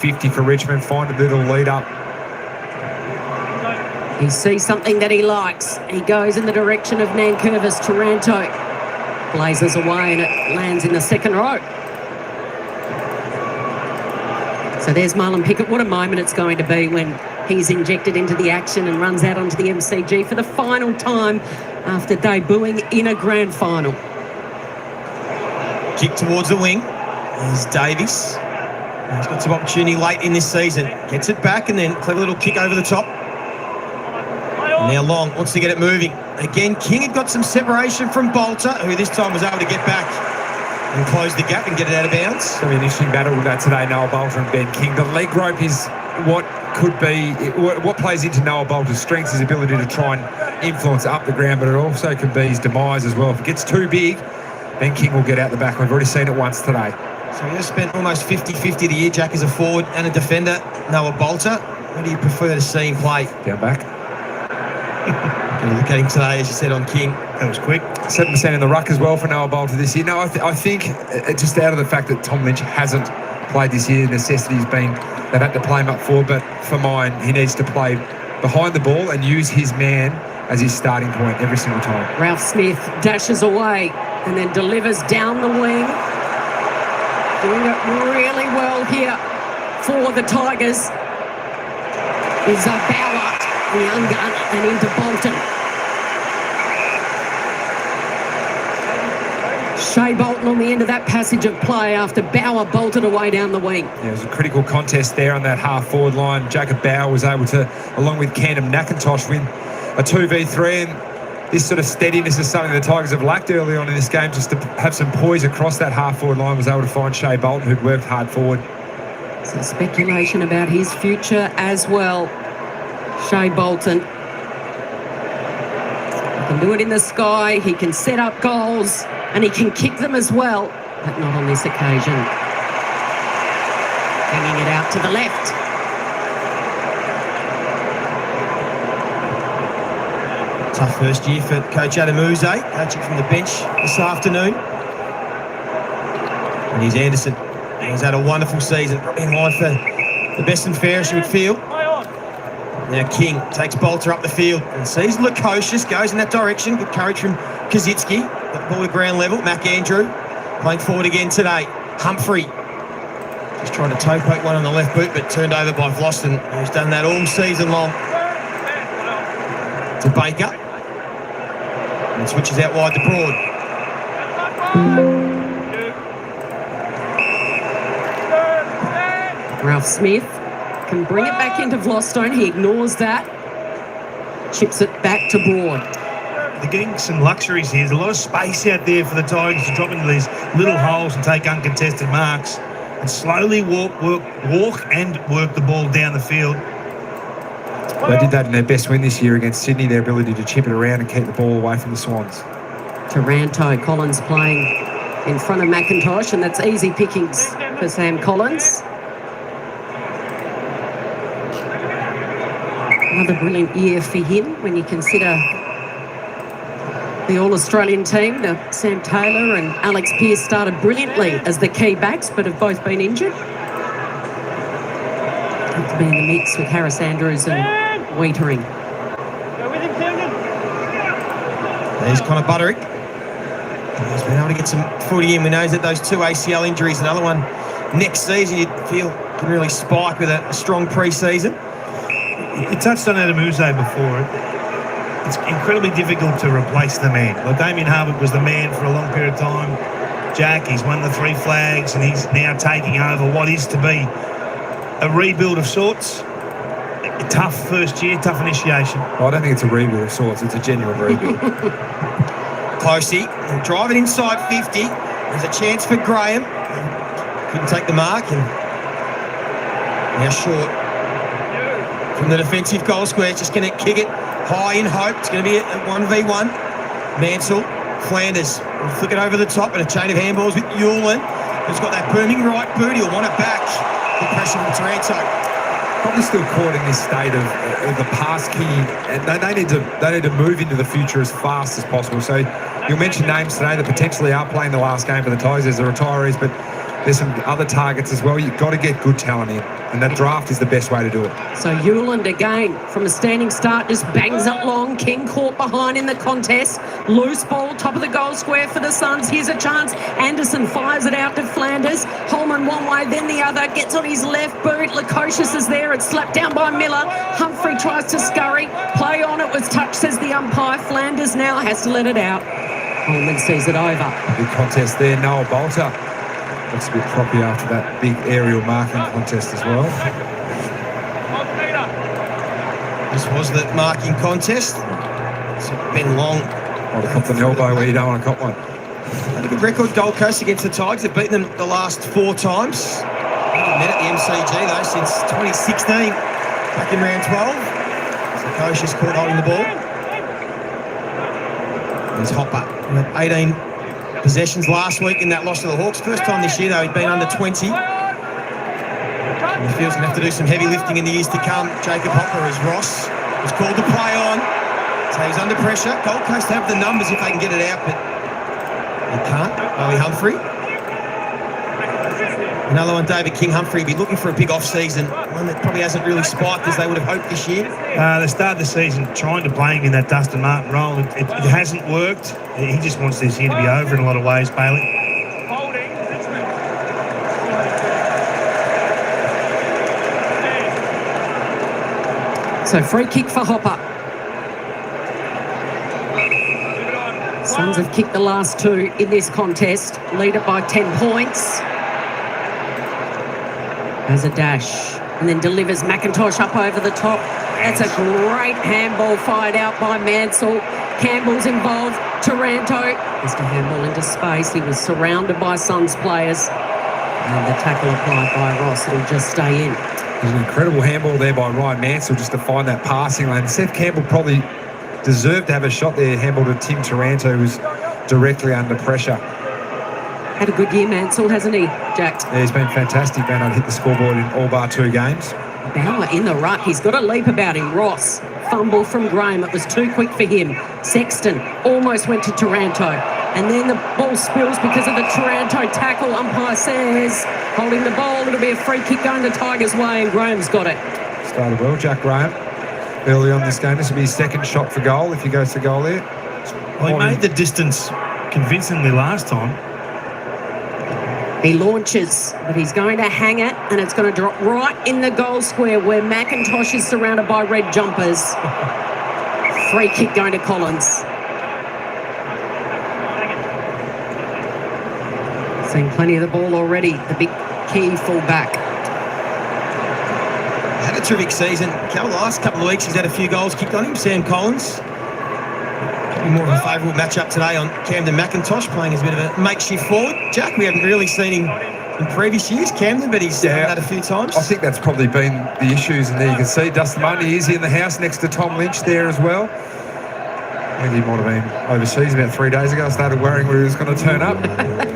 50 for Richmond, find a little lead up. He sees something that he likes. He goes in the direction of Nankervis. Taranto blazes away and it lands in the second row. So there's Marlon Pickett. What a moment it's going to be when he's injected into the action and runs out onto the MCG for the final time after debuting in a grand final. Kick towards the wing. There's Davies. He's got some opportunity late in this season. Gets it back and then clever little kick over the top. Now Long wants to get it moving. Again, King had got some separation from Bolter, who this time was able to get back and close the gap and get it out of bounds. It's going to be an interesting battle with that today, Noah Bolter and Ben King. The leg rope is what could be, what plays into Noah Bolter's strengths, his ability to try and influence up the ground, but it also can be his demise as well. If it gets too big, Ben King will get out the back. We've already seen it once today. So he has spent almost 50-50 the year, Jack, as a forward and a defender. Noah Bolter, what do you prefer to see him play? Down back. Going to look at him today, as you said, on King. That was quick. 7% in the ruck as well for Noah Bolter this year. No, I think just out of the fact that Tom Lynch hasn't played this year, necessity's been they've had to play him up forward, but for mine, he needs to play behind the ball and use his man as his starting point every single time. Ralph Smith dashes away and then delivers down the wing. Doing it really well here for the Tigers is Bauer, the young gun, and into Bolton. Shea Bolton on the end of that passage of play after Bauer bolted away down the wing. Yeah, it was a critical contest there on that half-forward line. Jacob Bauer was able to, along with Camden McIntosh, win a 2v3, and this sort of steadiness is something the Tigers have lacked early on in this game, just to have some poise across that half-forward line. Was able to find Shea Bolton, who'd worked hard forward. Some speculation about his future as well. Shea Bolton. He can do it in the sky, he can set up goals, and he can kick them as well, but not on this occasion. Hanging it out to the left. Tough first year for Coach Adamuze, coaching from the bench this afternoon. And here's Anderson. He's had a wonderful season, probably in line for the best and fairest you would feel. Now King takes Bolter up the field and sees Lukosius, goes in that direction. Good courage from Kaczynski. Got the ball at ground level. Mac Andrew playing forward again today. Humphrey just trying to toe poke one on the left boot, but turned over by Vlosten, who's done that all season long. To Baker. And switches out wide to Broad. Ralph Smith can bring it back into Vlostone. He ignores that. Chips it back to Broad. They're getting some luxuries here. There's a lot of space out there for the Tigers to drop into these little holes and take uncontested marks and slowly walk and work the ball down the field. They did that in their best win this year against Sydney, their ability to chip it around and keep the ball away from the Swans. Taranto, Collins playing in front of McIntosh, and that's easy pickings for Sam Collins. Another brilliant year for him when you consider the All-Australian team. Now, Sam Taylor and Alex Pearce started brilliantly as the key backs, but have both been injured. Have to be in the mix with Harris Andrews and Waitering. There's Connor Butterick. He's been able to get some footy in. We know that those two ACL injuries, another one next season, you'd feel can really spike with a strong pre-season. You touched on Adamuze before. It's incredibly difficult to replace the man. Well, Damien Harwood was the man for a long period of time. Jack, he's won the 3 flags, and he's now taking over what is to be a rebuild of sorts. A tough first year, tough initiation. Well, I don't think it's a rebuild of sorts. It's a genuine rebuild. Closey, driving inside 50. There's a chance for Graham. Couldn't take the mark, and now short from the defensive goal square. Just going to kick it high in hope. It's going to be a 1v1. Mansell, Flanders will flick it over the top, and a chain of handballs with Hewlin, who's got that booming right boot. He'll want it back. Good pressure from Taranto. Probably still caught in this state of the pass key, and they need to move into the future as fast as possible. So you'll mention names today that potentially are playing the last game for the Tigers as the retirees, but there's some other targets as well. You've got to get good talent in, and that draft is the best way to do it. So Hewland again from a standing start just bangs it long. King caught behind in the contest. Loose ball, top of the goal square for the Suns. Here's a chance. Anderson fires it out to Flanders. Holman one way, then the other. Gets on his left boot. Lukosius is there. It's slapped down by Miller. Humphrey tries to scurry. Play on, it was touched, says the umpire. Flanders now has to let it out. Holman sees it over. Big contest there. Noah Bolter looks a bit proppy after that big aerial marking contest as well. This was the marking contest. So Ben Long. Might have copped an elbow where you don't want to cop one. Had a good record, Gold Coast, against the Tigers. They've beaten them the last 4 times. Haven't met at the MCG though since 2016, back in round 12. So Koshia's caught holding the ball. There's Hopper. 18 possessions last week in that loss to the Hawks. First time this year though he'd been under 20. And he feels he'll have to do some heavy lifting in the years to come. Jacob Hopper, as Ross was called to play on. So he's under pressure. Gold Coast have the numbers if they can get it out, but they can't. Bowie Humphrey. Another one, David King. Humphrey will be looking for a big off-season, one that probably hasn't really spiked as they would have hoped this year. They started the season trying to play him in that Dustin Martin role. It hasn't worked. He just wants this year to be over in a lot of ways, Bailey. So free kick for Hopper. Suns have kicked the last 2 in this contest. Lead it by 10 points. Has a dash and then delivers McIntosh up over the top. That's a great handball fired out by Mansell. Campbell's involved. Taranto has to handball into space. He was surrounded by Suns players. And the tackle applied by Ross. It'll just stay in. There's an incredible handball there by Ryan Mansell just to find that passing lane. Seth Campbell probably deserved to have a shot there. Handball to Tim Taranto, who was directly under pressure. Had a good year, Mansell, hasn't he, Jack? Yeah, he's been fantastic. Been able to hit the scoreboard in all bar 2 games. Bauer in the ruck. He's got a leap about him. Ross, fumble from Graham. It was too quick for him. Sexton almost went to Taranto. And then the ball spills because of the Taranto tackle. Umpire says, holding the ball, it'll be a free kick going the Tigers' way, and Graham's got it. Started well, Jack Graham. Early on this game, this will be his second shot for goal if he goes to goal there. Well, he made the distance convincingly last time. He launches, but he's going to hang it, and it's going to drop right in the goal square where McIntosh is surrounded by red jumpers. Free kick going to Collins. Seen plenty of the ball already, the big key full-back. Had a terrific season. The last couple of weeks he's had a few goals kicked on him. Sam Collins. Probably more of a favourable matchup today on Camden McIntosh, playing as a bit of a makeshift forward. Jack, we haven't really seen him in previous years, Camden, but he's done that a few times. I think that's probably been the issues, and there you can see Dustin Martin is in the house next to Tom Lynch there as well. I think he might have been overseas about 3 days ago. I started worrying where he was going to turn up.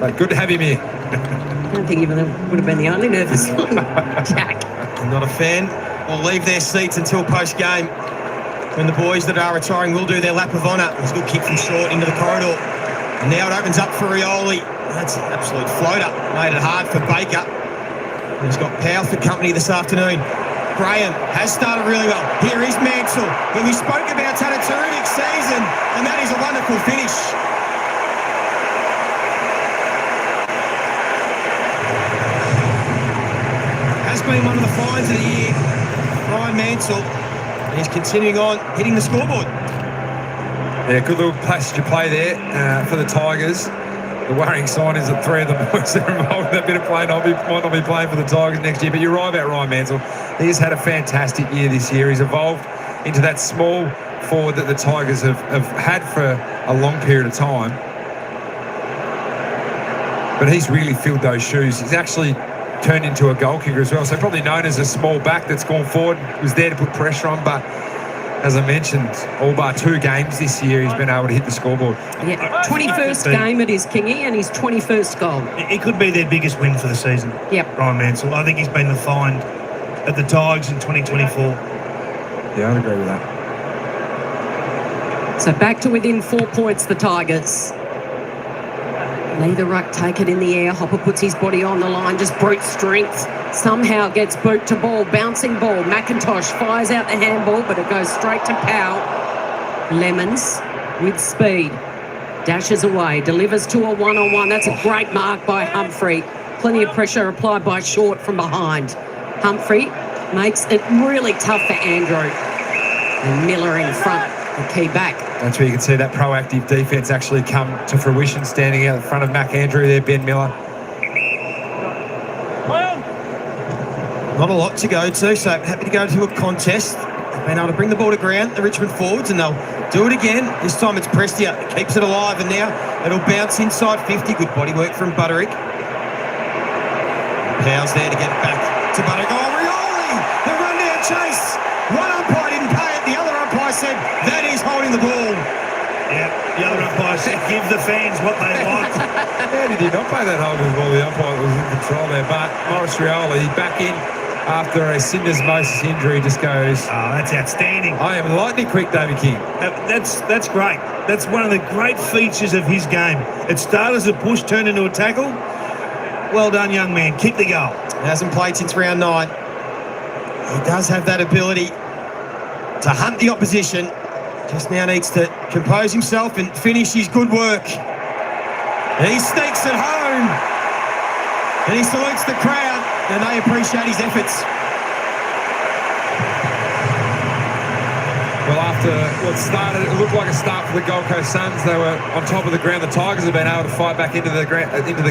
But good to have him here. I don't think he would have been the only nervous one, Jack. I'm not a fan. Will leave their seats until post-game, when the boys that are retiring will do their lap of honour. There's a good kick from short into the corridor. And now it opens up for Rioli. That's an absolute floater. Made it hard for Baker. And he's got powerful company this afternoon. Graham has started really well. Here is Mansell, who we spoke about, had a terrific season, and that is a wonderful finish. Has been one of the finds of the year, Ryan Mansell, and he's continuing on, hitting the scoreboard. Yeah, good little passage of play there for the Tigers. The worrying sign is that 3 of the boys that are involved in that bit of play might not be playing for the Tigers next year. But you're right about Ryan Mansell. He has had a fantastic year this year. He's evolved into that small forward that the Tigers have had for a long period of time. But he's really filled those shoes. He's actually turned into a goal kicker as well. So probably known as a small back that's gone forward. Was there to put pressure on, but as I mentioned, all bar 2 games this year, he's been able to hit the scoreboard. Yeah, 21st game it is, Kingy, and his 21st goal. It could be their biggest win for the season. Yep. Ryan Mansell. I think he's been the find at the Tigers in 2024. Yeah, I'd agree with that. So back to within 4 points, the Tigers. Neither ruck take it in the air. Hopper puts his body on the line, just brute strength. Somehow gets boot to ball, bouncing ball. McIntosh fires out the handball, but it goes straight to Powell. Lemons with speed. Dashes away, delivers to a one-on-one. That's a great mark by Humphrey. Plenty of pressure applied by Short from behind. Humphrey makes it really tough for Andrew. And Miller in front, the key back. That's where you can see that proactive defence actually come to fruition, standing out in front of Mac Andrew there, Ben Miller. Not a lot to go to, so happy to go to a contest. Been able to bring the ball to ground, the Richmond forwards, and they'll do it again. This time it's Prestia, keeps it alive, and now it'll bounce inside 50. Good body work from Butterick. Powell's there to get it back to Butterick. Oh, Rioli! The run-down chase! One umpire didn't pay it, the other umpire said, that is holding the ball. Yeah, the other umpire said, give the fans what they want. Yeah, he did not play that hold of the ball. The umpire was in control there, but Maurice Rioli back in after a syndesmosis injury just goes, Oh, that's outstanding. I am lightning quick, David King. That's great. That's one of the great features of his game. It started as a push, turned into a tackle. Well done, young man. Kick the goal. Hasn't played since round 9. He does have that ability to hunt the opposition. Just now needs to compose himself and finish his good work. And he sneaks it home. And he salutes the crowd, and they appreciate his efforts. Well, after what started, it looked like a start for the Gold Coast Suns. They were on top of the ground. The Tigers have been able to fight back into the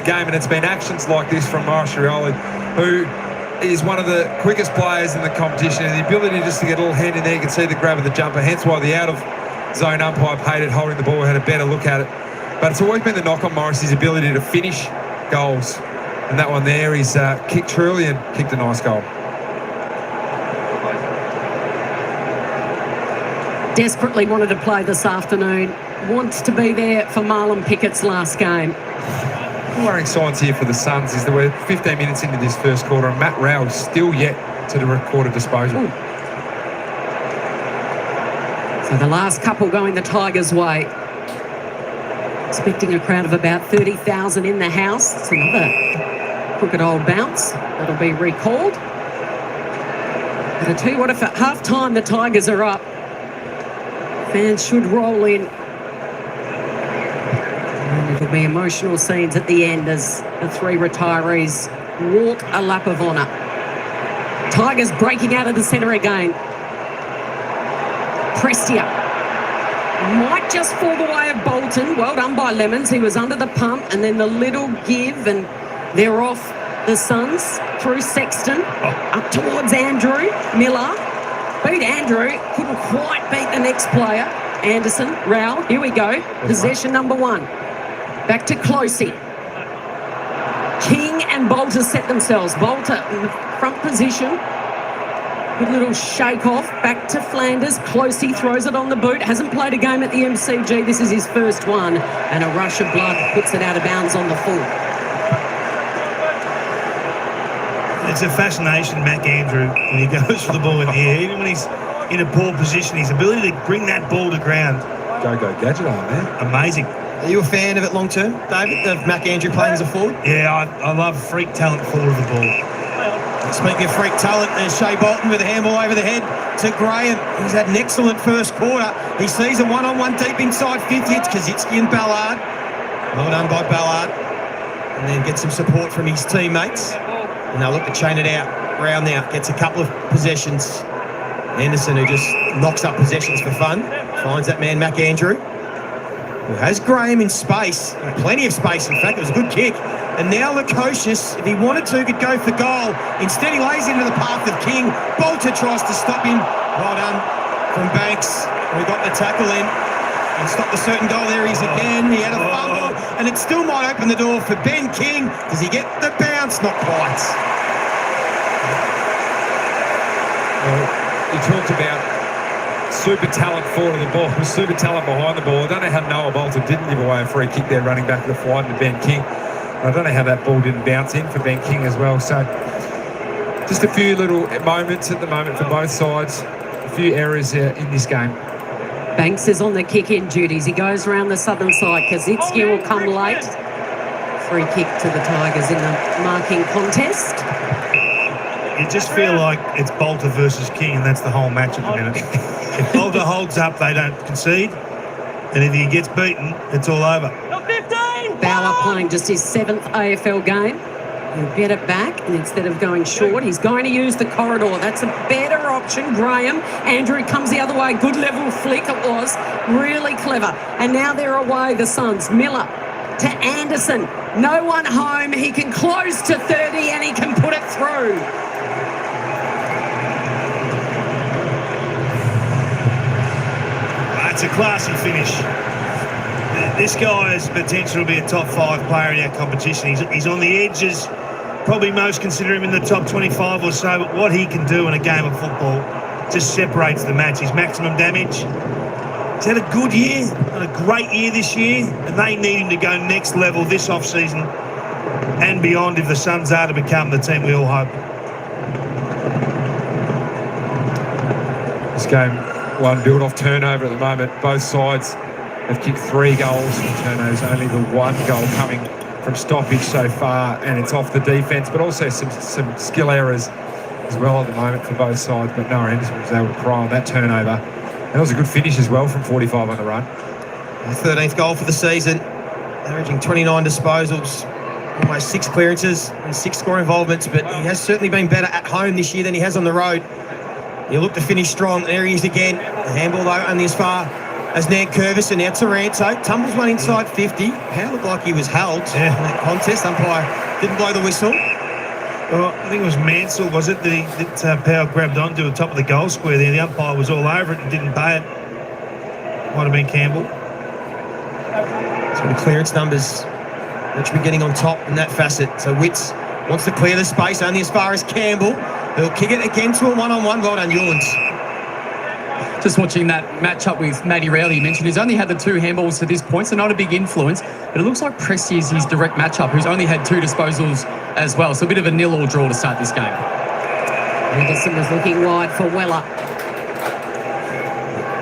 game, and it's been actions like this from Maurice Rioli, who is one of the quickest players in the competition, and the ability just to get a little hand in there. You can see the grab of the jumper, hence why the out-of-zone umpire paid it, holding the ball, had a better look at it. But it's always been the knock on Morris, his ability to finish goals. And that one there, he's kicked truly and kicked a nice goal. Desperately wanted to play this afternoon. Wants to be there for Marlon Pickett's last game. The worrying signs here for the Suns is that we're 15 minutes into this first quarter and Matt Rowell is still yet to record a disposal. Ooh. So the last couple going the Tigers' way. Expecting a crowd of about 30,000 in the house. It's another crooked old bounce. That'll be recalled. And I tell you what, if at half-time the Tigers are up, fans should roll in. And it'll be emotional scenes at the end as the three retirees walk a lap of honour. Tigers breaking out of the centre again. Prestia might just fall the way of Bolton. Well done by Lemons. He was under the pump, and then the little give, and they're off the Suns through Sexton up towards Andrew Miller. Beat Andrew, couldn't quite beat the next player. Anderson, Rowell, here we go. Possession number 1. Back to Closey. King and Bolter set themselves. Bolter in the front position. Good little shake off. Back to Flanders. Closey throws it on the boot. Hasn't played a game at the MCG. This is his first one. And a rush of blood puts it out of bounds on the full. It's a fascination, Mac Andrew, when he goes for the ball in the air. Even when he's in a poor position, his ability to bring that ball to ground. Go gadget on there. Amazing. Are you a fan of it long term, David, of Mac Andrew playing as a forward? Yeah, I love freak talent forward of the ball. Speaking of freak talent, there's Shea Bolton with a handball over the head to Graham. He's had an excellent first quarter. He sees a one-on-one deep inside 50. It's Kaczynski and Ballard. Well done by Ballard. And then gets some support from his teammates. And they'll look to chain it out. Brown now gets a couple of possessions. Anderson, who just knocks up possessions for fun, finds that man Mac Andrew, who has Graham in space, plenty of space in fact. It was a good kick. And now Lukosius, if he wanted to, could go for goal. Instead he lays into the path of King. Bolter tries to stop him. Well done from Banks. We got the tackle in and stopped the certain goal. There he is again. He had a fumble, and it still might open the door for Ben King. Does he get the bounce? Not quite. Well, you talked about super talent forward of the ball, super talent behind the ball. I don't know how Noah Bolter didn't give away a free kick there, running back to the flight to Ben King. I don't know how that ball didn't bounce in for Ben King as well. So just a few little moments at the moment for both sides, a few errors in this game. Banks is on the kick-in duties. He goes around the southern side. Kaczynski will come late. free kick to the Tigers in the marking contest. You just feel like it's Bolter versus King, and that's the whole match at the minute. If Bolter holds up, they don't concede. And if he gets beaten, it's all over. Bauer playing just his 7th AFL game. He'll get it back, and instead of going short, he's going to use the corridor. That's a better option. Graham. Andrew comes the other way. Good level flick it was. Really clever. And now they're away, the Suns. Miller to Anderson. No one home. He can close to 30 and he can put it through. That's a classy finish. This guy has potential to be a top 5 player in our competition. He's on the edges. Probably most consider him in the top 25 or so, but what he can do in a game of football just separates the match. His maximum damage. He's had a good year, and a great year this year, and they need him to go next level this off-season and beyond if the Suns are to become the team we all hope. This game, one build-off turnover at the moment. Both sides have kicked 3 goals from turnovers, only the 1 goal coming from stoppage so far, and it's off the defence, but also some skill errors as well at the moment for both sides. But Noah Anderson was able to cry on that turnover. And that was a good finish as well from 45 on the run. 13th goal for the season, averaging 29 disposals, almost 6 clearances and 6 score involvements, but he has certainly been better at home this year than he has on the road. He'll look to finish strong. There he is again. The handball though only as far as Nankervis, and now Taranto tumbles one inside 50. How looked like he was held in that contest. Umpire didn't blow the whistle. Well, I think it was Mansell, was it, that Powell grabbed onto the top of the goal square there. The umpire was all over it and didn't pay it. Might have been Campbell. So the clearance numbers, Richmond getting on top in that facet. So Witts wants to clear the space only as far as Campbell. He'll kick it again to a one-on-one. Well done, Ewlands. Just watching that matchup with Matty Rowley, you mentioned he's only had the 2 handballs to this point, so not a big influence. But it looks like Presti is his direct matchup, who's only had 2 disposals as well. So a bit of a 0-all draw to start this game. Anderson was looking wide for Weller.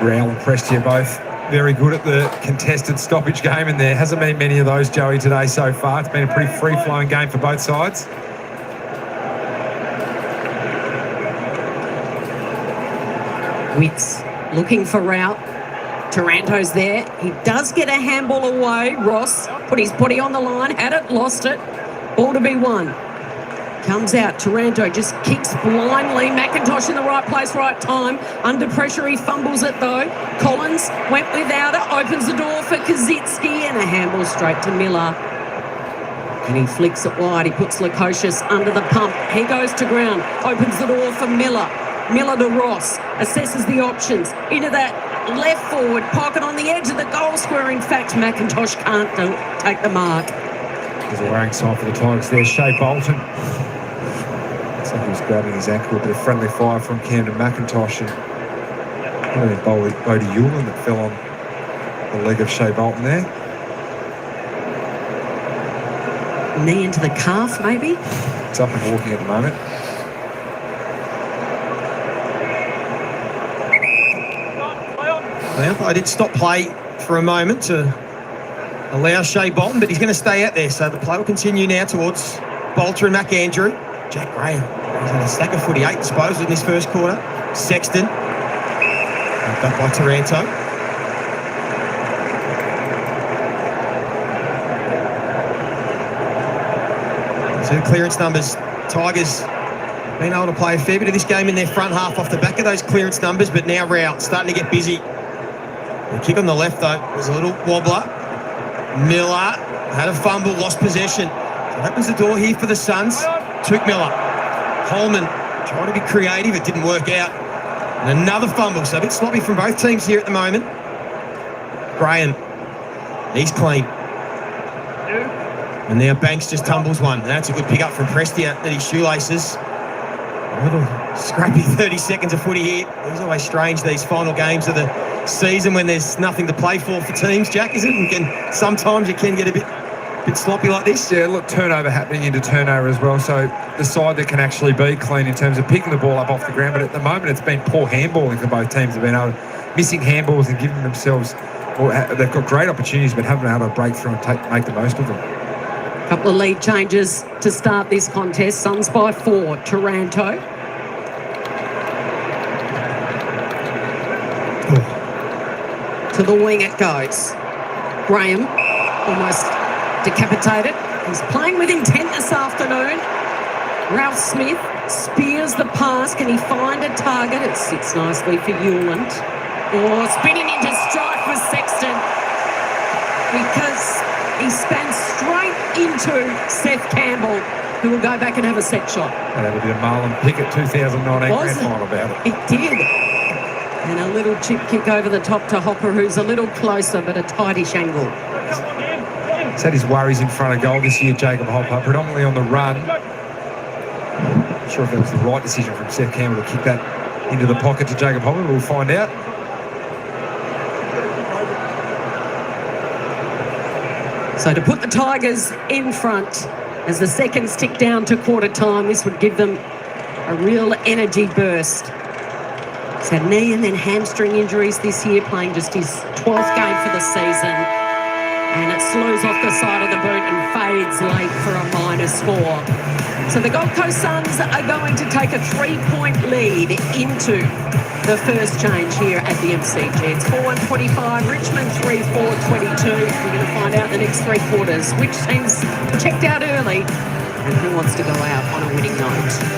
Rowell and Presti are both very good at the contested stoppage game, and there hasn't been many of those, Joey, today so far. It's been a pretty free-flowing game for both sides. Witts looking for route. Taranto's there. He does get a handball away. Ross put his body on the line, had it, lost it. Ball to be won. Comes out. Taranto just kicks blindly. McIntosh in the right place, right time. Under pressure, he fumbles it though. Collins went without it. Opens the door for Kazitsky, and a handball straight to Miller. And he flicks it wide. He puts Lukosius under the pump. He goes to ground. Opens the door for Miller. Miller to Ross, assesses the options into that left forward pocket on the edge of the goal square. In fact, McIntosh can't take the mark. There's a worrying sign for the Tigers there. Shea Bolton. Looks like he was grabbing his ankle. A bit of friendly fire from Camden McIntosh, and Bodie Ewland that fell on the leg of Shea Bolton there. Knee into the calf, maybe? It's up and walking at the moment. I did stop play for a moment to allow Shea Bolton, but he's going to stay out there. So the play will continue now towards Bolter and McAndrew. Jack Graham, he's on a stack of 48 disposals in this first quarter. Sexton, back by Taranto. So clearance numbers, Tigers been able to play a fair bit of this game in their front half off the back of those clearance numbers, but now Rowell starting to get busy. The kick on the left, though, was a little wobbler. Miller had a fumble, lost possession. So opens the door here for the Suns. Took Miller. Holman trying to be creative. It didn't work out. And another fumble. So a bit sloppy from both teams here at the moment. Graham. He's clean. And now Banks just tumbles one. That's a good pick up from Presti at his shoelaces. A little scrappy 30 seconds of footy here. It's always strange, these final games of the season when there's nothing to play for teams, Jack, isn't it? And sometimes you can get a bit sloppy like this. Yeah, look, turnover happening into turnover as well. So the side that can actually be clean in terms of picking the ball up off the ground, but at the moment it's been poor handballing for both teams. They've been missing handballs and giving themselves, they've got great opportunities but haven't been able to break through and make the most of them. Couple of lead changes to start this contest. Suns by 4, Taranto. To the wing it goes. Graham, almost decapitated. He's playing with intent this afternoon. Ralph Smith spears the pass. Can he find a target? It sits nicely for Hewland. Or spinning into strife with Sexton, because he spans straight into Seth Campbell, who will go back and have a set shot. That would be a Marlon Pickett 2019 grand final about it. It did. And a little chip kick over the top to Hopper, who's a little closer, but a tightish angle. He's had his worries in front of goal this year, Jacob Hopper, predominantly on the run. Not sure if it was the right decision from Seth Campbell to kick that into the pocket to Jacob Hopper. We'll find out. So to put the Tigers in front as the seconds tick down to quarter time, this would give them a real energy burst. He's had knee and then hamstring injuries this year, playing just his 12th game for the season. And it slows off the side of the boot and fades late for a minor score. So the Gold Coast Suns are going to take a 3-point lead into the first change here at the MCG. It's 4-1-25, Richmond 3-4-22. We're going to find out the next 3 quarters which teams checked out early and who wants to go out on a winning note.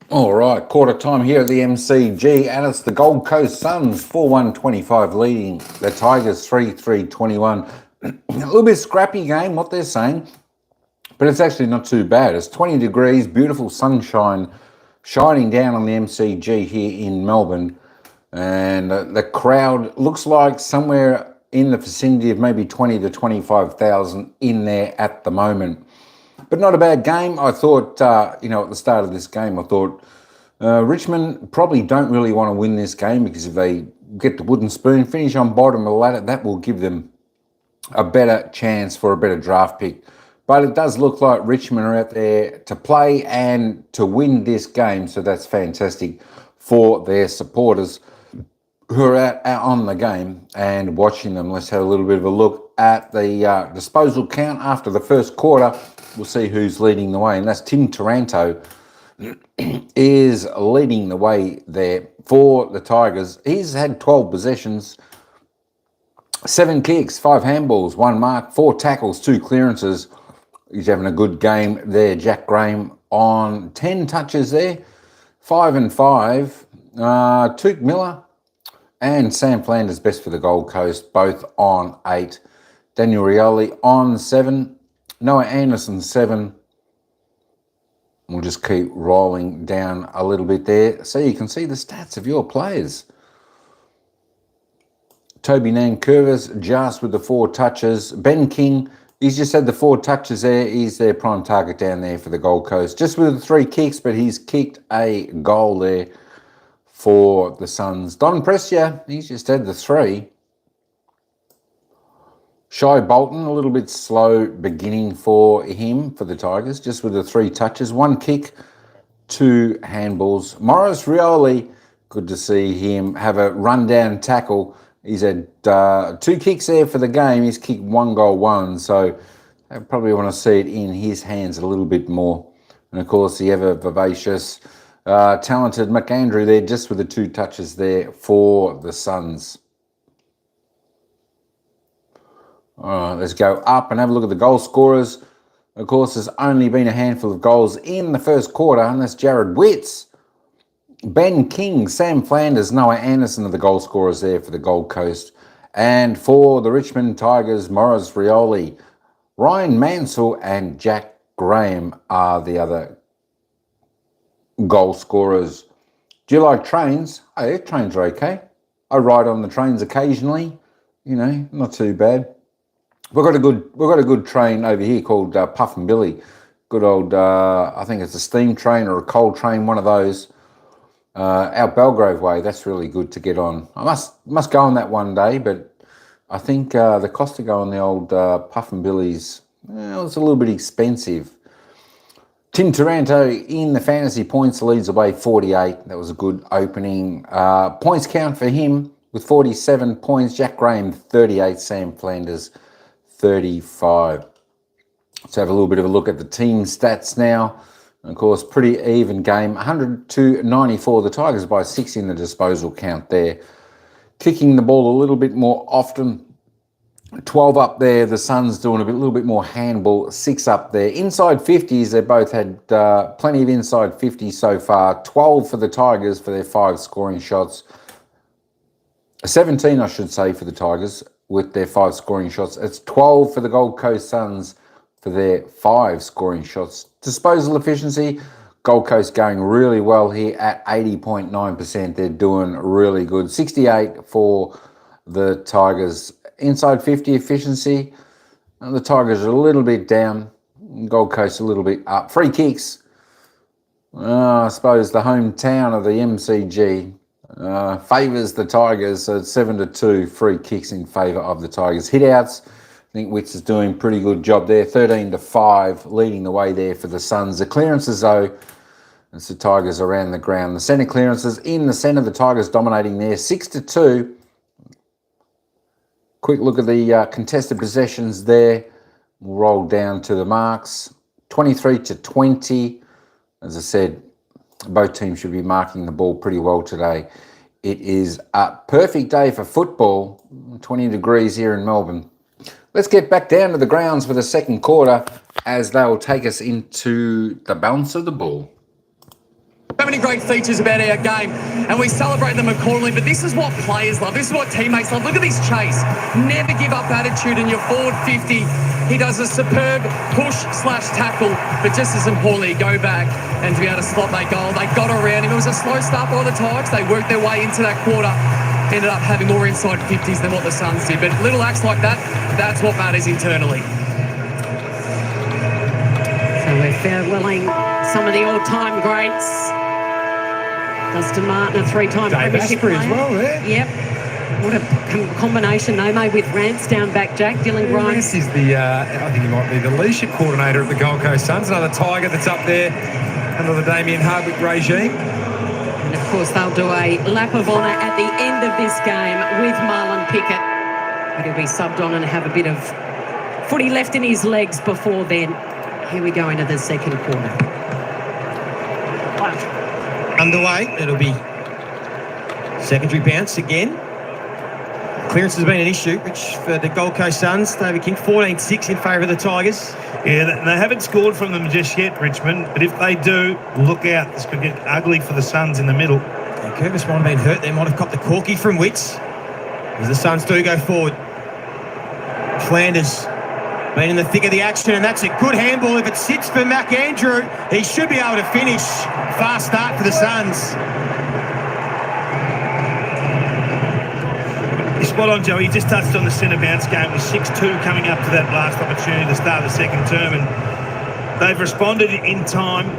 All right, quarter time here at the MCG, and it's the Gold Coast Suns 4-1-25 leading the Tigers 3-3-21. A little bit scrappy game, what they're saying, but it's actually not too bad. It's 20 degrees, beautiful sunshine shining down on the MCG here in Melbourne, and the crowd looks like somewhere in the vicinity of maybe 20 to 25,000 in there at the moment. But not a bad game. I thought, at the start of this game, I thought Richmond probably don't really want to win this game, because if they get the wooden spoon, finish on bottom of the ladder, that will give them a better chance for a better draft pick. But it does look like Richmond are out there to play and to win this game, so that's fantastic for their supporters who are out on the game and watching them. Let's have a little bit of a look at the disposal count after the first quarter. We'll see who's leading the way, and that's Tim Taranto is leading the way there for the Tigers. He's had 12 possessions, 7 kicks, 5 handballs, 1 mark, 4 tackles, 2 clearances. He's having a good game there. Jack Graham on 10 touches there, 5 and 5. Took Miller and Sam Flanders best for the Gold Coast, both on 8. Daniel Rioli on 7. Noah Anderson 7. We'll just keep rolling down a little bit there so you can see the stats of your players. Toby Nankervis just with the 4 touches. Ben King, he's just had the 4 touches there. He's their prime target down there for the Gold Coast. Just with the 3 kicks, but he's kicked a goal there for the Suns. Don Prescia, he's just had the 3. Shai Bolton, a little bit slow beginning for him, for the Tigers, just with the 3 touches, 1 kick, 2 handballs. Morris Rioli, good to see him have a rundown tackle. He's had 2 kicks there for the game. He's kicked 1 goal, 1. So I probably want to see it in his hands a little bit more. And of course, the ever vivacious, talented McAndrew there, just with the 2 touches there for the Suns. All right, let's go up and have a look at the goal scorers. Of course, there's only been a handful of goals in the first quarter, and that's Jared Witts, Ben King, Sam Flanders, Noah Anderson are the goal scorers there for the Gold Coast. And for the Richmond Tigers, Morris Rioli, Ryan Mansell and Jack Graham are the other goal scorers. Do you like trains? Oh, yeah, trains are okay. I ride on the trains occasionally, not too bad. We've got a good train over here called Puff and Billy. Good old, I think it's a steam train or a coal train, one of those. Out Belgrave way, that's really good to get on. I must go on that one day, but I think the cost to go on the old Puff and Billy's, it's a little bit expensive. Tim Taranto in the fantasy points leads away 48. That was a good opening. Points count for him with 47 points. Jack Graham 38. Sam Flanders 35. Let's have a little bit of a look at the team stats now. And of course, pretty even game. 100 to 94. The Tigers by 6 in the disposal count there. Kicking the ball a little bit more often. 12 up there. The Suns doing a little bit more handball. 6 up there. Inside 50s, they both had plenty of inside 50s so far. 12 for the Tigers for their 5 scoring shots. 17, I should say, for the Tigers with their 5 scoring shots. It's 12 for the Gold Coast Suns for their 5 scoring shots. Disposal efficiency, Gold Coast going really well here at 80.9%. They're doing really good. 68 for the Tigers. Inside 50 efficiency, the Tigers are a little bit down. Gold Coast a little bit up. Free kicks, I suppose the hometown of the MCG favours the Tigers. So it's 7-2 free kicks in favour of the Tigers. Hit-outs, I think Witts is doing a pretty good job there. 13-5, leading the way there for the Suns. The clearances, though, it's the Tigers around the ground. The centre clearances in the centre, the Tigers dominating there. 6-2. Quick look at the contested possessions there. We'll roll down to the marks. 23-20. As I said, both teams should be marking the ball pretty well today. It is a perfect day for football. 20 degrees here in Melbourne. Let's get back down to the grounds for the second quarter as they will take us into the balance of the ball. So many great features about our game, and we celebrate them accordingly, but this is what players love. This is what teammates love. Look at this chase. Never give up attitude in your forward 50. He does a superb push/tackle, but just as importantly, go back and to be able to slot that goal. They got around him. It was a slow start by the Tigers. They worked their way into that quarter. Ended up having more inside 50s than what the Suns did. But little acts like that, that's what matters internally. So we're farewelling some of the all-time greats. Dustin Martin, a 3-time Dave premiership Asprey player. as well there. Yep. What a combination they made with Rance down back, Jack. Dylan Grimes. This is the, I think he might be the leadership coordinator at the Gold Coast Suns. Another Tiger that's up there under the Damien Hardwick regime. And of course, they'll do a lap of honour at the end of this game with Marlon Pickett. But he'll be subbed on and have a bit of footy left in his legs before then. Here we go into the second quarter. Underway. It'll be secondary bounce again. Clearance has been an issue, which for the Gold Coast Suns, David King, 14-6 in favour of the Tigers. Yeah, they haven't scored from them just yet, Richmond, but if they do, look out. This could get ugly for the Suns in the middle. Yeah, Curvis might have been hurt. They might have copped the corky from Witts as the Suns do go forward. Flanders been in the thick of the action, and that's a good handball. If it sits for Mac Andrew, he should be able to finish. Fast start for the Suns. You're spot on, Joey. You just touched on the centre bounce game with 6-2 coming up to that last opportunity to start the second term, and they've responded in time.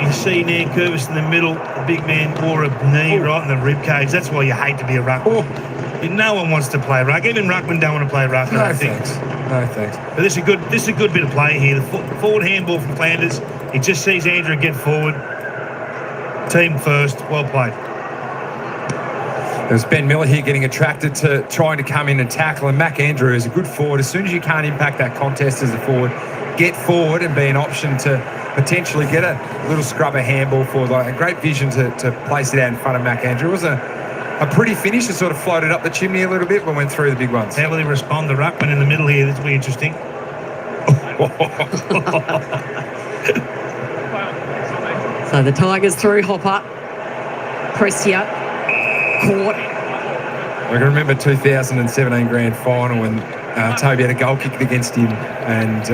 You see Nan Curvis in the middle. The big man wore a knee right in the rib cage. That's why you hate to be a ruckman. No one wants to play ruck. Even ruckmen don't want to play ruck. No thanks. No thanks. But this is a good bit of play here. The forward handball from Flanders. He just sees Andrew get forward. Team first. Well played. There's Ben Miller here getting attracted to trying to come in and tackle, and Mac Andrew is a good forward. As soon as you can't impact that contest as a forward, get forward and be an option to potentially get a little scrubber handball for a great vision to place it out in front of Mac Andrew. It was a pretty finish. It sort of floated up the chimney a little bit but went through the big ones. How will he respond? The ruckman in the middle here. This will be interesting. So the Tigers through Hopper. Prestia caught. I can remember 2017 grand final when Toby had a goal kick against him, and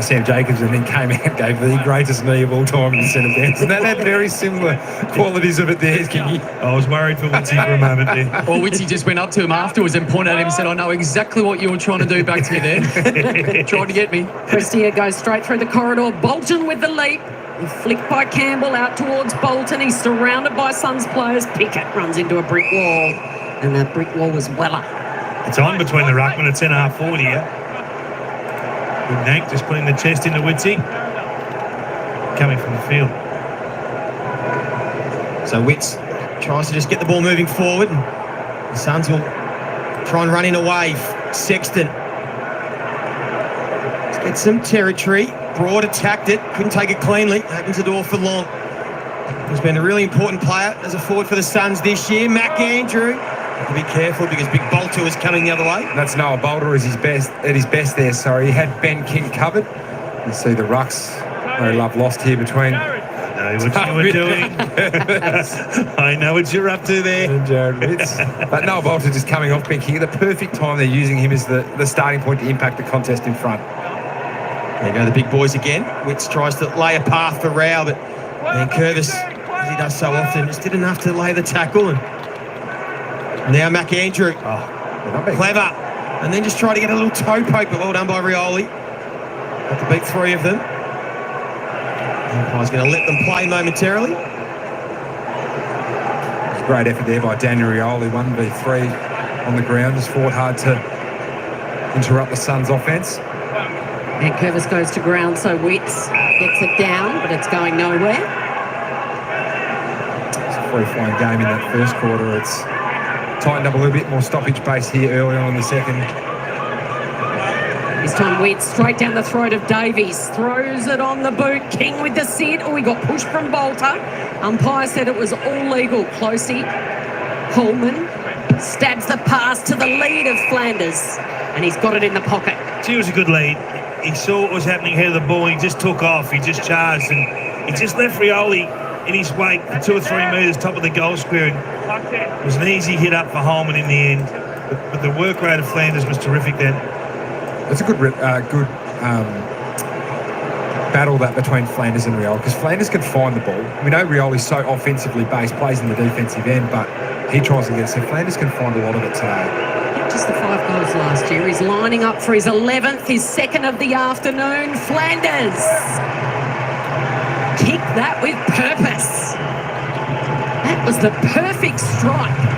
Sam Jacobs, I think, came out and gave the greatest knee of all time in the centre bounce. And that had very similar qualities of it there, Kingy. I was worried for Witzy for a moment there. Well, Witzy just went up to him afterwards and pointed at him and said, I know exactly what you were trying to do back to me there. Tried to get me. Prestia goes straight through the corridor. Bolton with the leap. He flicked by Campbell out towards Bolton. He's surrounded by Suns players. Pickett runs into a brick wall, and that brick wall was Weller. It's on between the ruckman. It's 10.5 forward here. Good Nank just putting the chest into Witzy. coming from the field. So Witts tries to just get the ball moving forward. And the Suns will try and run in a wave. Sexton. Let's get some territory. Broad attacked it. Couldn't take it cleanly. Opens the door for Long. He's been a really important player as a forward for the Suns this year. Mac Andrew. Have to be careful because Big Bolter was coming the other way. That's Noah Bolter at his best there. Sorry, he had Ben King covered. You see the rucks. No love lost here between. I know what you were doing. I know what you're up to there. And Jared Witts. But Noah Bolter just coming off Ben King at the perfect time. They're using him as the starting point to impact the contest in front. There go the big boys again. Witts tries to lay a path for Rao, but Van Curvis, as he does so often, just did enough to lay the tackle. And now Mac Andrew. Clever. And then just try to get a little toe poke, but well done by Rioli. Got to beat 3 of them. Umpire's going to let them play momentarily. It's a great effort there by Daniel Rioli. 1v3 on the ground. Just fought hard to interrupt the Suns' offence. And Curvis goes to ground, so Witts gets it down, but it's going nowhere. It's a free-flowing game in that first quarter. It's tightened up a little bit more stoppage base here early on in the second. This time Witts straight down the throat of Davies. Throws it on the boot. King with the sit. Oh, he got pushed from Bolter. Umpire said it was all legal. Closey. Holman stabs the pass to the lead of Flanders. And he's got it in the pocket. Gee, it was a good lead. He saw what was happening ahead of the ball. He just took off. He just charged. And he just left Rioli in his wake for 2 or 3 metres top of the goal square. It was an easy hit up for Holman in the end. But the work rate of Flanders was terrific then. It's a good battle that between Flanders and Rioli, because Flanders can find the ball. We know Rioli's so offensively based, plays in the defensive end, but he tries to get it. So Flanders can find a lot of it today. Not just the 5 goals last year. He's lining up for his 11th, his 2nd of the afternoon. Flanders. Kick that with purpose. That was the perfect strike.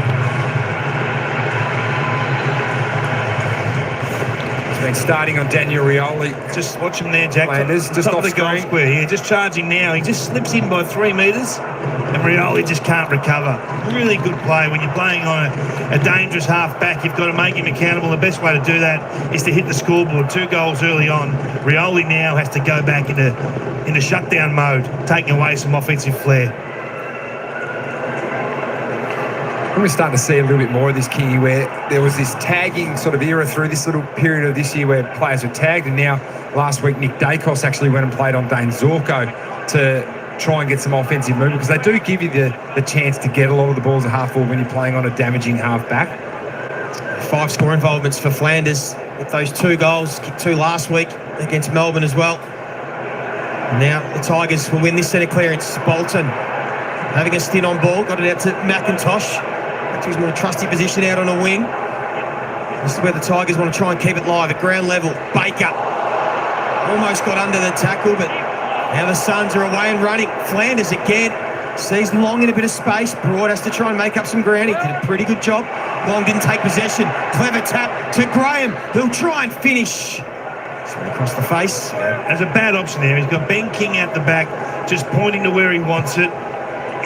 Been starting on Daniel Rioli. Just watch him there, Jack. Flanders, just top off of the goal screen. square here, just charging now. He just slips in by 3 metres, and Rioli just can't recover. Really good play. When you're playing on a dangerous half back, you've got to make him accountable. The best way to do that is to hit the scoreboard. 2 goals early on. Rioli now has to go back into shutdown mode, taking away some offensive flair. We're starting to see a little bit more of this, Kingy, where there was this tagging sort of era through this little period of this year where players were tagged, and now last week Nick Dacos actually went and played on Dane Zorko to try and get some offensive movement, because they do give you the chance to get a lot of the balls at half forward when you're playing on a damaging half back. 5 score involvements for Flanders with those 2 goals, kicked 2 last week against Melbourne as well. And now the Tigers will win this centre clearance. Bolton having a stint on ball, got it out to McIntosh. To his more trusty position out on a wing. This is where the Tigers want to try and keep it live at ground level. Baker almost got under the tackle, but now the Suns are away and running. Flanders again sees Long in a bit of space. Broad has to try and make up some ground. He did a pretty good job. Long didn't take possession. Clever tap to Graham, who'll try and finish. Straight across the face. There's a bad option there. He's got Ben King out the back, just pointing to where he wants it.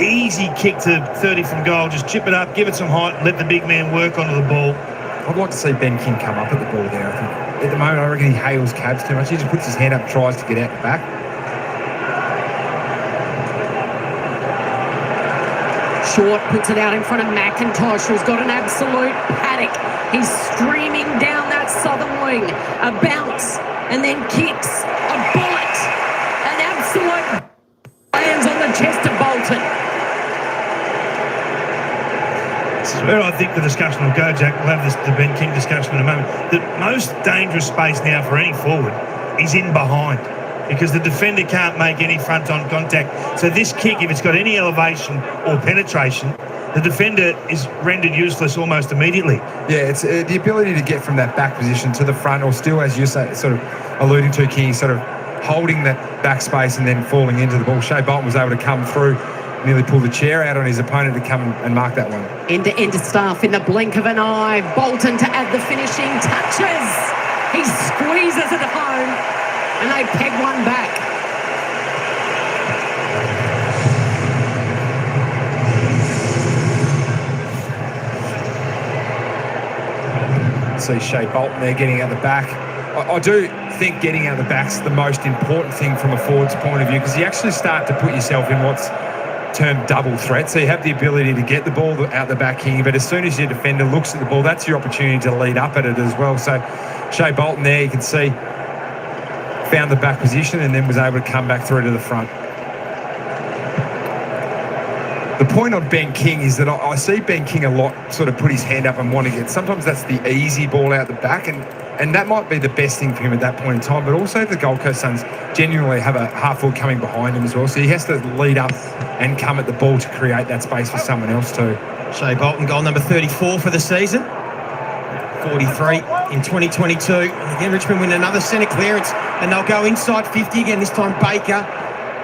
Easy kick to 30 from goal. Just chip it up, give it some height, let the big man work onto the ball. I'd like to see Ben King come up at the ball there. I think at the moment I reckon he hails cabs too much. He just puts his hand up, tries to get out the back. Short puts it out in front of McIntosh, who's got an absolute paddock. He's streaming down that southern wing. A bounce, and then kicks. A bullet. An absolute lands on the chest of Bolton. This is where I think the discussion will go, Jack. We'll have the Ben King discussion in a moment. The most dangerous space now for any forward is in behind, because the defender can't make any front-on contact. So this kick, if it's got any elevation or penetration, the defender is rendered useless almost immediately. Yeah, it's the ability to get from that back position to the front, or still, as you say, sort of alluding to, King, sort of holding that back space and then falling into the ball. Shea Bolton was able to come through, nearly pull the chair out on his opponent to come and mark that one. End-to-end staff in the blink of an eye. Bolton to add the finishing touches. He squeezes it home, and they peg one back. see Shea Bolton there getting out the back. I do think getting out the back's the most important thing from a forward's point of view, because you actually start to put yourself in what's termed double threat. So you have the ability to get the ball out the back here, but as soon as your defender looks at the ball, that's your opportunity to lead up at it as well. So Shea Bolton there, you can see, found the back position and then was able to come back through to the front. The point on Ben King is that I see Ben King a lot sort of put his hand up and want to get, sometimes that's the easy ball out the back, and that might be the best thing for him at that point in time, but also the Gold Coast Suns genuinely have a half forward coming behind him as well, so he has to lead up and come at the ball to create that space for someone else too. Shea Bolton, goal number 34 for the season. 43 in 2022. And again, Richmond win another centre clearance, and they'll go inside 50 again, this time Baker.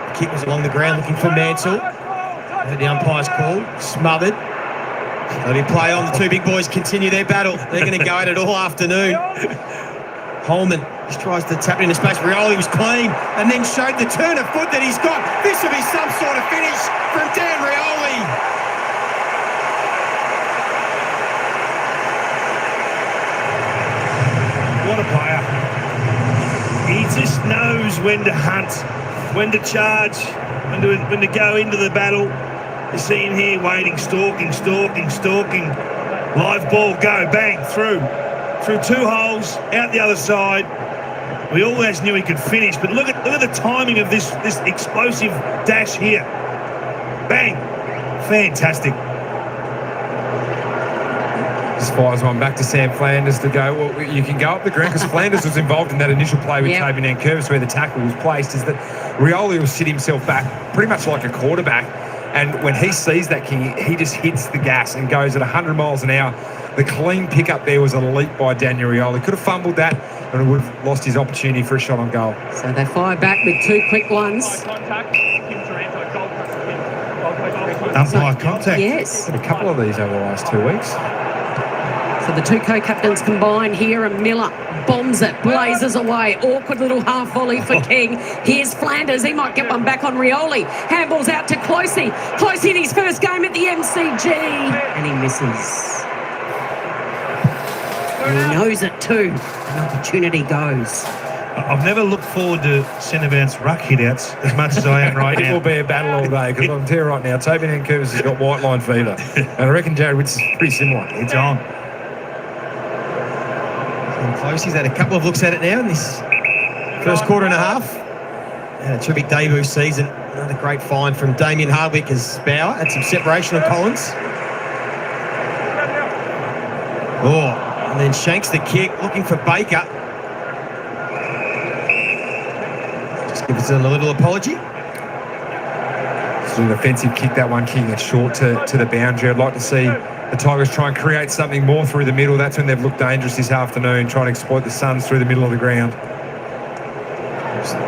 The kick was along the ground looking for Mansell. The umpire's call, smothered. Let him play on. The two big boys continue their battle. They're going to go at it all afternoon. Holman just tries to tap it into space. Rioli was clean and then showed the turn of foot that he's got. This will be some sort of finish from Dan Rioli. What a player. He just knows when to hunt, when to charge, when to go into the battle. You see him here waiting, stalking. Live ball, go, bang, through 2 holes, out the other side. We always knew he could finish, but look at the timing of this explosive dash here. Bang, fantastic. Just fires one back to Sam Flanders to go, well, you can go up the ground, because Flanders was involved in that initial play with Toby Nankervis where the tackle was placed, is that Rioli will sit himself back pretty much like a quarterback, and when he sees that king, he just hits the gas and goes at 100 miles an hour. The clean pickup there was a leap by Daniel Rioli. Could have fumbled that and would have lost his opportunity for a shot on goal. So they fire back with 2 quick ones. Umpire contact. Yes. Had a couple of these over the last 2 weeks. So the 2 co-captains combine here, and Miller bombs it, blazes away. Awkward little half volley for King. Here's Flanders. He might get one back on Rioli. Handball's out to Closey. Closey in his first game at the MCG. And he misses. And he knows it too. An opportunity goes. I've never looked forward to centre bounce ruck hit-outs as much as I am right now. It will be a battle all day, because I'm telling you right now, Toby Nankervis has got white line fever. And I reckon Jared Witts is pretty similar. It's on. Close. He's had a couple of looks at it now in this first quarter and a half. Had a terrific debut season. Another great find from Damien Hardwick as Bauer had some separation on Collins. And then Shanks the kick, looking for Baker. Just give us a little apology. It's an offensive kick, that one, kicking it short to the boundary. I'd like to see the Tigers try and create something more through the middle. That's when they've looked dangerous this afternoon, trying to exploit the Suns through the middle of the ground.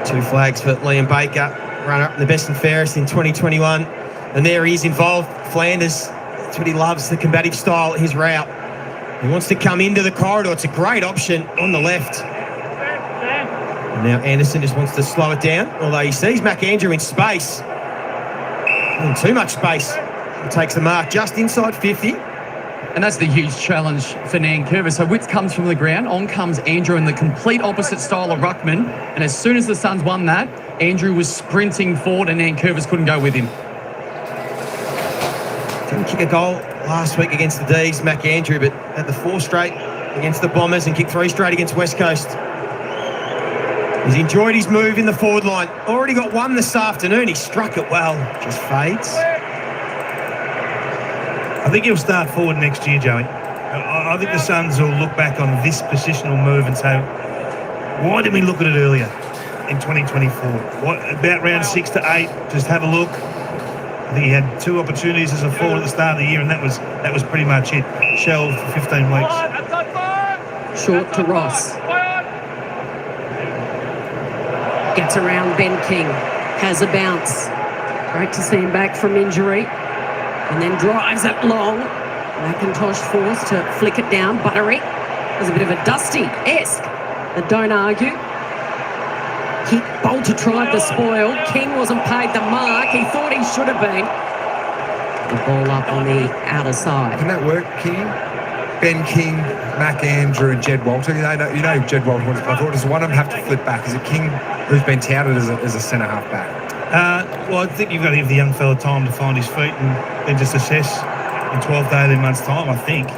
2 flags for Liam Baker, runner-up in the best and fairest in 2021. And there he is involved. Flanders, that's what he loves, the combative style, his route. He wants to come into the corridor. It's a great option on the left. And now Anderson just wants to slow it down, although he sees McAndrew in space. In too much space. He takes the mark just inside 50. And that's the huge challenge for Nankervis. So Witts comes from the ground, on comes Andrew in the complete opposite style of ruckman. And as soon as the Suns won that, Andrew was sprinting forward and Nankervis couldn't go with him. Didn't kick a goal last week against the D's, McAndrew, but had the 4 straight against the Bombers and kicked 3 straight against West Coast. He's enjoyed his move in the forward line. Already got 1 this afternoon. He struck it well. Just fades. I think he'll start forward next year, Joey. I think the Suns will look back on this positional move and say, why didn't we look at it earlier in 2024? About round 6 to 8, just have a look. I think he had 2 opportunities as a forward at the start of the year, and that was pretty much it. Shelved for 15 weeks. Short to Ross. Gets around Ben King. Has a bounce. Great to see him back from injury. And then drives it long. McIntosh forced to flick it down. Buttery. There's a bit of a Dusty-esque. But don't argue. Bolter tried the spoil. King wasn't paid the mark. He thought he should have been. The ball up on the outer side. Can that work, King? Ben King Mac Andrew and Jed Walter, you know who Jed Walter was before. Does one of them have to flip back? Is it King who's been touted as a centre half back? Well, I think you've got to give the young fella time to find his feet and then just assess in 12 to 18 months' time, I think.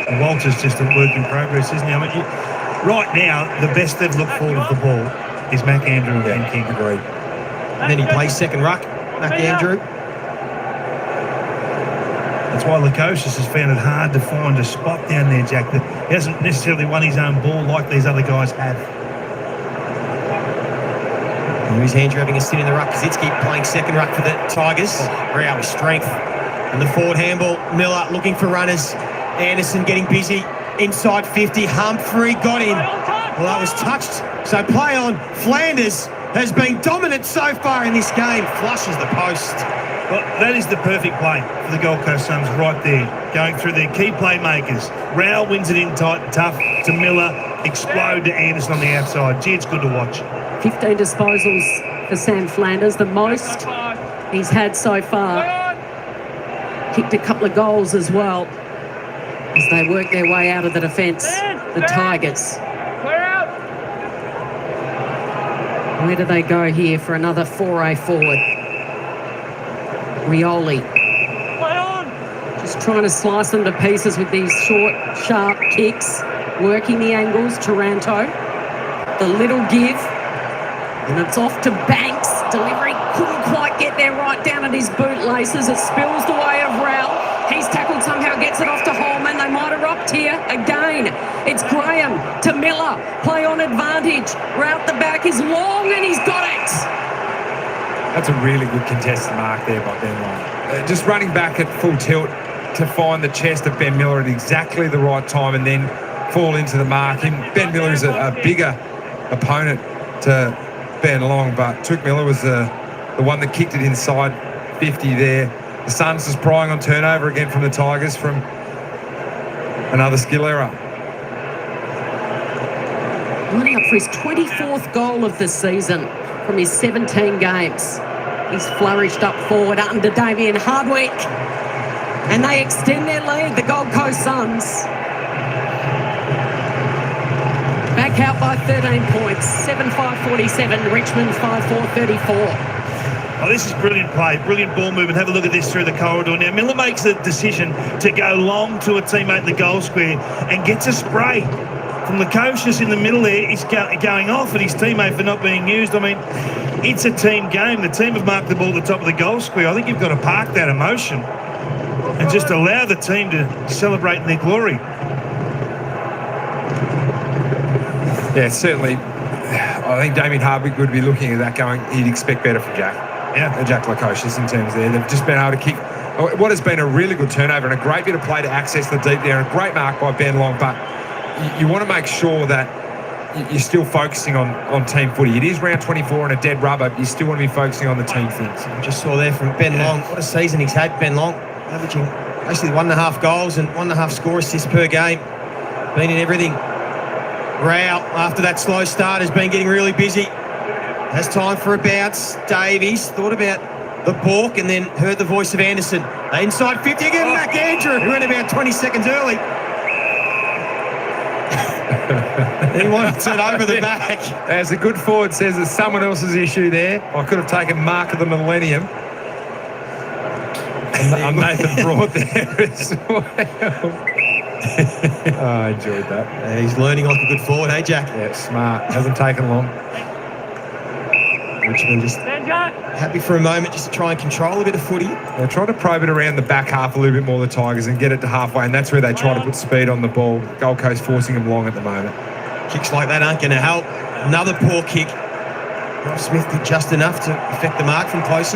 And Walter's just a work in progress, isn't he? I mean, right now, the best they've looked forward of the ball is Mac Andrew and Ben King. Agreed. And then he plays second ruck, Mac Andrew. That's why Lukosius has found it hard to find a spot down there, Jack. He hasn't necessarily won his own ball like these other guys have. And here's Andrew having a sit in the ruck. Kazitsky playing second ruck for the Tigers. Real with strength. And the forward handball, Miller looking for runners. Anderson getting busy. Inside 50, Humphrey got in. Well, that was touched. So play on. Flanders has been dominant so far in this game. Flushes the post. Well, that is the perfect play for the Gold Coast Suns right there, going through their key playmakers. Rao wins it in tight and tough to Miller, explode to Anderson on the outside. Gee, it's good to watch. 15 disposals for Sam Flanders, the most he's had so far. Kicked a couple of goals as well as they work their way out of the defence, the Tigers. Where do they go here for another foray forward? Rioli. Just trying to slice them to pieces with these short, sharp kicks. Working the angles, Taranto. The little give. And it's off to Banks. Delivery couldn't quite get there right down at his bootlaces. It spills the way of Rao. He's tackled somehow, gets it off to Holman. They might erupt here again. It's Graham to Miller. Play on advantage. Route the back is long and he's got it. That's a really good contested mark there by Ben Long. Just running back at full tilt to find the chest of Ben Miller at exactly the right time and then fall into the mark. Ben Miller is a bigger opponent to Ben Long, but Took Miller was the one that kicked it inside 50 there. The Suns is prying on turnover again from the Tigers from another skill error. Lining up for his 24th goal of the season from his 17 games. He's flourished up forward under Damien Hardwick. And they extend their lead, the Gold Coast Suns. Back out by 13 points, 7-5-47, Richmond 5-4-34. Oh, this is brilliant play, brilliant ball movement. Have a look at this through the corridor. Now, Miller makes the decision to go long to a teammate in the goal square and gets a spray from Lukosius in the middle there. He's going off at his teammate for not being used. I mean, it's a team game. The team have marked the ball at the top of the goal square. I think you've got to park that emotion and just allow the team to celebrate in their glory. Yeah, certainly. I think Damien Hardwick would be looking at that going, he'd expect better from Jack. Yeah, Jack Lukosius in terms there. They've just been able to kick what has been a really good turnover and a great bit of play to access the deep there and a great mark by Ben Long, but you want to make sure that you're still focusing on team footy. It is round 24 and a dead rubber, but you still want to be focusing on the team things. I just saw there from Ben Long. What a season he's had, Ben Long. Averaging basically 1.5 goals and 1.5 score assists per game. Been in everything. Rao, after that slow start, has been getting really busy. Has time for a bounce. Davies thought about the balk and then heard the voice of Anderson. Inside 50 again, Mac Andrew, who went about 20 seconds early. He wants it over the back. As a good forward says, there's someone else's issue there. I could have taken mark of the millennium. And Nathan Broad there as well. I enjoyed that. Yeah, he's learning like a good forward, hey, Jack? Yeah, smart. Hasn't taken long. Richmond just happy for a moment just to try and control a bit of footy. They try to probe it around the back half a little bit more, the Tigers, and get it to halfway, and that's where they try to put speed on the ball. Gold Coast forcing them long at the moment. Kicks like that aren't going to help. Another poor kick. Rob Smith did just enough to affect the mark from closest.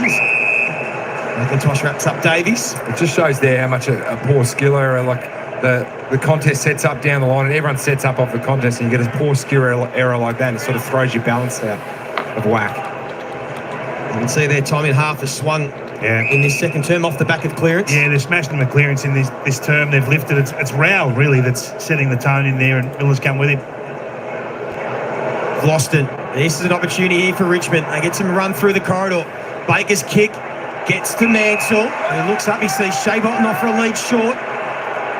McIntosh wraps up Davies. It just shows there how much a poor skill error, like the contest sets up down the line and everyone sets up off the contest and you get a poor skill error like that and it sort of throws your balance out of whack. You can see there Tommy and Half has swung in this second term off the back of clearance. Yeah, they're smashing the clearance in this term. They've lifted. It's Rao, really, that's setting the tone in there and Miller's come with him. Gloston. This is an opportunity here for Richmond. They get some run through the corridor. Baker's kick gets to Mansell. He looks up, he sees Shea Bolton off for a lead short.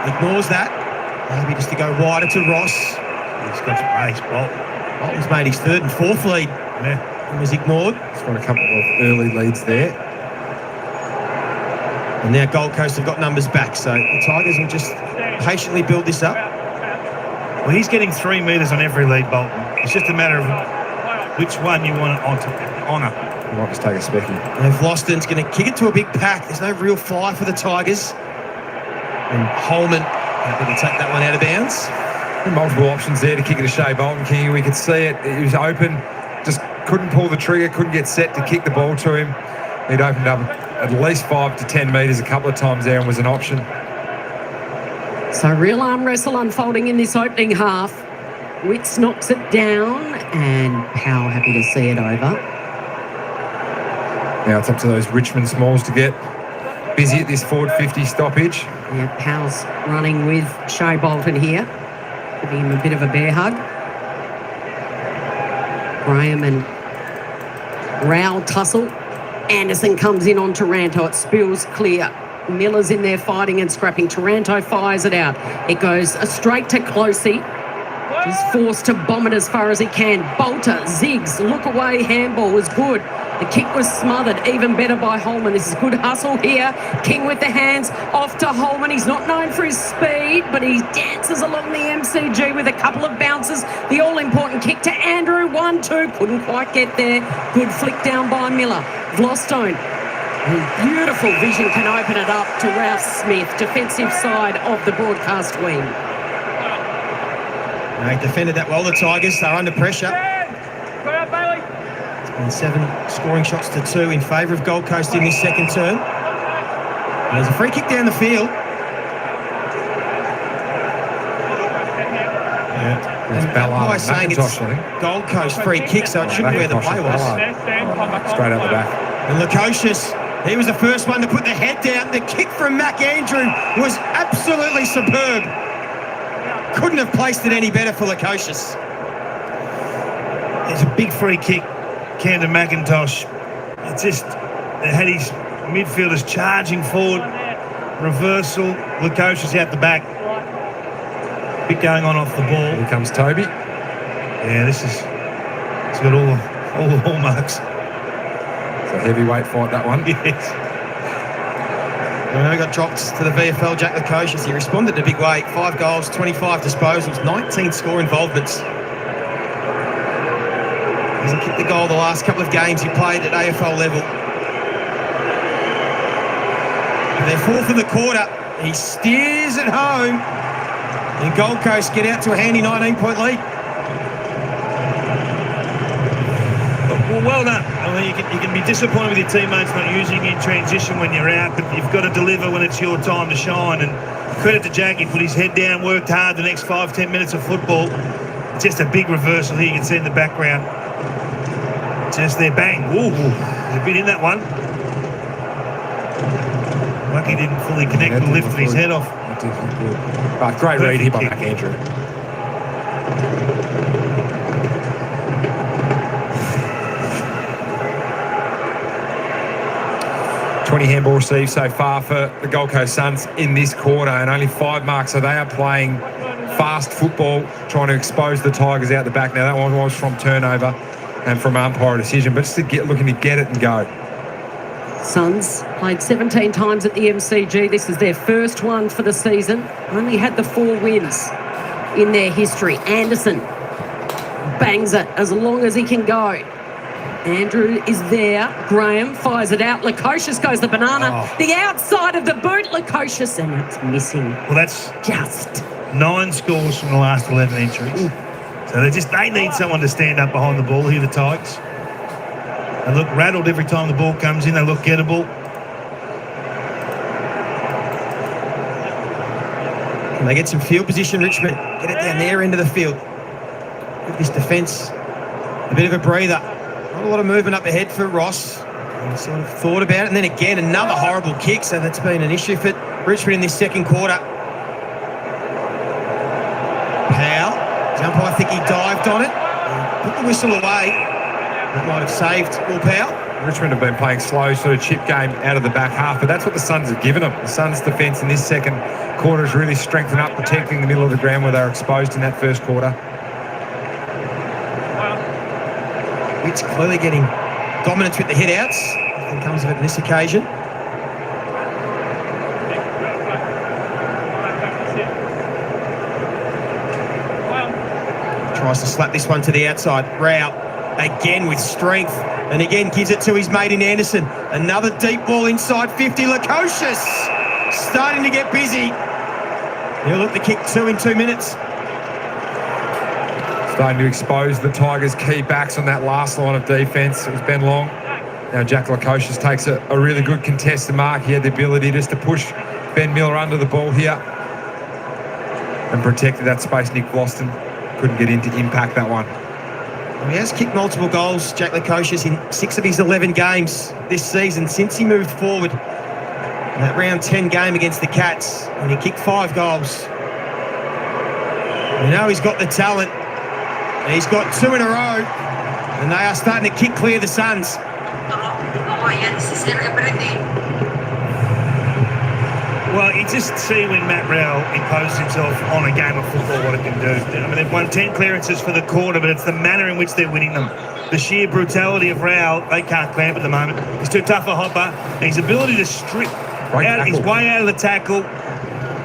Ignores that. Maybe just to go wider to Ross. He's got space, Bolt. Bolton's made his third and fourth lead. Yeah. And was ignored. He's got a couple of early leads there. And now Gold Coast have got numbers back, so the Tigers will just patiently build this up. Well, he's getting 3 metres on every lead, Bolton. It's just a matter of which one you want to honour. He might just take a specky. And Vlosten's going to kick it to a big pack. There's no real fly for the Tigers. And Holman happy to take that one out of bounds. Multiple options there to kick it to Shea Bolton, King. We could see it. It was open. Just couldn't pull the trigger, couldn't get set to kick the ball to him. He'd opened up at least 5 to 10 metres a couple of times there and was an option. So real arm wrestle unfolding in this opening half. Witts knocks it down and Powell happy to see it over. Now it's up to those Richmond Smalls to get busy at this forward 50 stoppage. Yeah, Powell's running with Shea Bolton here. Giving him a bit of a bear hug. Graham and Rowell tussle. Anderson comes in on Taranto. It spills clear. Miller's in there fighting and scrapping. Taranto fires it out. It goes straight to Closey. He's forced to bomb it as far as he can. Bolter, zigs, look away, handball was good. The kick was smothered, even better by Holman. This is good hustle here. King with the hands, off to Holman. He's not known for his speed, but he dances along the MCG with a couple of bounces. The all-important kick to Andrew, 1-2, couldn't quite get there. Good flick down by Miller. Vlostone, beautiful vision, can open it up to Ralph Smith, defensive side of the broadcast wing. They defended that well, the Tigers. They're under pressure. And 7 scoring shots to 2 in favour of Gold Coast in this second term. And there's a free kick down the field. Yeah, And by saying it's Gold Coast free kick, so it shouldn't be where the play was. Straight out the back. And Lukosius, he was the first one to put the head down. The kick from Mac Andrew was absolutely superb. Couldn't have placed it any better for Lukosius. It's a big free kick. Camden McIntosh, it just had his midfielders charging forward, reversal, Lukosius out the back, bit going on off the ball. Here comes Toby. Yeah, it's got all the hallmarks. It's a heavyweight fight, that one. Yes. Well, he got dropped to the VFL, Jack Lukosius. He responded in a big way. 5 goals, 25 disposals, 19 score involvements. Hasn't kicked the goal the last couple of games he played at AFL level. And they're 4th of the quarter. He steers it home. And Gold Coast get out to a handy 19-point lead. Well done. I mean, you can be disappointed with your teammates not using you in transition when you're out, but you've got to deliver when it's your time to shine. And credit to Jack, he put his head down, worked hard the next 5-10 minutes of football. Just a big reversal here, you can see in the background. Just there, bang. Ooh, there's a bit in that one. Lucky he didn't fully connect and lifted his head off. But great read here by Mac Andrew. $20 handball received so far for the Gold Coast Suns in this quarter, and only 5 marks, so they are playing fast football, trying to expose the Tigers out the back. Now, that one was from turnover and from umpire decision, but just looking to get it and go. Suns played 17 times at the MCG. This is their first one for the season. Only had the 4 wins in their history. Anderson bangs it as long as he can go. Andrew is there. Graham fires it out. Lukosius goes the banana. Oh. The outside of the boot, Lukosius, and it's missing. Well, that's Just 9 scores from the last 11 entries. So they need someone to stand up behind the ball here, the Tigers. They look rattled every time the ball comes in. They look gettable. And they get some field position, Richmond. Get it down their end of the field. Give this defence a bit of a breather. Not a lot of movement up ahead for Ross. He sort of thought about it. And then again, another horrible kick. So that's been an issue for Richmond in this second quarter. Powell. I think he dived on it. Put the whistle away. That might have saved Will Powell. Richmond have been playing slow sort of chip game out of the back half, but that's what the Suns have given them. The Suns' defence in this second quarter has really strengthened up, protecting the middle of the ground where they were exposed in that first quarter. It's clearly getting dominance with the hit-outs. Nothing comes of it on this occasion. Tries to slap this one to the outside. Rao again with strength, and again gives it to his mate in Anderson. Another deep ball inside 50. Lukosius starting to get busy. He'll look to kick 2 in 2 minutes. Starting to expose the Tigers' key backs on that last line of defence. It was Ben Long. Now Jack Lukosius takes a really good contested mark. He had the ability just to push Ben Miller under the ball here and protected that space. Nick Boston couldn't get in to impact that one. He has kicked multiple goals, Jack Lukosius, in 6 of his 11 games this season since he moved forward in that round 10 game against the Cats, and he kicked 5 goals. You know he's got the talent. He's got 2 in a row, and they are starting to kick clear the Suns. Well, you just see when Matt Rowell imposes himself on a game of football what it can do. I mean, they've won 10 clearances for the quarter, but it's the manner in which they're winning them. The sheer brutality of Rowell, they can't clamp at the moment. He's too tough a hopper. And his ability to strip his way out of the tackle,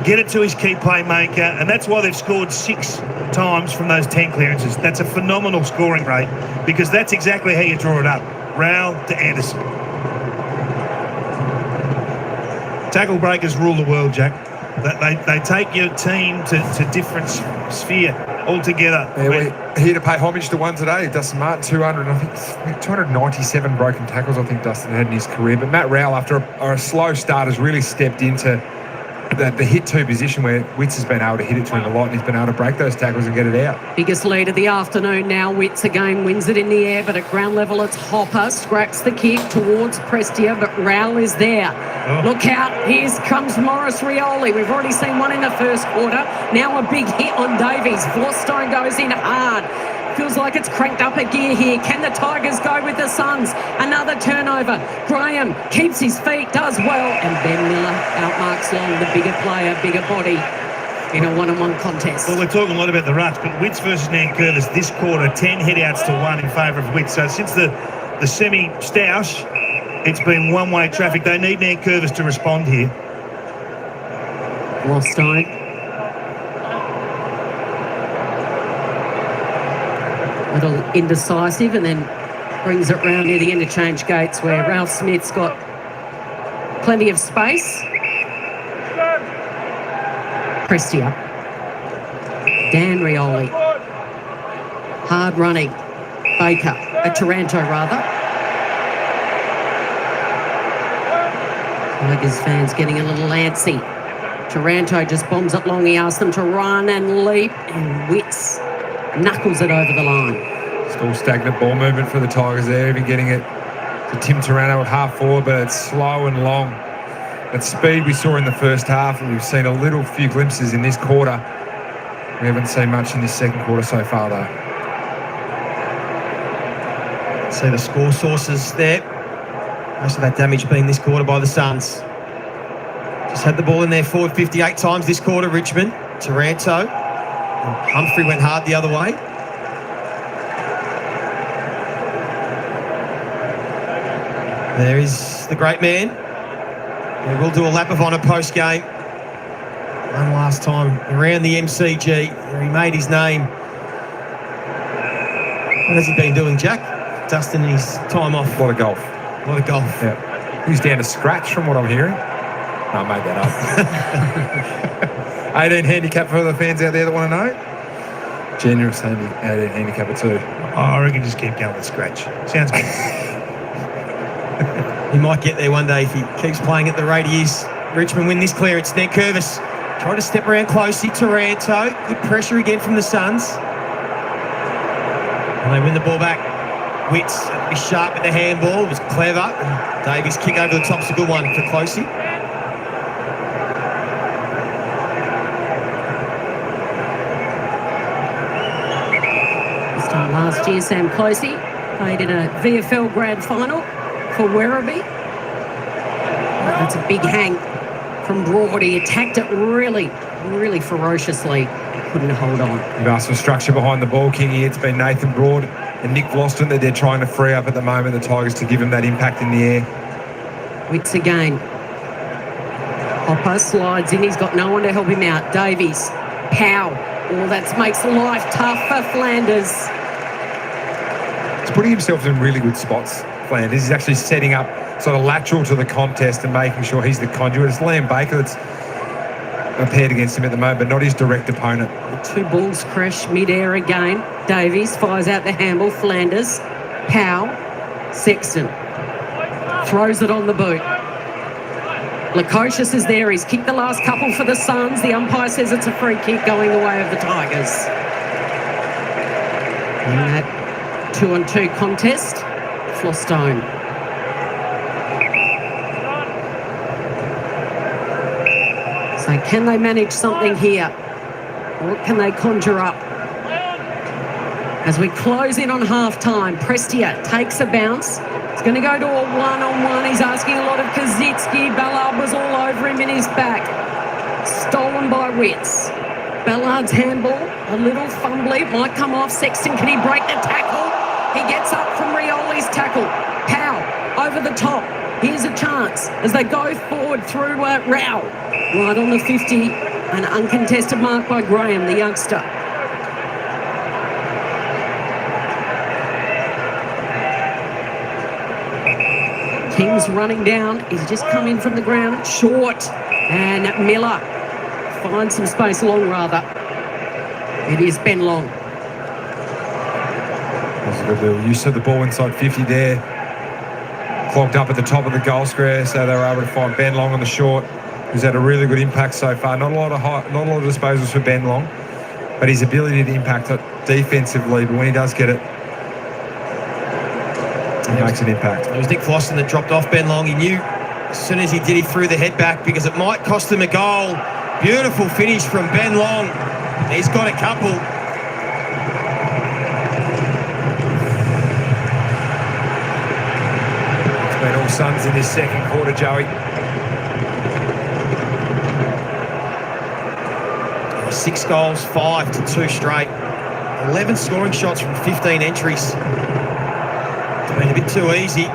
get it to his key playmaker, and that's why they've scored 6 times from those 10 clearances. That's a phenomenal scoring rate, because that's exactly how you draw it up. Rowell to Anderson. Tackle breakers rule the world, Jack. They take your team to different sphere altogether. Yeah, we're here to pay homage to one today. Dustin Martin, 297 broken tackles, I think Dustin had in his career. But Matt Rowell, after a slow start, has really stepped into the hit 2 position where Witts has been able to hit it to him a lot, and he's been able to break those tackles and get it out. Biggest lead of the afternoon now. Witts again wins it in the air, but at ground level it's Hopper. Scraps the kick towards Prestia, but Rowell is there. Oh. Look out. Here comes Morris Rioli. We've already seen one in the first quarter. Now a big hit on Davies. Forstone goes in hard. Feels like it's cranked up a gear here. Can the Tigers go with the Suns? Another turnover. Graham keeps his feet, does well. And Ben Miller outmarks Long, the bigger player, bigger body in a one-on-one contest. Well, we're talking a lot about the rucks, but Witts versus Nankervis this quarter, 10 hit-outs to 1 in favour of Witts. So since the semi-stoush, it's been one-way traffic. They need Nankervis to respond here. Forstone. Little indecisive, and then brings it round near the interchange gates where Ralph Smith's got plenty of space. Prestia. Dan Rioli. Hard running. Baker. Taranto, rather. Tigers fans getting a little antsy. Taranto just bombs it long. He asks them to run and leap, and Witts knuckles it over the line. Still stagnant ball movement for the Tigers there, even getting it to Tim Taranto at half forward, but it's slow and long. That speed we saw in the first half, and we've seen a few glimpses in this quarter. We haven't seen much in this second quarter so far, though. See the score sources there. Most of that damage being this quarter by the Suns. Just had the ball in there forward 58 times this quarter, Richmond. Taranto. Humphrey went hard the other way. There is the great man. We will do a lap of honour post-game. One last time around the MCG where he made his name. What has he been doing, Jack? Dustin in his time off. A lot of golf. A lot of golf. Yeah. He's down to scratch from what I'm hearing. No, I made that up. 18 handicap for the fans out there that want to know. Generous 18 handicapper too. I reckon just keep going with scratch. Sounds good. He might get there one day if he keeps playing at the rate he is. Richmond win this clearance. Nankervis trying to step around closely. Taranto. Good pressure again from the Suns. And they win the ball back. Witts be sharp with the handball. It was clever. And Davies' kick over the top's a good one for Closey. Last year, Sam Closey played in a VFL grand final for Werribee. That's a big hang from Broad. He attacked it really, really ferociously. Couldn't hold on. You've asked for structure behind the ball, Kingy. It's been Nathan Broad and Nick Vlosten that they're trying to free up at the moment, the Tigers, to give him that impact in the air. Wits again. Hopper slides in. He's got no one to help him out. Davies. Pow. Oh, that makes life tough for Flanders. He's putting himself in really good spots, Flanders. He's actually setting up sort of lateral to the contest and making sure he's the conduit. It's Liam Baker that's paired against him at the moment, but not his direct opponent. The two balls crash mid-air again. Davies fires out the handball. Flanders. Pow. Sexton. Throws it on the boot. Lukosius is there. He's kicked the last couple for the Suns. The umpire says it's a free kick going the way of the Tigers. In that 2-on-2 contest, Flostone. So can they manage something here? What can they conjure up? As we close in on half-time, Prestia takes a bounce. He's going to go to a one-on-one. He's asking a lot of Kazitsky. Ballard was all over him in his back. Stolen by Wits. Ballard's handball, a little fumbly. Might come off. Sexton, can he break the tackle? He gets up from Rioli's tackle. Powell, over the top. Here's a chance as they go forward through Rao. Right on the 50. An uncontested mark by Graham, the youngster. King's running down. He's just come in from the ground. Short. And Miller finds some space. Long, rather. It is Ben Long. That's a good little use of the ball inside 50 there. Clogged up at the top of the goal square, so they were able to find Ben Long on the short, who's had a really good impact so far. Not a lot of disposals for Ben Long, but his ability to impact it defensively, but when he does get it, he makes an impact. It was Nick Vlosten that dropped off Ben Long. He knew as soon as he did, he threw the head back because it might cost him a goal. Beautiful finish from Ben Long. He's got a couple. It's been all Suns in this second quarter, Joey. 6 goals, 5 to 2 straight. 11 scoring shots from 15 entries. It's been a bit too easy.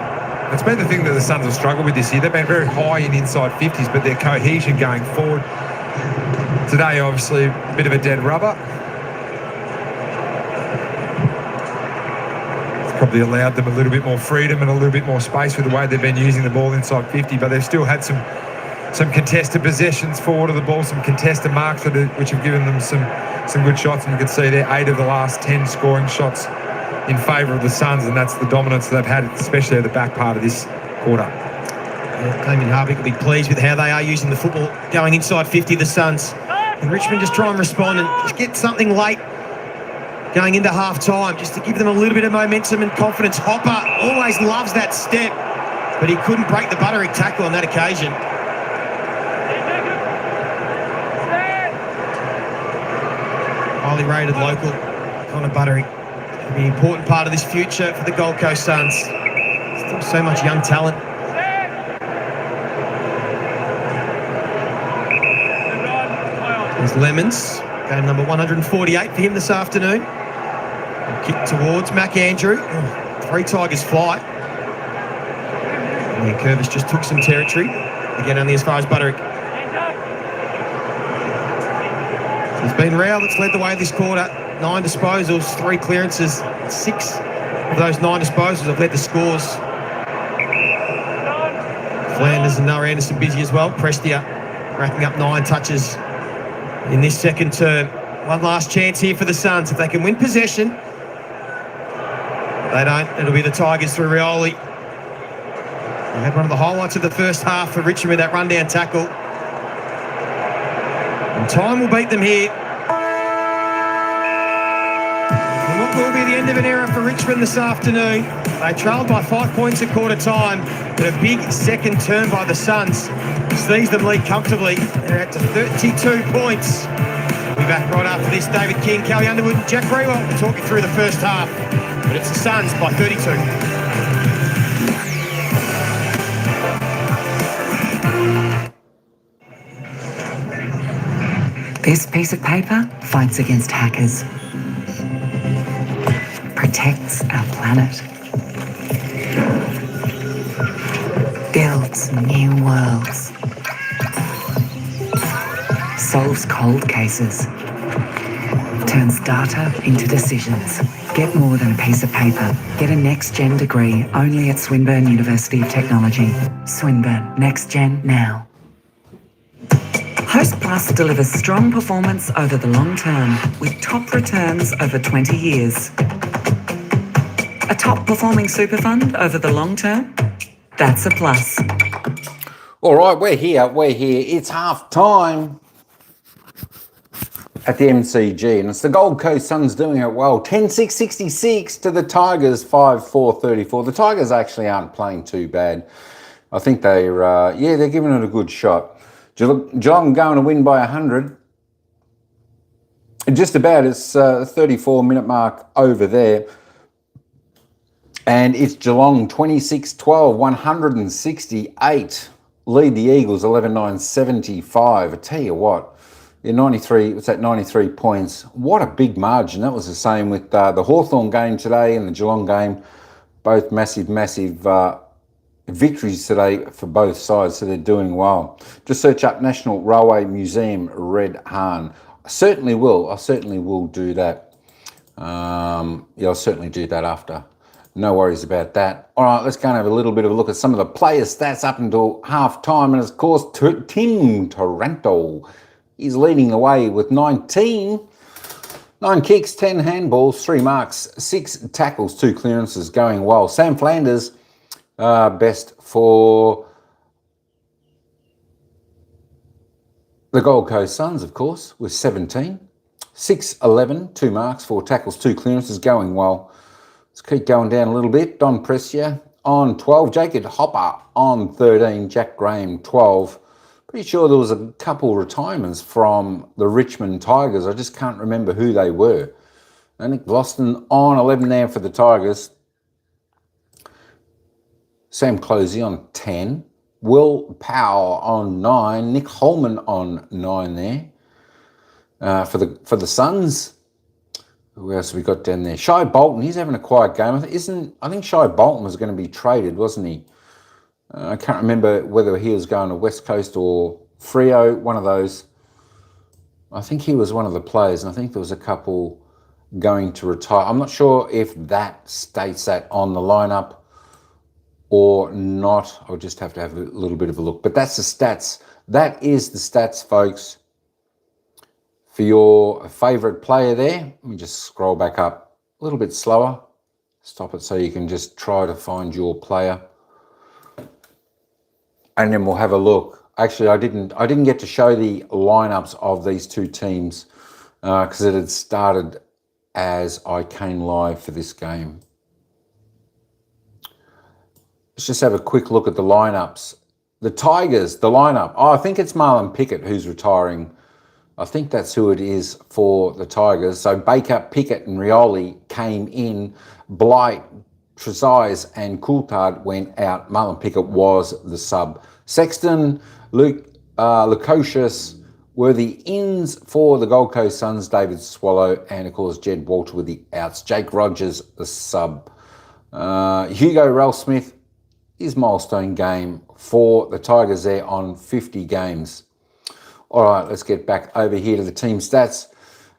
It's been the thing that the Suns have struggled with this year. They've been very high in inside 50s, but their cohesion going forward. Today, obviously, a bit of a dead rubber. It's probably allowed them a little bit more freedom and a little bit more space with the way they've been using the ball inside 50, but they've still had some contested possessions forward of the ball, some contested marks which have given them some good shots, and you can see there 8 of the last 10 scoring shots in favour of the Suns, and that's the dominance they've had, especially at the back part of this quarter. Yeah, Damien Harvick will be pleased with how they are using the football going inside 50, the Suns. And Richmond just try and respond and just get something late going into half-time, just to give them a little bit of momentum and confidence. Hopper always loves that step, but he couldn't break the Butterick tackle on that occasion. Highly rated local, Connor Butterick. It'll be an important part of this future for the Gold Coast Suns. Still so much young talent. There's Lemons, game number 148 for him this afternoon. Kick towards McAndrew. 3 Tigers fly. And Curvis just took some territory. Again, only as far as Butterick. It's been Rao that's led the way this quarter. 9 disposals, 3 clearances. 6 of those 9 disposals have led to scores. Flanders and Noah Anderson busy as well. Prestia racking up 9 touches in this second term. One last chance here for the Suns. If they can win possession, if they don't, it'll be the Tigers through Rioli. They had one of the highlights of the first half for Richmond with that rundown tackle. And time will beat them here. And what will be the end of an era for Richmond this afternoon? They trailed by 5 points at quarter time, but a big second turn by the Suns sees them lead comfortably. They're at to 32 points. We'll be back right after this. David King, Kelly Underwood, and Jack Rewell will talk you through the first half. But it's the Suns by 32. This piece of paper fights against hackers, protects our planet, builds new worlds, solves cold cases, turns data into decisions. Get more than a piece of paper. Get a next-gen degree only at Swinburne University of Technology. Swinburne, next gen now. Host Plus delivers strong performance over the long term with top returns over 20 years. A top-performing super fund over the long term? That's a plus. All right, we're here. It's half time at the MCG, and it's the Gold Coast Suns doing it well. 10-6-66 to the Tigers, 5-4-34. The Tigers actually aren't playing too bad. I think they're giving it a good shot. Geelong going to win by 100. Just about, it's 34-minute mark over there. And it's Geelong 26-12, 168. Lead the Eagles 11-9-75. I tell you what, 93 points. What a big margin. That was the same with the Hawthorn game today and the Geelong game. Both massive victories today for both sides, so they're doing well. Just search up National Railway Museum Red Hahn. I certainly will do that. I'll certainly do that after. No worries about that. All right, let's go and have a little bit of a look at some of the player stats up until half time. And of course, Tim Taranto is leading the way with 19. 9 kicks, 10 handballs, 3 marks, 6 tackles, 2 clearances, going well. Sam Flanders, best for the Gold Coast Suns, of course, with 17. 6-11, 2 marks, 4 tackles, 2 clearances, going well. Let's keep going down a little bit. Don Prescia on 12. Jacob Hopper on 13. Jack Graham, 12. Pretty sure there was a couple retirements from the Richmond Tigers. I just can't remember who they were. Nick Gloston on 11 there for the Tigers. Sam Closey on 10. Will Powell on 9. Nick Holman on 9 there for the Suns. Who else have we got down there? Shai Bolton, he's having a quiet game. I think Shai Bolton was going to be traded, wasn't he? I can't remember whether he was going to West Coast or Freo, one of those. I think he was one of the players, and I think there was a couple going to retire. I'm not sure if that states that on the lineup or not. I'll just have to have a little bit of a look. But that's the stats. That is the stats, folks, for your favourite player there. Let me just scroll back up a little bit slower. Stop it so you can just try to find your player. And then we'll have a look. Actually, I didn't get to show the lineups of these two teams because it had started as I came live for this game. Let's just have a quick look at the lineups. The Tigers, the lineup. Oh, I think it's Marlon Pickett who's retiring. I think that's who it is for the Tigers. So Baker, Pickett and Rioli came in. Blight, Trezise and Coulthard went out. Marlon Pickett was the sub. Sexton, Lukosius were the ins for the Gold Coast Suns. David Swallow and, of course, Jed Walter were the outs. Jake Rogers, the sub. Hugo Ralsmith, his milestone game for the Tigers there on 50 games. All right, let's get back over here to the team stats.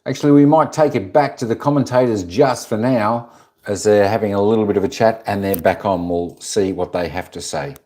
Actually, we might take it back to the commentators just for now as they're having a little bit of a chat and they're back on. We'll see what they have to say.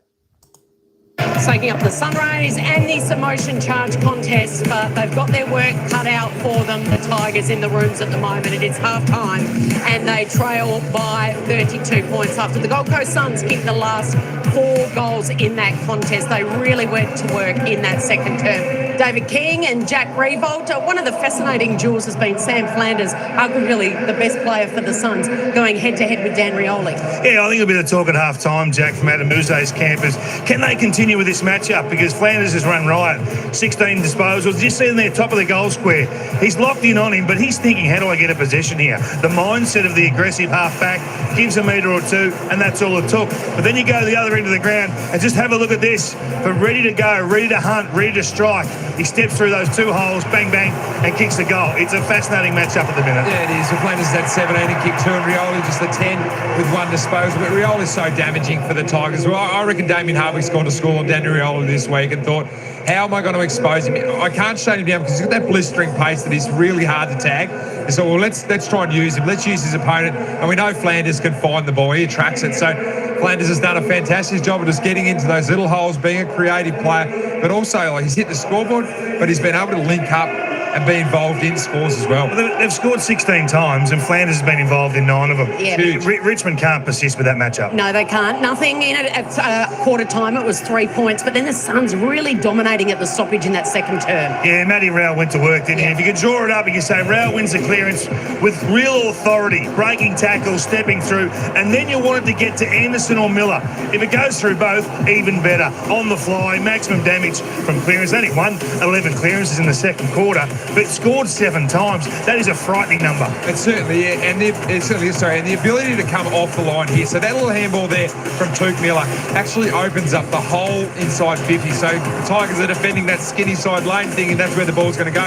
Soaking up the sun rays and this emotion charge contest, but they've got their work cut out for them, the Tigers in the rooms at the moment. It is half time and they trail by 32 points after the Gold Coast Suns kicked the last 4 goals in that contest. They really went to work in that second term. David King and Jack Revolt. One of the fascinating duels has been Sam Flanders, arguably the best player for the Suns, going head-to-head with Dan Rioli. Yeah, I think it'll be the talk at half-time, Jack, from Adam Muse's campers. Can they continue with this matchup? Because Flanders has run riot. 16 disposals. Just sitting there, top of the goal square. He's locked in on him, but he's thinking, how do I get a possession here? The mindset of the aggressive half-back gives a metre or two, and that's all it took. But then you go to the other end of the ground and just have a look at this. From ready to go, ready to hunt, ready to strike. He steps through those 2 holes, bang, bang, and kicks the goal. It's a fascinating matchup at the minute. Yeah, it is. The Flanders had 17 and kicked 2, and Rioli just a 10 with 1 disposal. But Rioli's so damaging for the Tigers. Well, I reckon Damien Harvey's gone to school on Daniel Rioli this week and thought, how am I going to expose him? I can't shut him down because he's got that blistering pace that is really hard to tag. And so, well, let's try and use him. Let's use his opponent. And we know Flanders can find the ball. He attracts it. So Flanders has done a fantastic job of just getting into those little holes, being a creative player, but also like he's hit the scoreboard, but he's been able to link up and be involved in scores as well. They've scored 16 times and Flanders has been involved in 9 of them. Yeah. Richmond can't persist with that matchup. No, they can't. Nothing in it at quarter time. It was 3 points. But then the Suns really dominating at the stoppage in that second term. Yeah, Matty Rao went to work, didn't he? If you could draw it up, you could say Rao wins the clearance with real authority, breaking tackles, stepping through, and then you want it to get to Anderson or Miller. If it goes through both, even better. On the fly, maximum damage from clearance. Only won 11 clearances in the second quarter, but scored 7 times. That is a frightening number. It certainly, yeah, and it certainly is. Sorry, and the ability to come off the line here. So that little handball there from Tuke Miller actually opens up the whole inside 50. So the Tigers are defending that skinny side lane, thinking that's where the ball's going to go.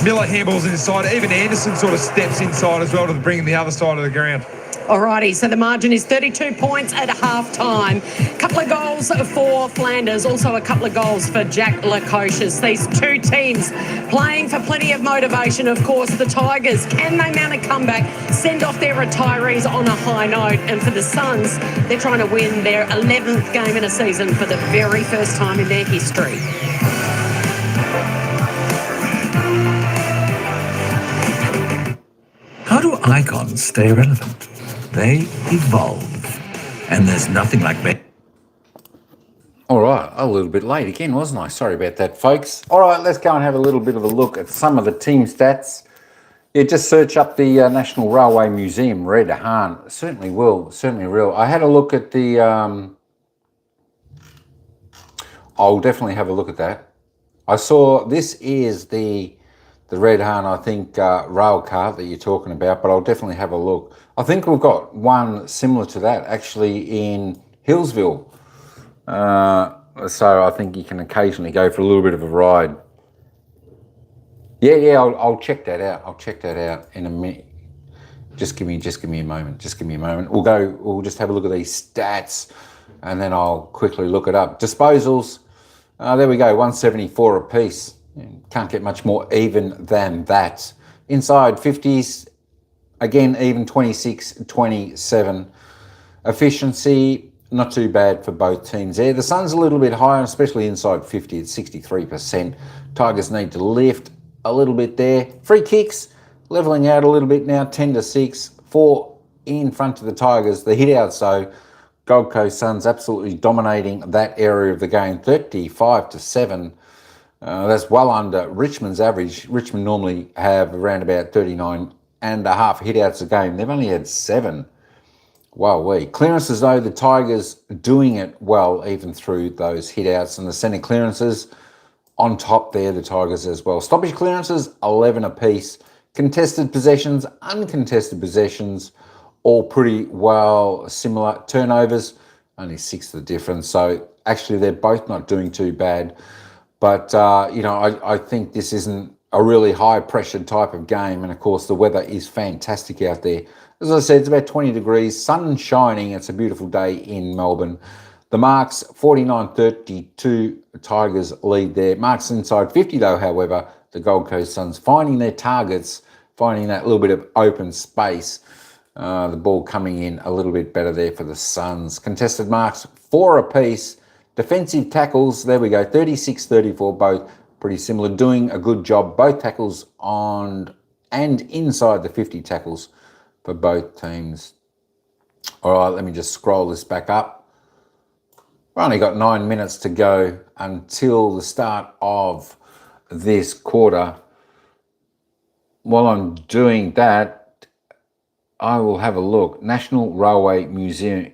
Miller handballs inside. Even Anderson sort of steps inside as well to bring the other side of the ground. Alrighty, so the margin is 32 points at half-time. Couple of goals for Flanders, also a couple of goals for Jack Lukosius. These 2 teams playing for plenty of motivation. Of course, the Tigers, can they mount a comeback, send off their retirees on a high note? And for the Suns, they're trying to win their 11th game in a season for the very first time in their history. How do icons stay relevant? They evolve. And there's nothing like that. All right, a little bit late again, wasn't I? Sorry about that, folks. All right, let's go and have a little bit of a look at some of the team stats. Yeah, just search up the National Railway Museum, Red Hahn. Certainly will, certainly will. I had a look at the... I'll definitely have a look at that. I saw this is the Red Hahn, I think, rail car that you're talking about, but I'll definitely have a look. I think we've got one similar to that actually in Hillsville. So I think you can occasionally go for a little bit of a ride. Yeah, I'll check that out. I'll check that out in a minute. Just give me a moment. Just give me a moment. We'll just have a look at these stats and then I'll quickly look it up. Disposals, there we go, 174 apiece. Can't get much more even than that. Inside 50s, again, even 26, 27. Efficiency, not too bad for both teams there. The Suns a little bit higher, especially inside 50 at 63%. Tigers need to lift a little bit there. Free kicks, levelling out a little bit now, 10-6. 4 in front of the Tigers. The hit-outs, though, Gold Coast Suns absolutely dominating that area of the game, 35-7. That's well under Richmond's average. Richmond normally have around about 39 and a half hit-outs a game. They've only had 7. Wow-wee. Clearances, though, the Tigers doing it well even through those hit-outs, and the centre clearances on top there, the Tigers as well. Stoppage clearances, 11 apiece. Contested possessions, uncontested possessions, all pretty well similar. Turnovers, only 6 the difference. So actually they're both not doing too bad. But, I think this isn't a really high-pressured type of game. And, of course, the weather is fantastic out there. As I said, it's about 20 degrees, sun shining. It's a beautiful day in Melbourne. The marks, 49-32, Tigers lead there. Marks inside 50, though, however, the Gold Coast Suns finding their targets, finding that little bit of open space. The ball coming in a little bit better there for the Suns. Contested marks, 4 apiece. Defensive tackles, there we go, 36-34, both pretty similar. Doing a good job, both tackles on and inside the 50 tackles for both teams. All right, let me just scroll this back up. We've only got 9 minutes to go until the start of this quarter. While I'm doing that, I will have a look. National Railway Museum.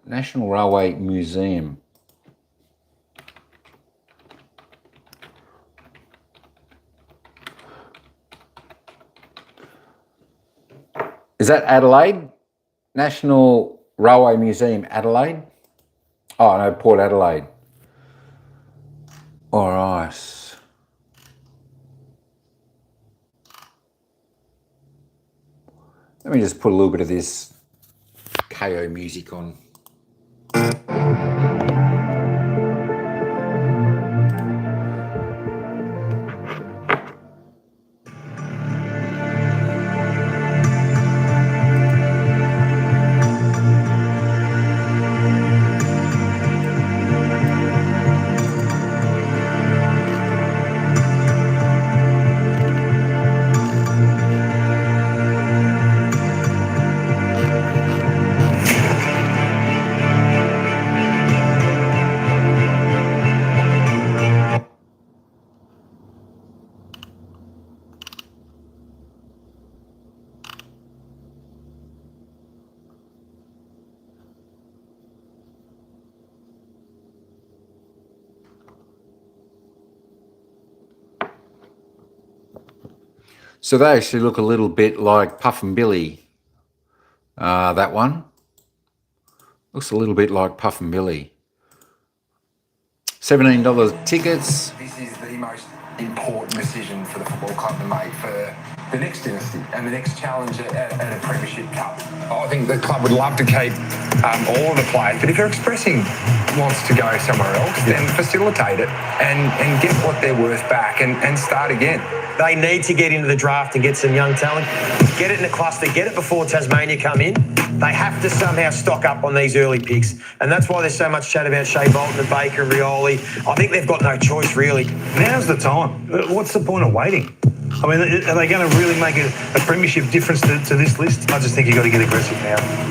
National Railway Museum. Is that Adelaide? National Railway Museum, Adelaide? Oh, no, Port Adelaide. All right. Let me just put a little bit of this KO music on. So they actually look a little bit like Puff and Billy. That one looks a little bit like Puff and Billy. $17 tickets. This is the most important decision for the football club to make for the next dynasty and the next challenge at a Premiership Cup. I think the club would love to keep all of the players, but if they're expressing wants to go somewhere else, then facilitate it and get what they're worth back and start again. They need to get into the draft and get some young talent. Get it in a cluster, get it before Tasmania come in. They have to somehow stock up on these early picks. And that's why there's so much chat about Shea Bolton and Baker and Rioli. I think they've got no choice, really. Now's the time. What's the point of waiting? I mean, are they going to really make a premiership difference to this list? I just think you've got to get aggressive now.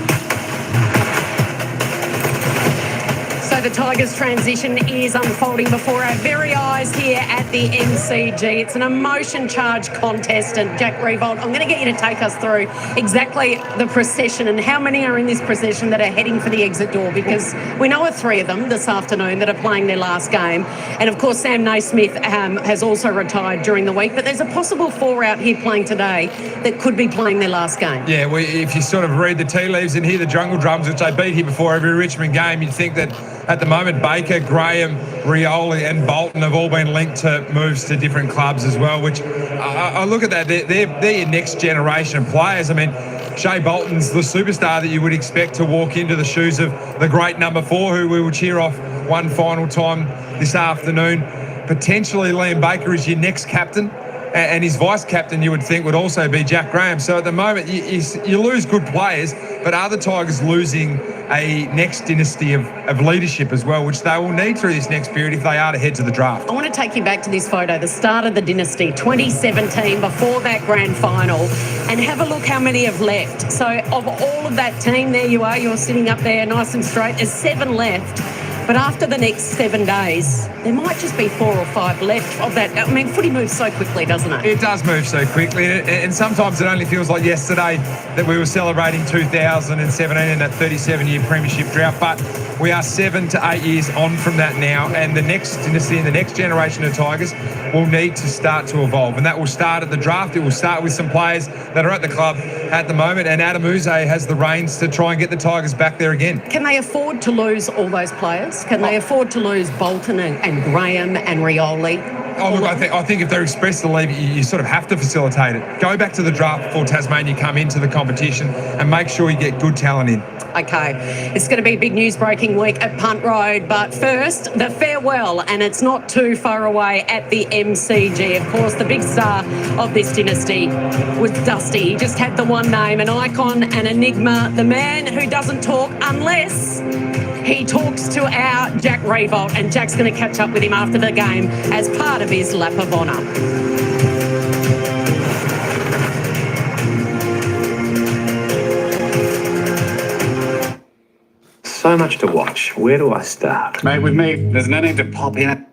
So the Tigers transition is unfolding before our very eyes here at the MCG. It's an emotion-charged contest, and Jack Revolt, I'm going to get you to take us through exactly the procession and how many are in this procession that are heading for the exit door, because we know of 3 of them this afternoon that are playing their last game. And of course, Sam Naismith has also retired during the week, but there's a possible 4 out here playing today that could be playing their last game. Yeah, well, if you sort of read the tea leaves and hear the jungle drums, which they beat here before every Richmond game, you'd think that at the moment, Baker, Graham, Rioli and Bolton have all been linked to moves to different clubs as well, which I look at that. They're your next generation of players. I mean, Shea Bolton's the superstar that you would expect to walk into the shoes of the great number 4, who we will cheer off one final time this afternoon. Potentially Liam Baker is your next captain, and his vice-captain, you would think, would also be Jack Graham. So at the moment, you lose good players, but are the Tigers losing a next dynasty of leadership as well, which they will need through this next period if they are to head to the draft? I want to take you back to this photo, the start of the dynasty, 2017, before that grand final, and have a look how many have left. So of all of that team, there you are, you're sitting up there nice and straight, there's 7 left. But after the next 7 days, there might just be 4 or 5 left of that. I mean, footy moves so quickly, doesn't it? It does move so quickly, and sometimes it only feels like yesterday that we were celebrating 2017 and that 37-year premiership drought, but we are 7 to 8 years on from that now, and the next dynasty and the next generation of Tigers will need to start to evolve, and that will start at the draft. It will start with some players that are at the club at the moment, and Adam Uze has the reins to try and get the Tigers back there again. Can they afford to lose all those players? Can they afford to lose Bolton and Graham and Rioli? Oh, look, I think if they're expressed to leave, you sort of have to facilitate it. Go back to the draft before Tasmania come into the competition and make sure you get good talent in. Okay, it's going to be a big news-breaking week at Punt Road, but first, the farewell, and it's not too far away at the MCG. Of course, the big star of this dynasty was Dusty. He just had the one name, an icon, an enigma, the man who doesn't talk unless he talks to our Jack Revolt, and Jack's going to catch up with him after the game as part of his lap of honour. So much to watch. Where do I start? Mate, with me, there's no need to pop in.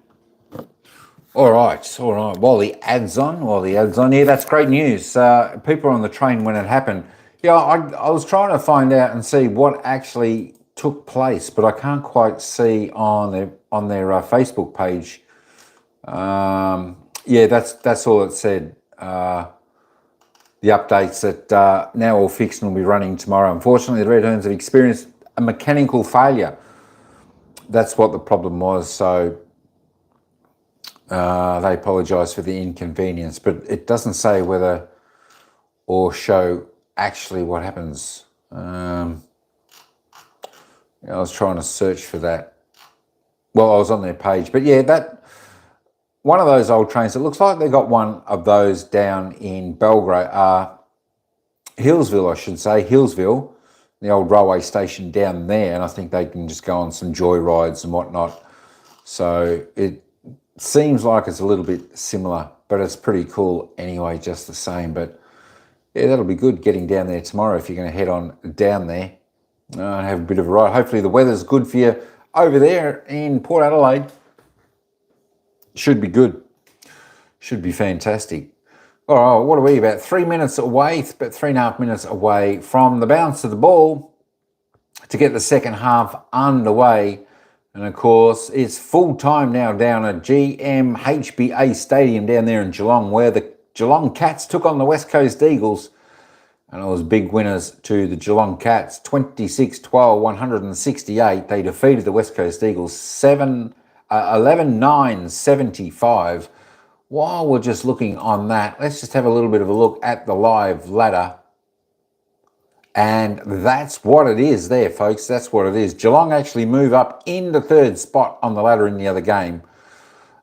All right. While the ad's on, yeah, that's great news. People were on the train when it happened. Yeah, I was trying to find out and see what actually took place, but I can't quite see on their Facebook page. Yeah, that's all it said. The updates that now all fixed and will be running tomorrow. Unfortunately, the Red Herons have experienced a mechanical failure. That's what the problem was. So They apologise for the inconvenience, but it doesn't say whether or show actually what happens. I was trying to search for that. Well, I was on their page, but yeah, that one of those old trains. It looks like they got one of those down in Belgrade, Hillsville, I should say, Hillsville, the old railway station down there, and I think they can just go on some joy rides and whatnot. So it seems like it's a little bit similar, but it's pretty cool anyway, just the same. But yeah, that'll be good getting down there tomorrow if you're going to head on down there and have a bit of a ride. Hopefully the weather's good for you over there in Port Adelaide. Should be good. Should be fantastic. All right, what are we, about 3 minutes away, about 3.5 minutes away from the bounce of the ball to get the second half underway. And of course, it's full time now down at GMHBA Stadium down there in Geelong, where the Geelong Cats took on the West Coast Eagles. And it was big winners to the Geelong Cats, 26-12, 168. They defeated the West Coast Eagles 11-9, 75. While we're just looking on that, let's just have a little bit of a look at the live ladder. And that's what it is there, folks. That's what it is. Geelong actually move up in the third spot on the ladder in the other game.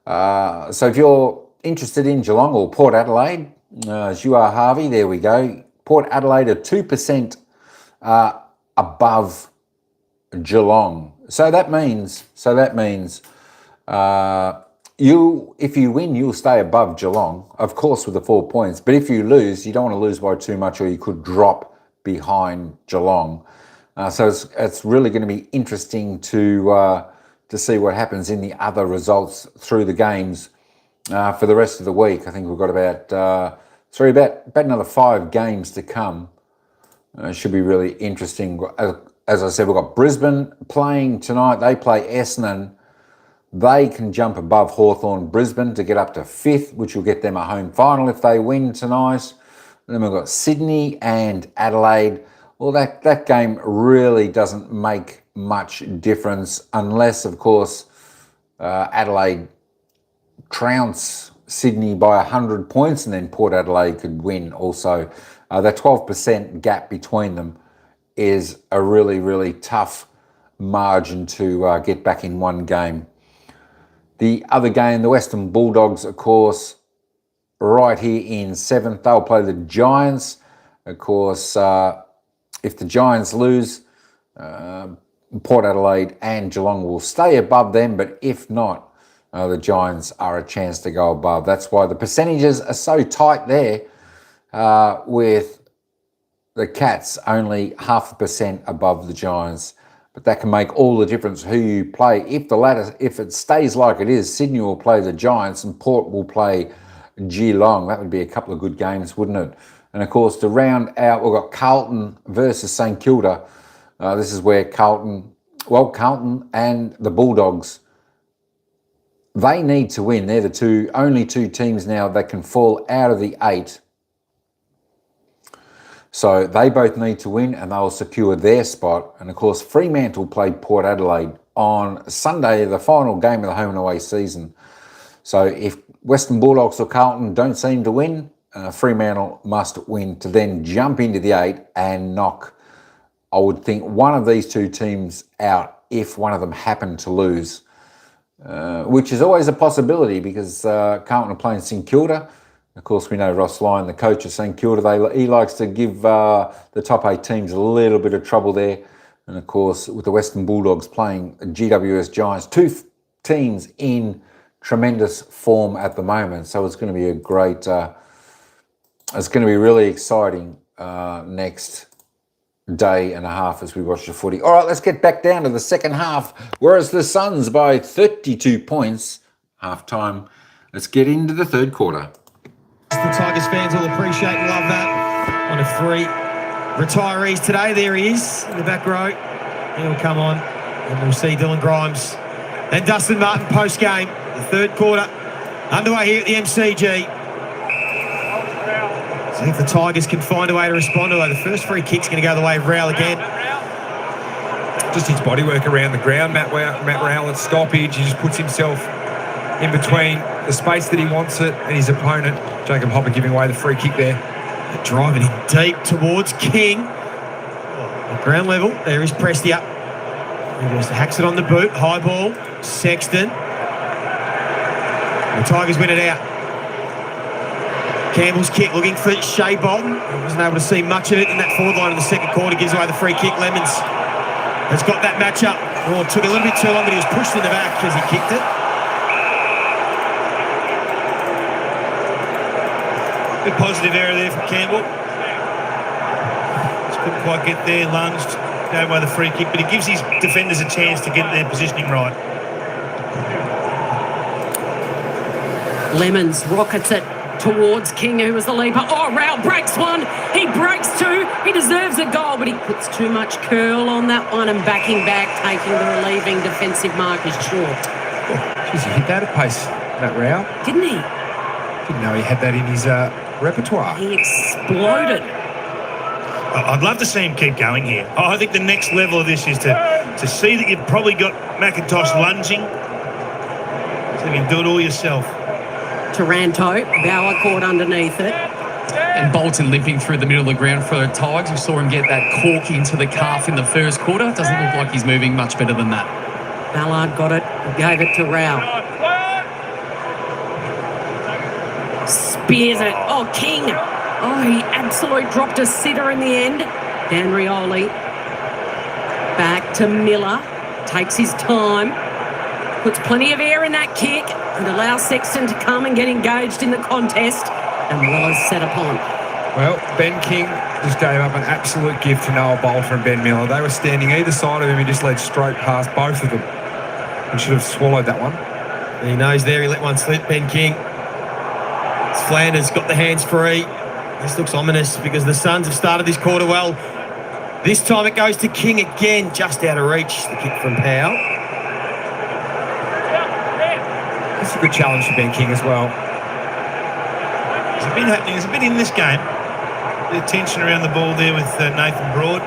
So if you're interested in Geelong or Port Adelaide, as you are, Harvey, there we go. Port Adelaide are 2% above Geelong. So that means if you win, you'll stay above Geelong, of course, with the 4 points. But if you lose, you don't want to lose by too much, or you could drop behind Geelong. So it's really going to be interesting to see what happens in the other results through the games for the rest of the week. I think we've got about another 5 games to come. It should be really interesting. As I said, we've got Brisbane playing tonight. They play Essendon. They can jump above Hawthorn Brisbane to get up to 5th, which will get them a home final if they win tonight. And then we've got Sydney and Adelaide. Well, that game really doesn't make much difference unless, of course, Adelaide trounce Sydney by 100 points, and then Port Adelaide could win also. That 12% gap between them is a really, really tough margin to get back in one game. The other game, the Western Bulldogs, of course, right here in 7th. They'll play the Giants. Of course, if the Giants lose, Port Adelaide and Geelong will stay above them, but if not, the Giants are a chance to go above. That's why the percentages are so tight there, with the Cats only 0.5% above the Giants. But that can make all the difference who you play. If it stays like it is, Sydney will play the Giants and Port will play Geelong. That would be a couple of good games, wouldn't it? And of course, to round out, we've got Carlton versus St Kilda. This is where Carlton and the Bulldogs, they need to win. They're the only two teams now that can fall out of the 8. So they both need to win and they'll secure their spot. And of course, Fremantle played Port Adelaide on Sunday, the final game of the home and away season. So if Western Bulldogs or Carlton don't seem to win, Fremantle must win to then jump into the 8 and knock, I would think, one of these two teams out if one of them happened to lose, which is always a possibility because Carlton are playing St Kilda. Of course, we know Ross Lyon, the coach of St Kilda, he likes to give the top 8 teams a little bit of trouble there. And of course, with the Western Bulldogs playing GWS Giants, 2 teams in tremendous form at the moment. So it's going to be a great, it's going to be really exciting next day and a half as we watch the footy. All right, let's get back down to the second half. Whereas the Suns by 32 points, half-time. Let's get into the third quarter. The Tigers fans will appreciate and love that. One of 3 retirees today. There he is in the back row. He'll come on and we'll see Dylan Grimes and Dustin Martin post-game. The third quarter underway here at the MCG. So if the Tigers can find a way to respond, although the first free kick's going to go the way of Rowell again. Just his body work around the ground. Matt Rowell at stoppage. He just puts himself in between the space that he wants it and his opponent. Jacob Hopper giving away the free kick there. Driving him deep towards King. At ground level, there is Prestia. He just hacks it on the boot. High ball, Sexton. The Tigers win it out. Campbell's kick looking for Shea Bolton. He wasn't able to see much of it in that forward line in the second quarter. Gives away the free kick. Lemons has got that matchup. Oh, it took a little bit too long, but he was pushed in the back as he kicked it. Good positive error there from Campbell. Just couldn't quite get there, lunged, gave away the free kick, but he gives his defenders a chance to get their positioning right. Lemons rockets it towards King, who was the leaper. Oh, Rao breaks one. He breaks two. He deserves a goal, but he puts too much curl on that one and backing back, taking the relieving defensive mark is short. Jeez, he hit that at pace, that Rao. Didn't he? Didn't know he had that in his repertoire. He exploded. I'd love to see him keep going here. I think the next level of this is to see that you've probably got McIntosh lunging, so you can do it all yourself. Taranto, Bauer caught underneath it. And Bolton limping through the middle of the ground for the Tigers. We saw him get that cork into the calf in the first quarter. Doesn't look like he's moving much better than that. Ballard got it, gave it to Rao. Spears it. Oh, King. Oh, he absolutely dropped a sitter in the end. Dan Rioli. Back to Miller. Takes his time. Puts plenty of air in that kick and allows Sexton to come and get engaged in the contest. And Miller's set upon. Well, Ben King just gave up an absolute gift to Noah Bolter and Ben Miller. They were standing either side of him. He just led straight past both of them and should have swallowed that one. And he knows there he let one slip, Ben King. Flanders got the hands free. This looks ominous because the Suns have started this quarter well. This time it goes to King again, just out of reach. The kick from Powell. It's a good challenge for Ben King as well. There's a bit happening. There's a bit in this game. A bit of tension around the ball there with Nathan Broad.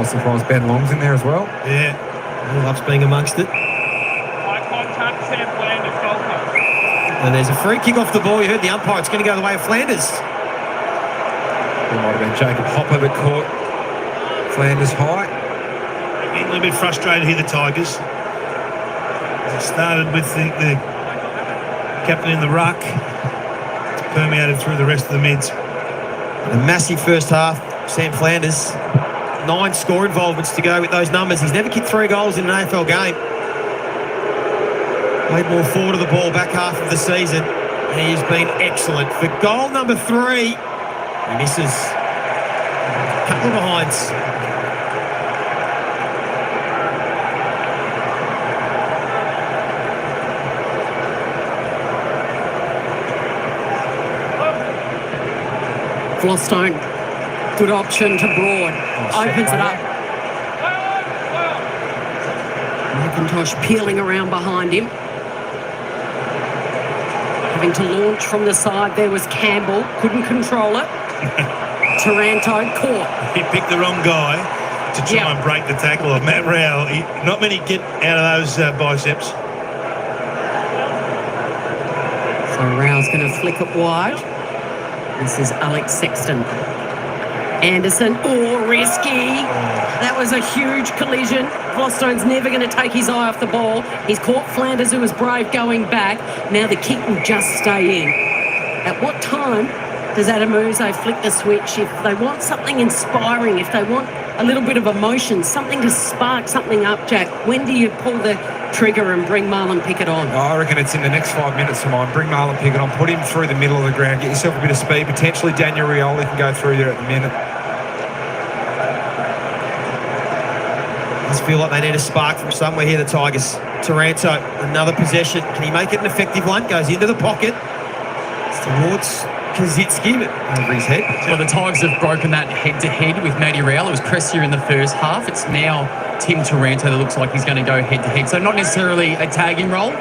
Surprise, Ben Long's in there as well. Yeah. He loves being amongst it. And there's a free kick off the ball. You heard the umpire. It's going to go the way of Flanders. It might have been Jacob Hopper that caught Flanders high. Getting a little bit frustrated here, the Tigers. It started with the captain in the ruck. It's permeated through the rest of the mids. A massive first half. Sam Flanders. 9 score involvements to go with those numbers. He's never kicked 3 goals in an AFL game. Played more forward of the ball back half of the season. And he has been excellent. For goal number 3, he misses. A couple of behinds. Flostone, good option to Broad. Opens it up. McIntosh peeling around behind him. Having to launch from the side there was Campbell. Couldn't control it. Taranto caught. He picked the wrong guy to try and break the tackle of Matt Rao. Not many get out of those biceps. So Rao's going to flick it wide. This is Alex Sexton. Anderson, risky. That was a huge collision. Flostone's never going to take his eye off the ball. He's caught Flanders, who was brave going back. Now the kick will just stay in. At what time does Adamuze flick the switch? If they want something inspiring, if they want a little bit of emotion, something to spark something up, Jack, when do you pull the trigger and bring Marlon Pickett on? I reckon it's in the next 5 minutes of mine. Bring Marlon Pickett on, put him through the middle of the ground, get yourself a bit of speed. Potentially Daniel Rioli can go through there at the minute. I just feel like they need a spark from somewhere here, the Tigers. Taranto, another possession. Can he make it an effective one? Goes into the pocket. It's towards Kazitsky, but over his head. Well, the Tigers have broken that head-to-head with Matty Rowell. It was Cressier in the first half. It's now Tim Taranto that looks like he's going to go head-to-head. So not necessarily a tagging role.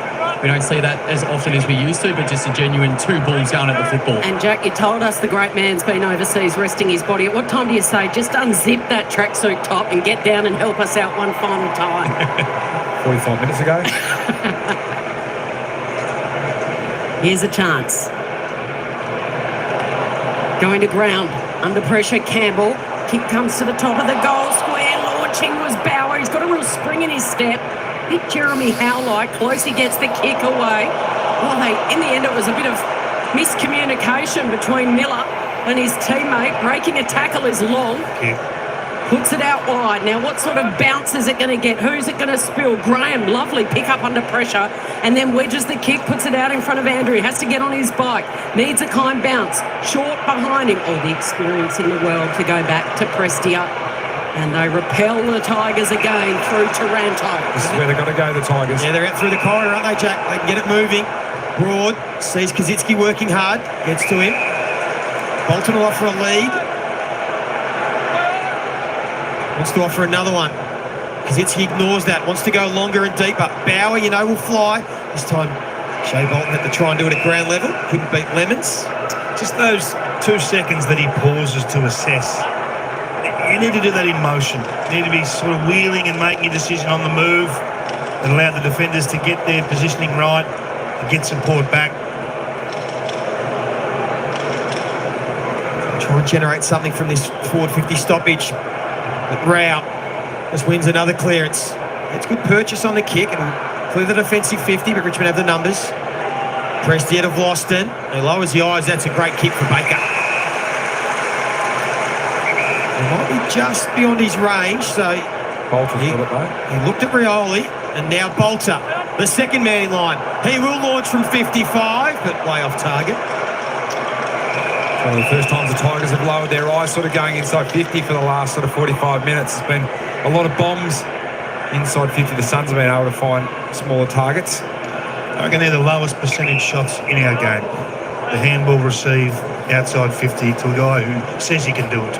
We don't see that as often as we used to, but just a genuine 2 bulls going at the football. And Jack, you told us the great man's been overseas resting his body. At what time do you say, just unzip that tracksuit top and get down and help us out one final time? 45 minutes ago. Here's a chance. Going to ground. Under pressure, Campbell. Kick comes to the top of the goal square. Launching was Bauer. He's got a real spring in his step. Hit Jeremy Howlight. Close, he gets the kick away. Well, in the end, it was a bit of miscommunication between Miller and his teammate. Breaking a tackle is long. Puts it out wide. Now, what sort of bounce is it going to get? Who's it going to spill? Graham, lovely pick up under pressure, and then wedges the kick, puts it out in front of Andrew. Has to get on his bike. Needs a kind bounce. Short behind him. All the experience in the world to go back to Prestia. And they repel the Tigers again through Taranto. This is where they've got to go, the Tigers. Yeah, they're out through the corridor, aren't they, Jack? They can get it moving. Broad sees Kaczynski working hard. Gets to him. Bolton will offer a lead. Wants to offer another one. Kaczynski ignores that. Wants to go longer and deeper. Bauer, will fly. This time, Shea Bolton had to try and do it at ground level. Couldn't beat Lemons. Just those 2 seconds that he pauses to assess. You need to do that in motion. You need to be sort of wheeling and making a decision on the move and allow the defenders to get their positioning right and get support back. Try and generate something from this forward 50 stoppage. But Rao just wins another clearance. It's good purchase on the kick and clear the defensive 50, but Richmond have the numbers. Prestia to Vlosten. He lowers the eyes. That's a great kick for Baker. It might be just beyond his range, so he looked at Rioli, and now Bolter, the second man in line. He will launch from 55, but way off target. One of the first times the Tigers have lowered their eyes, sort of going inside 50 for the last sort of 45 minutes. It's been a lot of bombs inside 50. The Suns have been able to find smaller targets. I reckon they're the lowest percentage shots in our game. The handball receive outside 50 to a guy who says he can do it.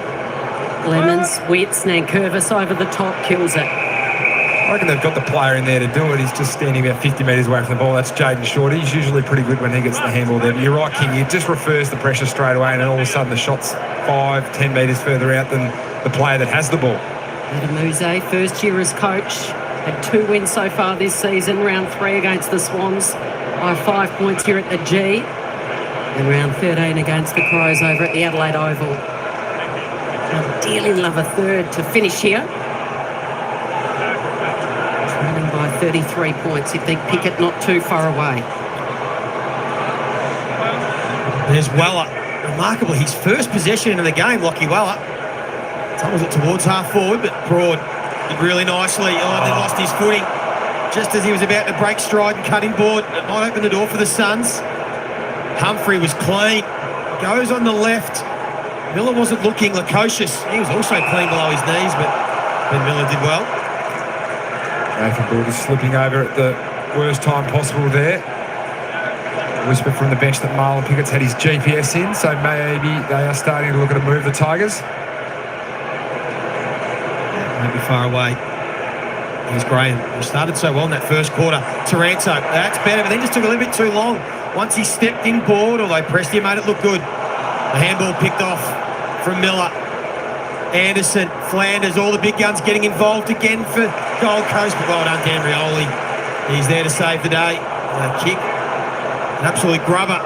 Lemons, Wits, Nankervis over the top, kills it. I reckon they've got the player in there to do it. He's just standing about 50 metres away from the ball. That's Jaden Shorty. He's usually pretty good when he gets the handball there. But you're right, King. It just refers the pressure straight away, and then all of a sudden the shot's 5-10 metres further out than the player that has the ball. Adamuse, first year as coach. Had 2 wins so far this season. Round 3 against the Swans. By 5 points here at the G. And round 13 against the Crows over at the Adelaide Oval. I'd dearly love a third to finish here. Trailing by 33 points. You'd think Pickett not too far away. There's Weller. Remarkable. His first possession in the game, Lockie Weller. Was it towards half forward, but Broad did really nicely. Then lost his footing just as he was about to break stride and cut inboard. It might open the door for the Suns. Humphrey was clean. Goes on the left. Miller wasn't looking. Lukosius, he was also clean below his knees, but Ben Miller did well. Nathan Broad is slipping over at the worst time possible there. Whisper from the bench that Marlon Pickett's had his GPS in, so maybe they are starting to look at a move the Tigers. Might be far away. Here's Graham. He started so well in that first quarter. Taranto, that's better, but then just took a little bit too long. Once he stepped inboard, although Prestia made it look good. The handball picked off from Miller. Anderson, Flanders, all the big guns getting involved again for Gold Coast. But well done, Dan Rioli. He's there to save the day. Kick. An absolute grubber.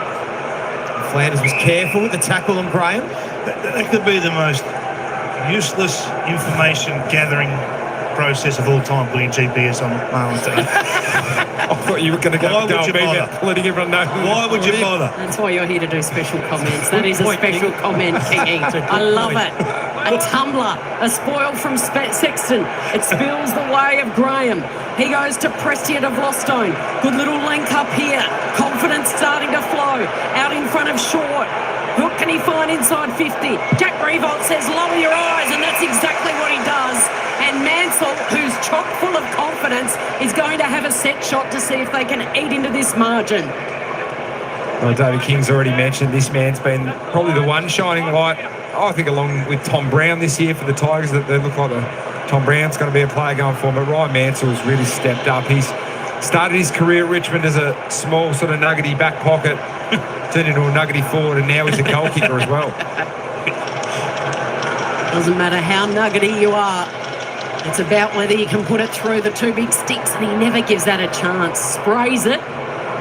Flanders was careful with the tackle on Graham. That could be the most useless information gathering process of all time, putting GPS on Marlon today. I thought you were going to go letting everyone know. Why would you bother? That's why you're here to do special comments. That is a special comment, Kingy. I love it. A tumbler, a spoil from Sexton. It spills the way of Graham. He goes to Prestia to Vlostone. Good little link up here. Confidence starting to flow. Out in front of Short. Who can he find inside 50? Jack Revolt says, lower your eyes, and that's exactly what he does. And Mansell, who's chock full of confidence, is going to have a set shot to see if they can eat into this margin. Well, David King's already mentioned this man's been probably the one shining light, I think, along with Tom Brown this year for the Tigers, that they look like Tom Brown's going to be a player going forward. But Ryan Mansell's really stepped up. He's started his career at Richmond as a small sort of nuggety back pocket, turned into a nuggety forward, and now he's a goal kicker as well. Doesn't matter how nuggety you are. It's about whether you can put it through the 2 big sticks, and he never gives that a chance. Sprays it,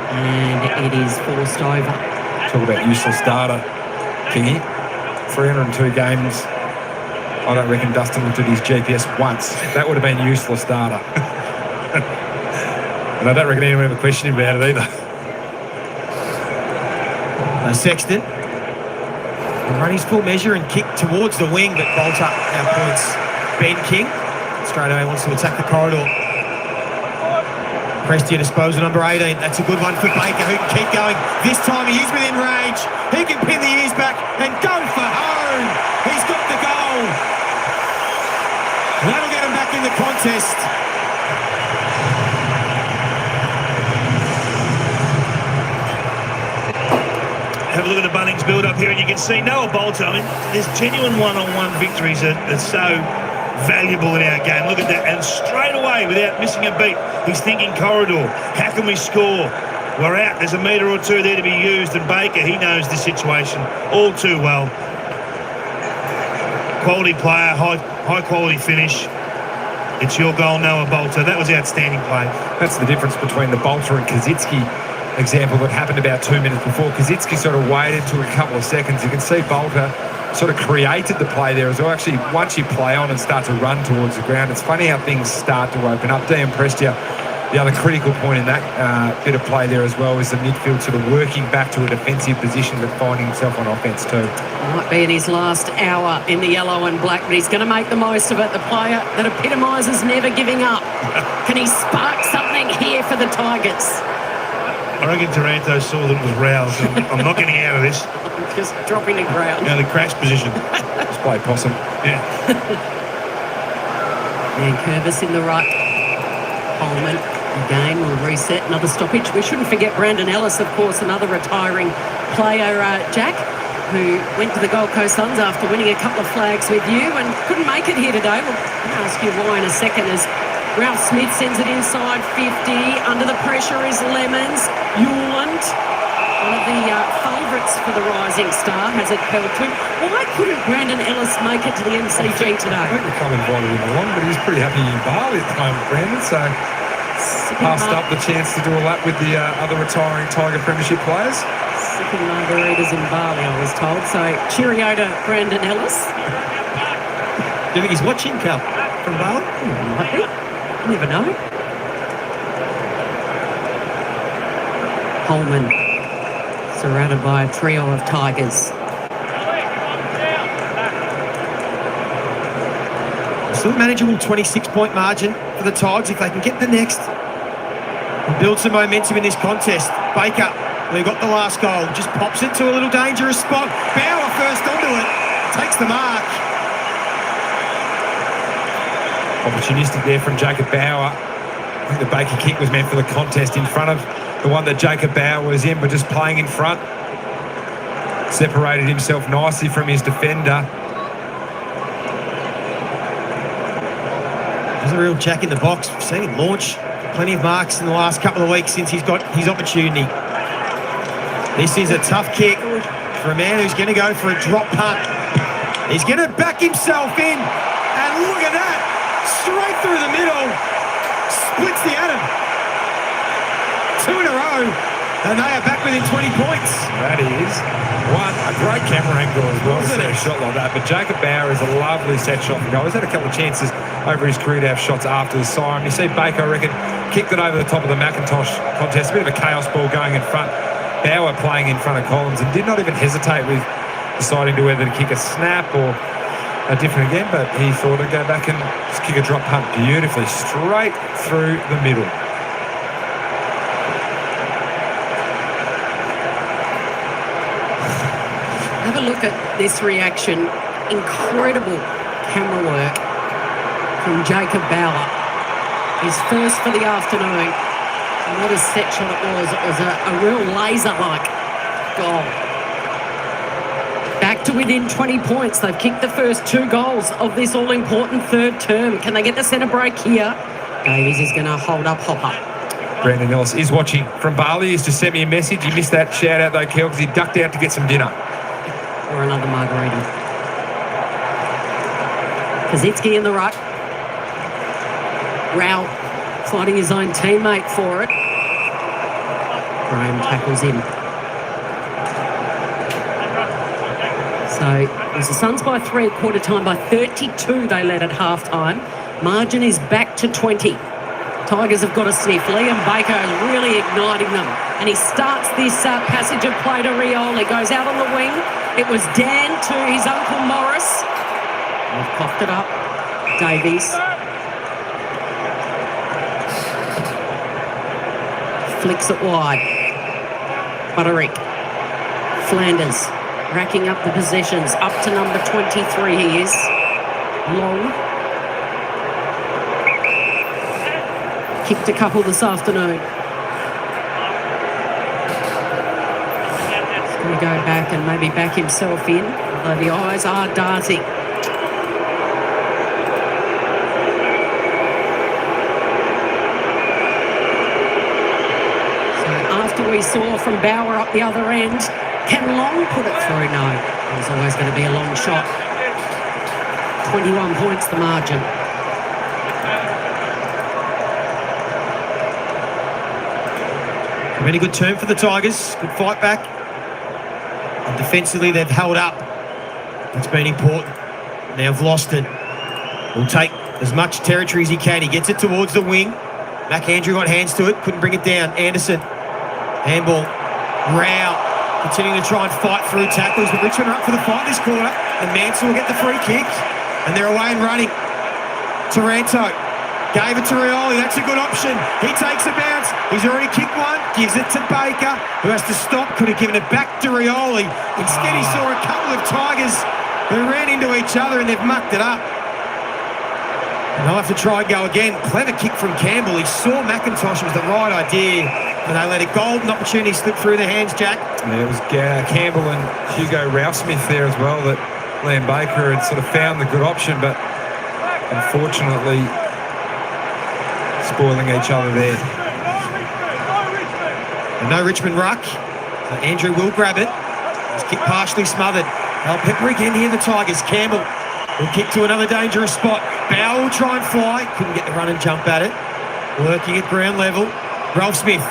And it is forced over. Talk about useless data, Kingy. 302 games. I don't reckon Dustin looked at his GPS once. That would have been useless data. And I don't reckon anyone ever questioned him about it either. Sexton will run his full measure and kick towards the wing, but Bolter outpoints Ben King. Straight away wants to attack the corridor. Prestia disposal number 18. That's a good one for Baker, who can keep going. This time he is within range. He can pin the ears back and go for home. He's got the goal. That'll get him back in the contest. Have a look at the Bunnings build-up here, and you can see Noah Bolter. I mean, there's genuine one-on-one victories that's so valuable in our game. Look at that, and straight away, without missing a beat, he's thinking corridor. How can we score? We're out. There's a metre or two there to be used, and Baker, he knows the situation all too well. Quality player, high quality finish. It's your goal, Noah Bolter. That was outstanding play. That's the difference between the Bolter and Kazitsky example that happened about 2 minutes before. Kazitsky sort of waited to a couple of seconds. You can see Bolter sort of created the play there as well. Actually, once you play on and start to run towards the ground, it's funny how things start to open up. Dean Prestia, the other critical point in that bit of play there as well is the midfield sort of working back to a defensive position but finding himself on offence too. Might be in his last hour in the yellow and black, but he's going to make the most of it. The player that epitomises never giving up. Can he spark something here for the Tigers? I reckon Taranto saw that it was roused. I'm not getting out of this. Just dropping the ground. Now the crash position. Just play possum. Yeah. And Curvis in the right. Holman again will reset. Another stoppage. We shouldn't forget Brandon Ellis, of course, another retiring player, Jack, who went to the Gold Coast Suns after winning a couple of flags with you and couldn't make it here today. We'll ask you why in a second as Ralph Smith sends it inside 50. Under the pressure is Lemons. Yuland, one of the favourites for the rising star, has it held to him. Why couldn't Brandon Ellis make it to the MCG today? I think we come invited him along, but he's pretty happy in Bali at the moment, Brandon, so passed up the chance to do a lap with the other retiring Tiger Premiership players. Sipping margaritas in Bali, I was told. So cheerio to Brandon Ellis. Do you think he's watching, Cal, from Bali? Might be. Never know. Holman, surrounded by a trio of Tigers. Still a manageable 26-point margin for the Tigers if they can get the next and build some momentum in this contest. Baker, who got the last goal, just pops it to a little dangerous spot. Bauer first onto it, takes the mark. Opportunistic there from Jacob Bauer. I think the Baker kick was meant for the contest in front of the one that Jacob Bauer was in, but just playing in front. Separated himself nicely from his defender. There's a real jack in the box. We've seen him launch plenty of marks in the last couple of weeks since he's got his opportunity. This is a tough kick for a man who's going to go for a drop punt. He's going to back himself in, and look at that. Straight through the middle, splits the atom. 2 in a row, and they are back within 20 points. That is a great camera angle as well to set a shot like that. But Jacob Bauer is a lovely set shot for goal. He's had a couple of chances over his career to have shots after the siren. You see Baker, I reckon, kicked it over the top of the McIntosh contest. A bit of a chaos ball going in front. Bauer playing in front of Collins and did not even hesitate with deciding to whether to kick a snap or a different again, but he thought he'd go back and just kick a drop punt beautifully straight through the middle. Have a look at this reaction. Incredible camera work from Jacob Bauer. His first for the afternoon. And what a set shot it was. It was a real laser-like goal. Back to within 20 points. They've kicked the first 2 goals of this all-important third term. Can they get the centre break here? Davies is going to hold up Hopper. Brandon Ellis is watching from Bali. He's just sent me a message. He missed that shout-out though, Kel, because he ducked out to get some dinner. Or another margarita. Kazitsky in the ruck. Rao finding his own teammate for it. Graham tackles him. So it was the Suns by 3 at quarter time. By 32 they led at half time. Margin is back to 20. Tigers have got a sniff. Liam Baker is really igniting them. And he starts this passage of play to Rioli. Goes out on the wing. It was Dan to his uncle Morris. They've coughed it up. Davies. Flicks it wide. Butterick. Flanders. Racking up the possessions. Up to number 23 he is. Long. Kicked a couple this afternoon. He's going to go back and maybe back himself in, although the eyes are darting. So after we saw from Bauer up the other end, can Long put it through? No, it was always going to be a long shot. 21 points the margin. Really good turn for the Tigers. Good fight back. And defensively, they've held up. It's been important. Now have lost it. Will take as much territory as he can. He gets it towards the wing. McAndrew got hands to it. Couldn't bring it down. Anderson. Handball. Rao. Continuing to try and fight through tackles. But Richmond are up for the fight this quarter. And Mansell will get the free kick. And they're away and running. Taranto. Gave it to Rioli, that's a good option. He takes a bounce. He's already kicked one, gives it to Baker, who has to stop, could have given it back to Rioli. Instead, he saw a couple of Tigers who ran into each other and they've mucked it up. And they'll have to try and go again. Clever kick from Campbell. He saw McIntosh was the right idea, and they let a golden opportunity slip through their hands, Jack. Yeah, it was Campbell and Hugo Ralphsmith there as well that Liam Baker had sort of found the good option, but unfortunately spoiling each other there. And no Richmond ruck. Andrew will grab it. His kick partially smothered. They'll pepper again here, the Tigers. Campbell will kick to another dangerous spot. Bauer will try and fly. Couldn't get the run and jump at it. Working at ground level. Ralph Smith.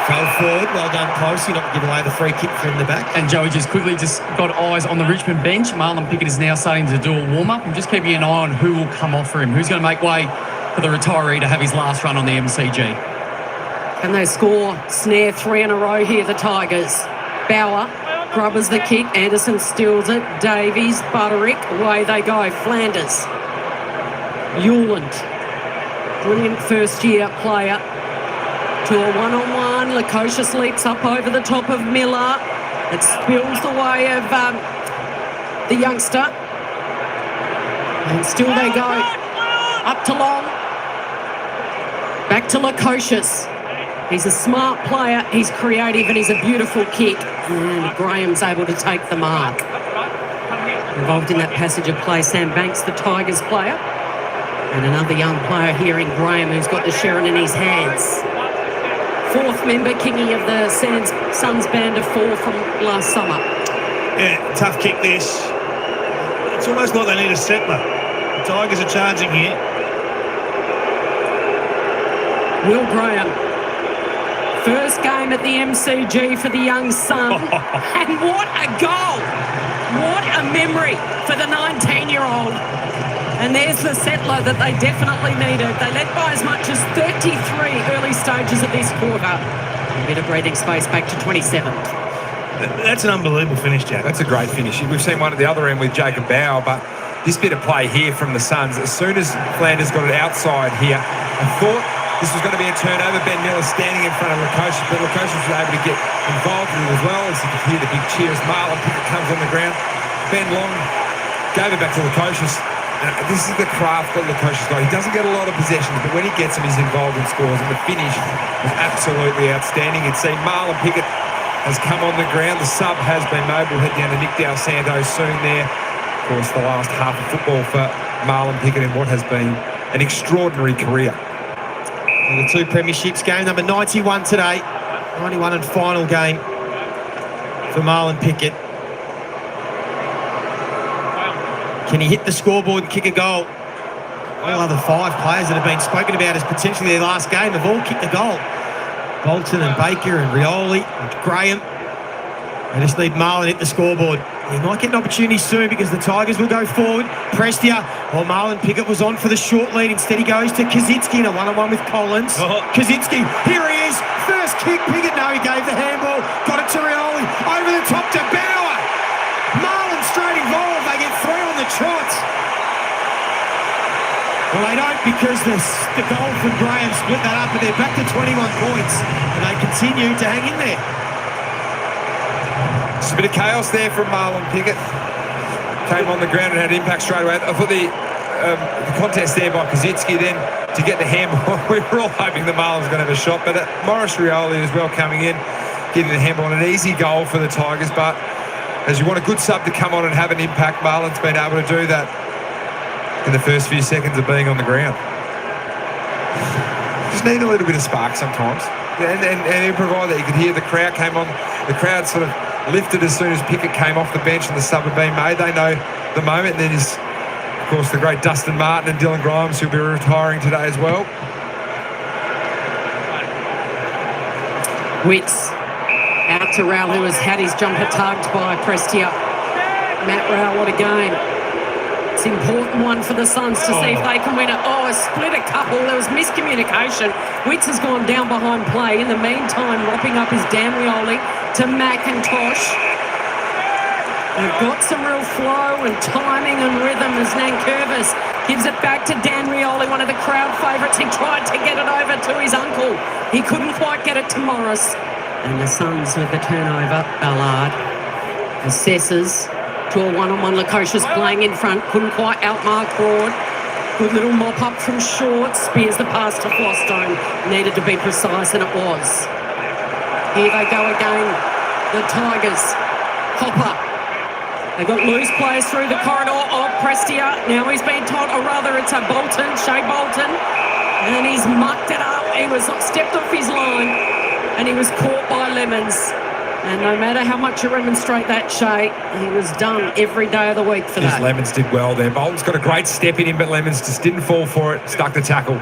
Fell forward. Well done, Posey. Not to give away the free kick from the back. And Joey just quickly got eyes on the Richmond bench. Marlon Pickett is now starting to do a warm-up. I'm just keeping an eye on who will come off for him. Who's going to make way for the retiree to have his last run on the MCG. And they score, snare 3 in a row here, the Tigers. Bauer grubbers the kick, Anderson steals it, Davies, Butterick, away they go, Flanders. Hewland, brilliant first-year player. To a one-on-one, Lukosius leaps up over the top of Miller. It spills the way of the youngster. And still they go, up to Long. Back to Lukosius. He's a smart player, he's creative, and he's a beautiful kick. And Graham's able to take the mark. Involved in that passage of play, Sam Banks, the Tigers player. And another young player here in Graham who's got the Sharon in his hands. 4th member, Kingy of the Suns band of 4 from last summer. Yeah, tough kick this. It's almost like they need a settler. The Tigers are charging here. Will Graham. First game at the MCG for the young son. And what a goal! What a memory for the 19-year-old. And there's the settler that they definitely needed. They led by as much as 33 early stages of this quarter. A bit of breathing space back to 27. That's an unbelievable finish, Jack. That's a great finish. We've seen one at the other end with Jacob Bauer, but this bit of play here from the Suns, as soon as Flanders got it outside here, I thought this was going to be a turnover. Ben Miller standing in front of Lukosius, but Lukosius was able to get involved in it as well. As you can hear the big cheers. Marlon Pickett comes on the ground. Ben Long gave it back to Lukosius. This is the craft that Lukosius got. He doesn't get a lot of possessions, but when he gets them, he's involved in scores. And the finish was absolutely outstanding. You'd see Marlon Pickett has come on the ground. The sub has been made. We'll head down to Nick Dal Santos soon there. Of course, the last half of football for Marlon Pickett in what has been an extraordinary career. And the 2 premierships, game number 91 today. 91 and final game for Marlon Pickett. Can he hit the scoreboard and kick a goal? All other 5 players that have been spoken about as potentially their last game have all kicked a goal. Bolton and Baker and Rioli and Graham. They just need Marlon hit the scoreboard. He might get an opportunity soon because the Tigers will go forward. Prestia, Marlon Pickett was on for the short lead. Instead he goes to Kaczynski in a one-on-one with Collins. Kaczynski, here he is. First kick, Pickett, no, he gave the handball. Got it to Rioli, over the top to Bauer. Marlon straight involved. They get 3 on the trot. Well, they don't because the goal from Graham split that up, but they're back to 21 points, and they continue to hang in there. Just a bit of chaos there from Marlon Pickett. Came on the ground and had impact straight away. I thought the contest there by Kaczynski then to get the handball. We were all hoping that Marlon's going to have a shot, but Maurice Rioli as well coming in, getting the handball, an easy goal for the Tigers. But as you want a good sub to come on and have an impact, Marlon's been able to do that in the first few seconds of being on the ground. Just need a little bit of spark sometimes. And he provided that. You could hear the crowd came on. The crowd sort of lifted as soon as Pickett came off the bench and the sub had been made. They know the moment. And then is, of course, the great Dustin Martin and Dylan Grimes, who'll be retiring today as well. Wits out to Rowell, who has had his jumper tugged by Prestia. Matt Rowell, what a game. It's an important one for the Suns to see if they can win it. Oh, a split a couple. There was miscommunication. Wits has gone down behind play. In the meantime, mopping up his Dan Rioli to McIntosh. They've got some real flow and timing and rhythm as Nankervis gives it back to Dan Rioli, one of the crowd favourites. He tried to get it over to his uncle. He couldn't quite get it to Morris. And the Suns with the turnover. Ballard assesses to a one-on-one. Lukosius playing in front, couldn't quite outmark Broad. Good little mop-up from Short. Spears the pass to Flostone. Needed to be precise, and it was. Here they go again, the Tigers. Hopper. They got loose players through the corridor of Prestia. Now he's been told, or rather it's a Bolton, Shea Bolton. And he's mucked it up. He was stepped off his line, and he was caught by Lemons. And no matter how much you remonstrate that, Shea, he was done every day of the week for that. Lemons did well there. Bolton's got a great step in him, but Lemons just didn't fall for it. Stuck the tackle.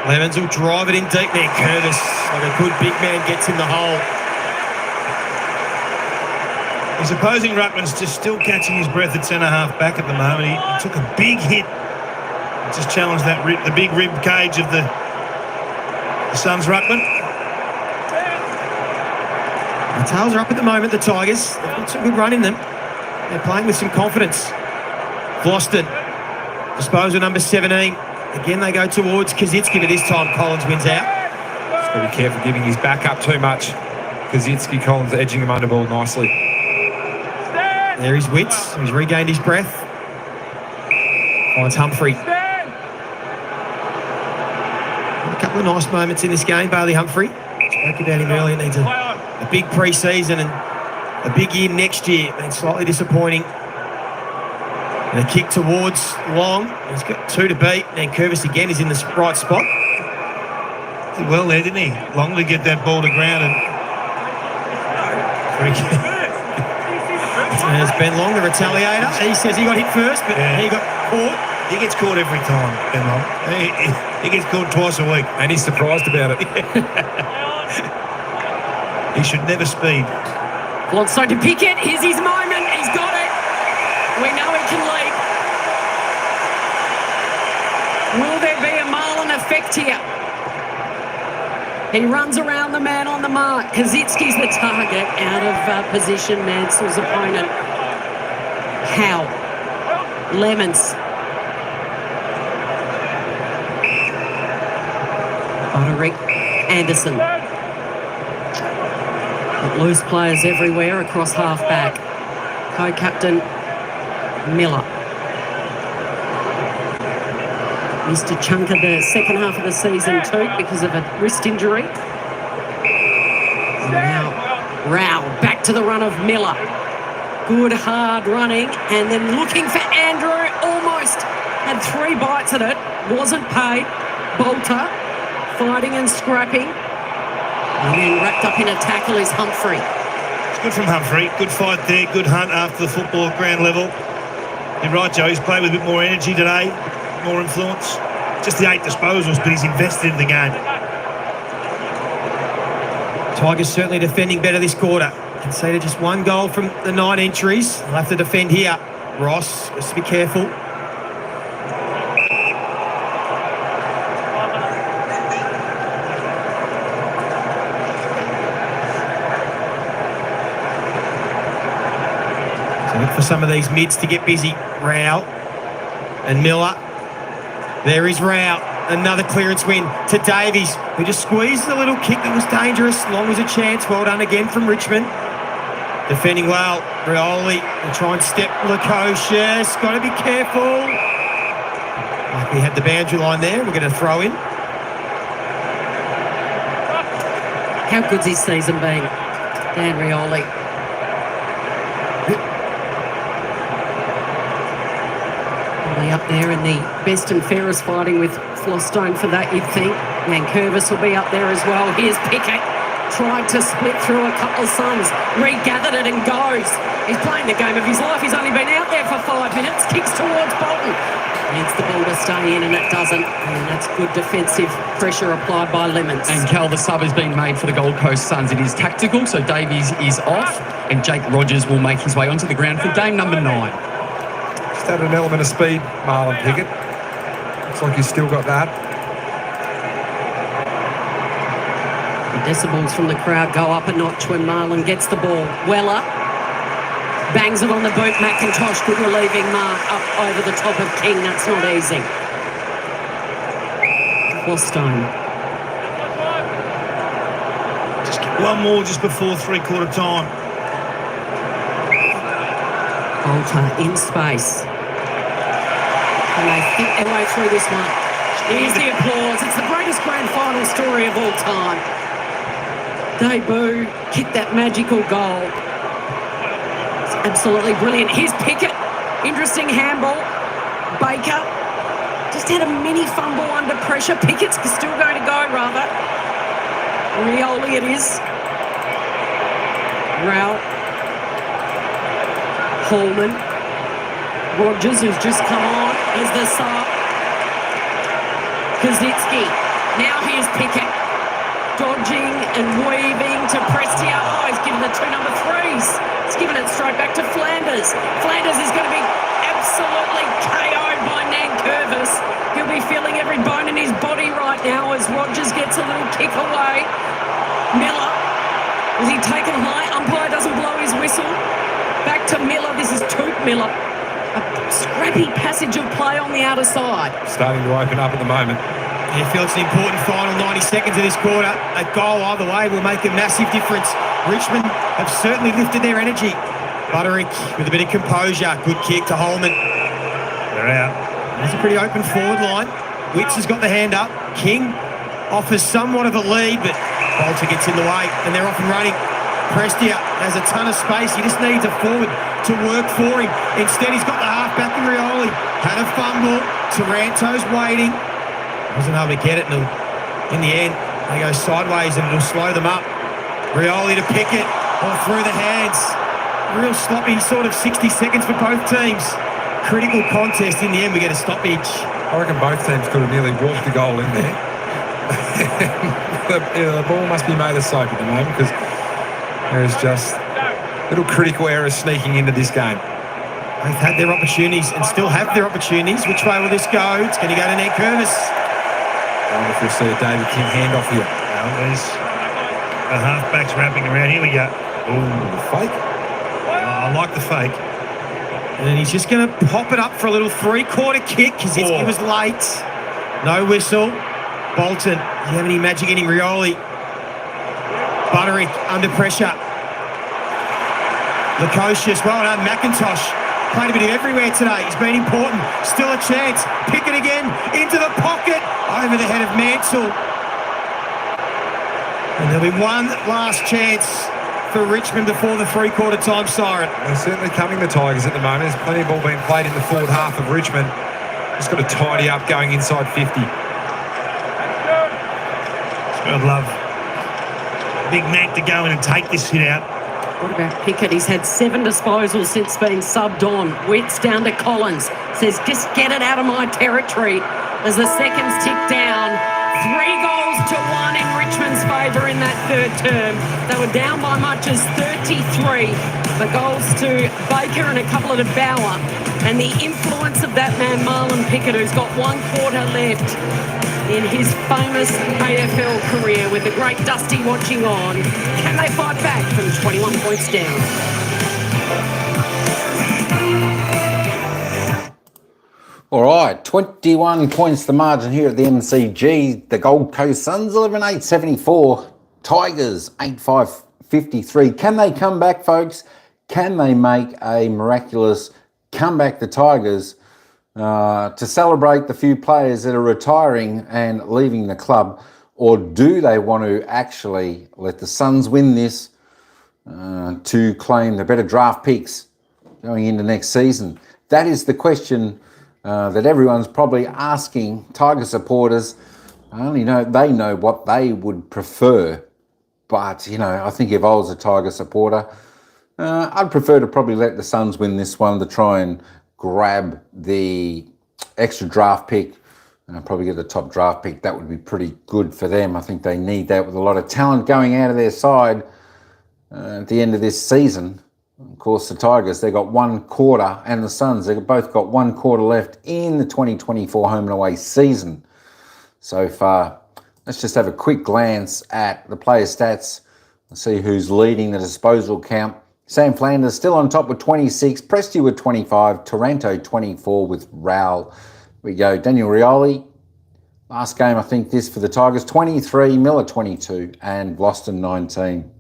Lemons will drive it in deep there. Curtis, like a good big man, gets in the hole. His opposing ruckman's just still catching his breath at centre-half back at the moment. He took a big hit. Just challenged that the big rib cage of the Suns ruckman. The tails are up at the moment, the Tigers. They've got some good run in them. They're playing with some confidence. Floston, disposal number 17. Again, they go towards Kaczynski, but this time Collins wins out. Just got to be careful giving his back up too much. Kaczynski, Collins edging him under ball nicely. There is Wits. He's regained his breath. Finds Humphrey. A couple of nice moments in this game. Bailey Humphrey. Spoke about him earlier. Needs a big pre-season and a big year next year. Been slightly disappointing. And a kick towards Long. He's got 2 to beat. And Curvis again is in the right spot. Did well there, didn't he? Long to get that ball to ground. And there's Ben Long, the retaliator. He says he got hit first, but he got caught. He gets caught every time, Ben Long. He gets caught twice a week. And he's surprised about it. He should never speed. Flostone to Pickett. Here's his moment. He's got it. We know he can lead. Will there be a Marlon effect here? He runs around the man on the mark. Kaczynski's the target out of position. Mansell's opponent. How? Lemons. Roderick Anderson. Got loose players everywhere across half-back. Co-captain Miller. Missed a chunk of the second half of the season too because of a wrist injury. And now Rao back to the run of Miller. Good hard running and then looking for Andrew. Almost had 3 bites at it. Wasn't paid. Bolter fighting and scrapping. And then wrapped up in a tackle is Humphrey. It's good from Humphrey. Good fight there. Good hunt after the football at ground level. You're right, Joe. He's played with a bit more energy today. More influence. Just the 8 disposals, but he's invested in the game. Tigers certainly defending better this quarter. Conceded just one goal from the 9 entries. They'll have to defend here. Ross has to be careful. So look for some of these mids to get busy. Rao and Miller. There is Rao. Another clearance win to Davies, who just squeezed a little kick that was dangerous. Long was a chance. Well done again from Richmond. Defending well. Rioli will try and step Lukosius. Got to be careful. Like we had the boundary line there. We're going to throw in. How good's his season been, Dan Rioli? Probably up there in the best and fairest fighting with Flostone for that, you'd think. Nankervis will be up there as well. Here's Pickett. Tried to split through a couple of Suns. Regathered it and goes. He's playing the game of his life. He's only been out there for 5 minutes. Kicks towards Bolton. Needs the ball to stay in and it doesn't. And that's good defensive pressure applied by Lemons. And Cal, the sub has been made for the Gold Coast Suns. It is tactical, so Davies is off. And Jake Rogers will make his way onto the ground for game number 9. Just had an element of speed, Marlon Pickett. Looks like he's still got that. The decibels from the crowd go up a notch when Marlon gets the ball. Weller bangs it on the boot. McIntosh, good relieving mark up over the top of King. That's not easy. Flostone. Just get one more just before three-quarter time. Bolter in space. And they think their way through this one. Here's the applause. It's the greatest grand final story of all time. Debut kicked that magical goal. It's absolutely brilliant. Here's Pickett. Interesting handball. Baker just had a mini fumble under pressure. Pickett's still going to go, rather. Rioli it is. Rao. Holman. Rogers, who's just come on as the sub. Kaczynski. Now here's Pickett. Dodging and weaving to Prestia. Oh, he's given the 2 number 3s. He's given it straight back to Flanders. Flanders is going to be absolutely KO'd by Nankervis. He'll be feeling every bone in his body right now as Rogers gets a little kick away. Miller. Was he taken high? Umpire doesn't blow his whistle. Back to Miller. This is Toot Miller. A scrappy passage of play on the outer side. Starting to open up at the moment. He feels an important final 90 seconds of this quarter. A goal either way will make a massive difference. Richmond have certainly lifted their energy. Butterick with a bit of composure. Good kick to Holman. They're out. There's a pretty open forward line. Witts has got the hand up. King offers somewhat of a lead, but Bolter gets in the way and they're off and running. Prestia has a ton of space. He just needs a forward to work for him. Instead, he's got the half-back in Rioli. Had a fumble. Taranto's waiting. Wasn't able to get it. And in the end, they go sideways and it'll slow them up. Rioli to Pickett. All through the hands. Real sloppy sort of 60 seconds for both teams. Critical contest. In the end, we get a stoppage. I reckon both teams could have nearly walked the goal in there. the ball must be made of soap at the moment because there's just little critical errors sneaking into this game. They've had their opportunities and still have their opportunities. Which way will this go? It's going to go to Nankervis. I wonder if we'll see a David King handoff here. Well, there's the halfbacks wrapping around. Here we go. Ooh, fake. I like the fake. And he's just going to pop it up for a little 3-quarter kick because it was late. No whistle. Bolton, do you have any magic in him? Rioli. Butterick under pressure. Lukosius, well done. McIntosh played a bit of everywhere today. He's been important. Still a chance. Pick it again into the pocket. Over the head of Mansell. And there'll be one last chance for Richmond before the 3-quarter time siren. They're certainly coming, the Tigers, at the moment. There's plenty of ball being played in the forward half of Richmond. Just got to tidy up going inside 50. I'd love Big Mac to go in and take this hit out. What about Pickett? He's had 7 disposals since being subbed on. Witts down to Collins. Says, just get it out of my territory as the seconds tick down. 3 goals to 1 in Richmond's favour. favour in that third term. They were down by much as 33. The goals to Baker and a couple to Bauer. And the influence of that man, Marlon Pickett, who's got 1 quarter left in his famous AFL career with the great Dusty watching on. Can they fight back from 21 points down? All right, 21 points the margin here at the MCG. The Gold Coast Suns 11-8-74. Tigers 8-5-53. Can they come back, folks? Can they make a miraculous comeback, the Tigers, to celebrate the few players that are retiring and leaving the club? Or do they want to actually let the Suns win this to claim the better draft picks going into next season? That is the question that everyone's probably asking Tiger supporters. They know what they would prefer. But, I think if I was a Tiger supporter, I'd prefer to probably let the Suns win this one to try and grab the extra draft pick and probably get the top draft pick. That would be pretty good for them. I think they need that with a lot of talent going out of their side at the end of this season. Of course, the Tigers, they've got 1 quarter, and the Suns, they've both got 1 quarter left in the 2024 home and away season so far. Let's just have a quick glance at the player stats and see who's leading the disposal count. Sam Flanders still on top with 26, Presti with 25, Taranto 24 with Raul. We go, Daniel Rioli, last game I think this for the Tigers, 23, Miller 22 and Gloston 19.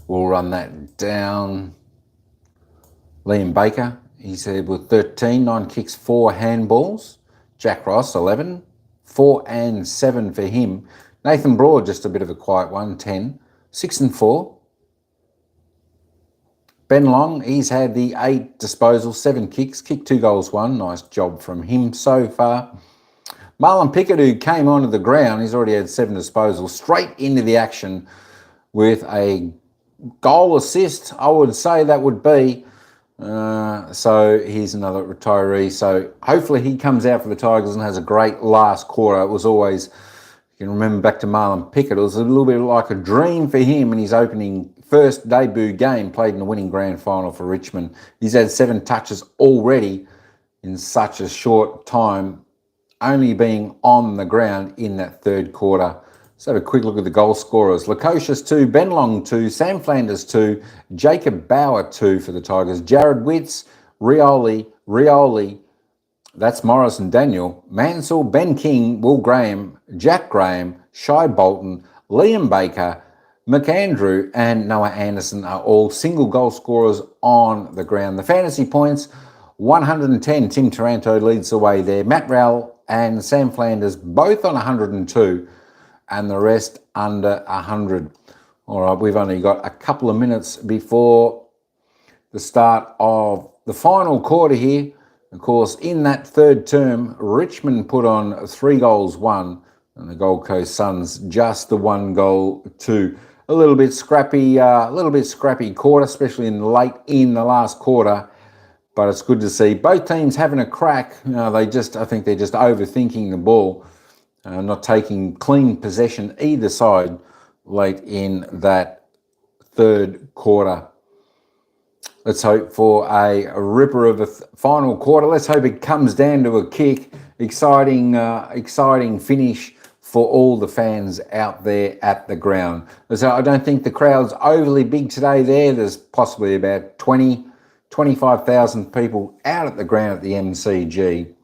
We'll run that down. Liam Baker, he's there with 13, 9 kicks, 4 handballs. Jack Ross, 11, 4 and 7 for him. Nathan Broad, just a bit of a quiet one, 10, 6 and 4. Ben Long, he's had the 8 disposals, 7 kicks, kicked 2 goals, 1. Nice job from him so far. Marlon Pickett, who came onto the ground, he's already had 7 disposals, straight into the action with a goal assist, I would say that would be. So he's another retiree. So hopefully he comes out for the Tigers and has a great last quarter. It was always, you can remember back to Marlon Pickett, it was a little bit like a dream for him in his opening first debut game, played in the winning grand final for Richmond. He's had 7 touches already in such a short time, only being on the ground in that third quarter. Let's have a quick look at the goal scorers. Lukosius 2, Ben Long 2, Sam Flanders 2, Jacob Bauer 2 for the Tigers, Jared Witts, Rioli, that's Morris and Daniel, Mansell, Ben King, Will Graham, Jack Graham, Shai Bolton, Liam Baker, McAndrew and Noah Anderson are all single goal scorers on the ground. The fantasy points, 110. Tim Taranto leads the way there. Matt Rowell and Sam Flanders both on 102 and the rest under 100. All right, we've only got a couple of minutes before the start of the final quarter here. Of course, in that third term, Richmond put on 3 goals, 1, and the Gold Coast Suns just the 1 goal, 2. A little bit scrappy quarter, especially late in the last quarter. But it's good to see both teams having a crack. I think they're just overthinking the ball, not taking clean possession either side late in that third quarter. Let's hope for a ripper of a final quarter. Let's hope it comes down to a kick. Exciting finish for all the fans out there at the ground. So I don't think the crowd's overly big today there. There's possibly about 25,000 people out at the ground at the MCG.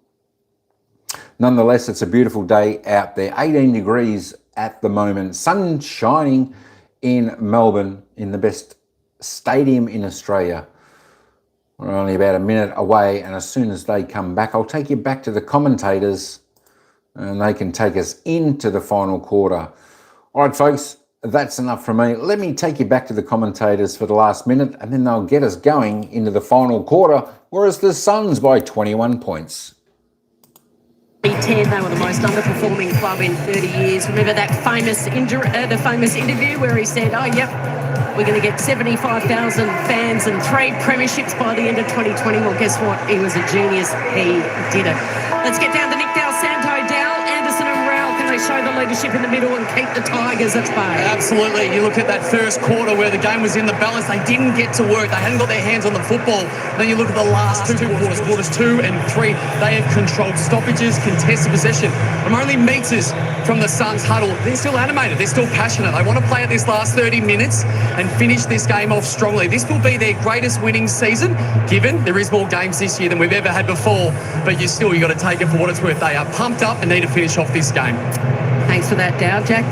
Nonetheless, it's a beautiful day out there. 18 degrees at the moment. Sun shining in Melbourne in the best stadium in Australia. We're only about a minute away, and as soon as they come back, I'll take you back to the commentators and they can take us into the final quarter. All right, folks, that's enough from me. Let me take you back to the commentators for the last minute, and then they'll get us going into the final quarter, whereas the Suns by 21 points. 10, they were the most underperforming club in 30 years. Remember that famous interview where he said, oh, yep, we're going to get 75,000 fans and 3 premierships by the end of 2020. Well, guess what? He was a genius. He did it. Let's get down to Nick Dal Santo. Dal, Anderson and Rowell, can they they show the leadership in the middle and keep the Tigers at bay. Absolutely. You look at that first quarter where the game was in the balance. They didn't get to work. They hadn't got their hands on the football. Then you look at the last two quarters, quarters 2 and 3. They have controlled stoppages, contested possession. I'm only metres from the Suns huddle. They're still animated. They're still passionate. They want to play at this last 30 minutes and finish this game off strongly. This will be their greatest winning season, given there is more games this year than we've ever had before. But you got to take it for what it's worth. They are pumped up and need to finish off this game. Thanks for that, Dow. Jack,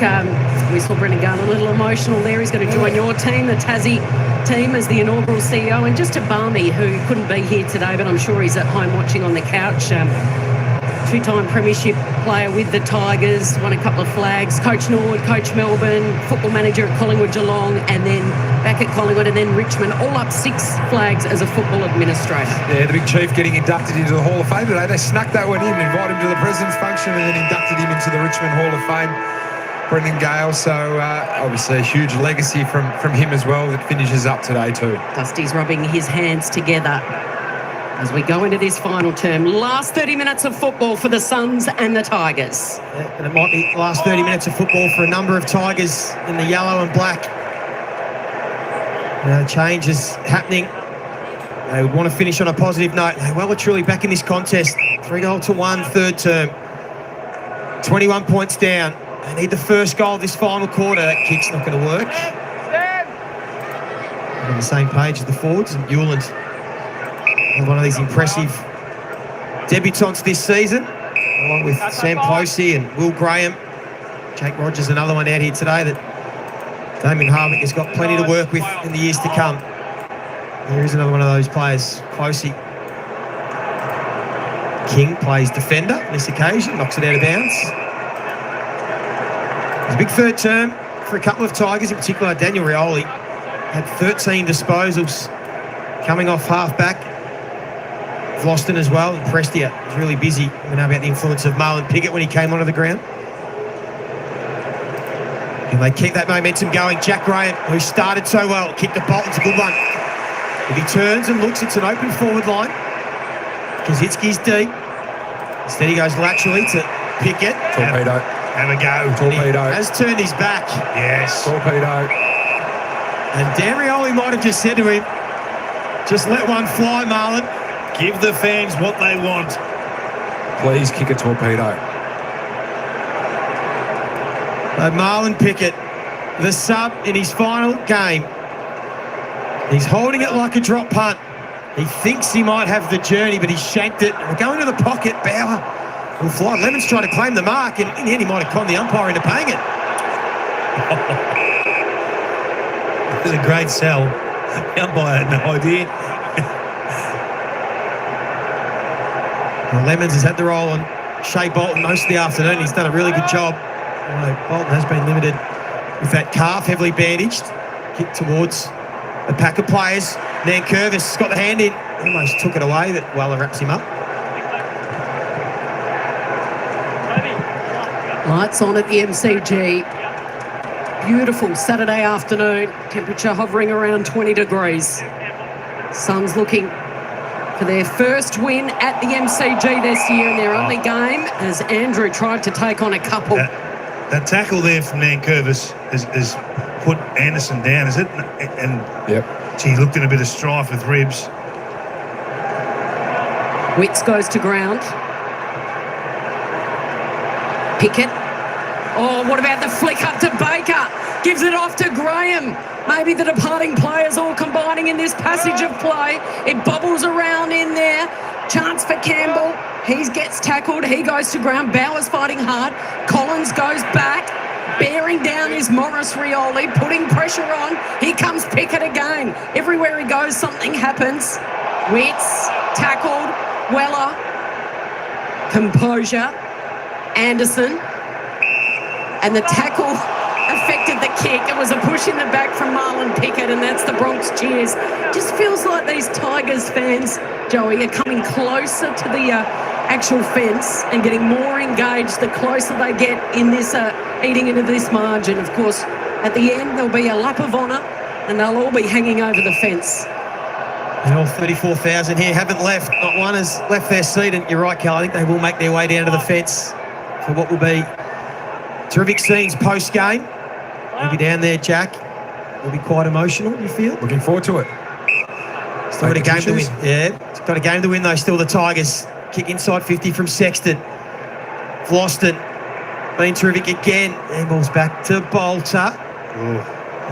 we saw Brendan Garn a little emotional there. He's going to join your team, the Tassie team, as the inaugural CEO. And just to Barmy, who couldn't be here today, but I'm sure he's at home watching on the couch. Two-time premiership player with the Tigers, won a couple of flags. Coach Norwood, Coach Melbourne, football manager at Collingwood Geelong, and then back at Collingwood and then Richmond, all up 6 flags as a football administrator. Yeah, the big chief getting inducted into the Hall of Fame today. They snuck that one in, invited him to the President's function and then inducted him into the Richmond Hall of Fame. Brendan Gale, so obviously a huge legacy from him as well that finishes up today too. Dusty's rubbing his hands together as we go into this final term. Last 30 minutes of football for the Suns and the Tigers. Yeah, and it might be the last 30 minutes of football for a number of Tigers in the yellow and black. Change is happening. They would want to finish on a positive note. They well and truly back in this contest. 3-1, third term. 21 points down. They need the first goal of this final quarter. That kick's not going to work. They're on the same page as the forwards, and Newland, one of these impressive debutants this season, along with Sam Posey and Will Graham. Jake Rogers, another one out here today that Damien Harvick has got plenty to work with in the years to come. There is another one of those players, Posey. King plays defender on this occasion, knocks it out of bounds. It's a big third term for a couple of Tigers, in particular Daniel Rioli. Had 13 disposals coming off half-back. Vlosten as well, and Prestia was really busy. We know about the influence of Marlon Pickett when he came onto the ground. And they keep that momentum going. Jack Graham, who started so well, kicked the bolt. It's a good one. If he turns and looks, it's an open forward line. Kazitsky's deep. Instead he goes laterally to Pickett. Torpedo. Have a go. Torpedo. He has turned his back. Yes. Torpedo. And Dan Rioli might have just said to him, just let one fly, Marlon. Give the fans what they want. Please kick a torpedo. Marlon Pickett, the sub in his final game. He's holding it like a drop punt. He thinks he might have the journey, but he shanked it. We're going to the pocket. Bauer will fly. Lemon's trying to claim the mark, and in the end he might have conned the umpire into paying it. It's a great sell. The umpire had no idea. Well, Lemons has had the role on Shea Bolton most of the afternoon. He's done a really good job. Bolton has been limited with that calf, heavily bandaged. Kick towards the pack of players. Nankervis has got the hand in. Almost took it away, but Weller wraps him up. Lights on at the MCG. Beautiful Saturday afternoon. Temperature hovering around 20 degrees. Suns looking for their first win at the MCG this year in their only game, as Andrew tried to take on a couple. That tackle there from Nankervis has put Anderson down, is it? And yep. Gee, he looked in a bit of strife with ribs. Witts goes to ground. Pickett. Oh, what about the flick up to Baker? Gives it off to Graham. Maybe the departing players all combining in this passage of play. It bubbles around in there. Chance for Campbell. He gets tackled. He goes to ground. Bauer's fighting hard. Collins goes back. Bearing down is Morris Rioli, putting pressure on. Here comes Pickett again. Everywhere he goes, something happens. Witts, tackled. Weller. Composure. Anderson. And the tackle affected the kick. It was a push in the back from Marlon Pickett, and that's the Bronx cheers. Just feels like these Tigers fans, Joey, are coming closer to the actual fence and getting more engaged the closer they get in this, eating into this margin. Of course, at the end, there'll be a lap of honour, and they'll all be hanging over the fence. And all 34,000 here haven't left. Not one has left their seat, and you're right, Cal. I think they will make their way down to the fence for what will be Terrific scenes post-game. Maybe down there, Jack. Will be quite emotional, you feel? Looking forward to it. Still got a game to win. Yeah, it's got a game to win though. Still the Tigers. Kick inside 50 from Sexton. Floston been terrific again. Handball's back to Bolter.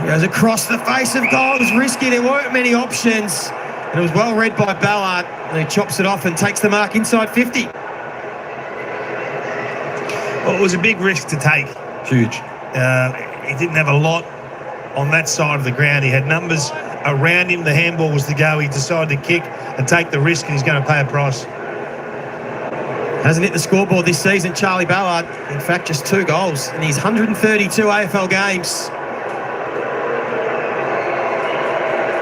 He goes across the face of goal. It was risky. There weren't many options. And it was well read by Ballard. And he chops it off and takes the mark inside 50. Well, it was a big risk to take. Huge. He didn't have a lot on that side of the ground. He had numbers around him. The handball was to go. He decided to kick and take the risk, and he's going to pay a price. Hasn't hit the scoreboard this season, Charlie Ballard. In fact, just 2 goals in his 132 AFL games.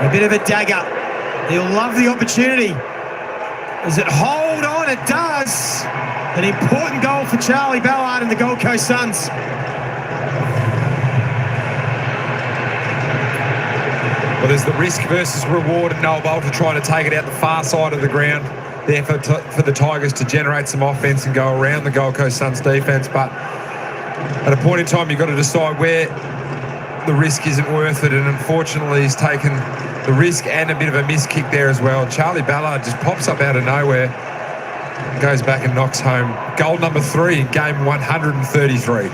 A bit of a dagger. He'll love the opportunity. Does it hold on? It does. An important goal for Charlie Ballard and the Gold Coast Suns. Well, there's the risk versus reward, and Noel Bolter trying to take it out the far side of the ground there for the Tigers to generate some offence and go around the Gold Coast Suns defence. But at a point in time, you've got to decide where the risk isn't worth it, and unfortunately he's taken the risk and a bit of a miss kick there as well. Charlie Ballard just pops up out of nowhere, goes back and knocks home goal number 3 in game 133.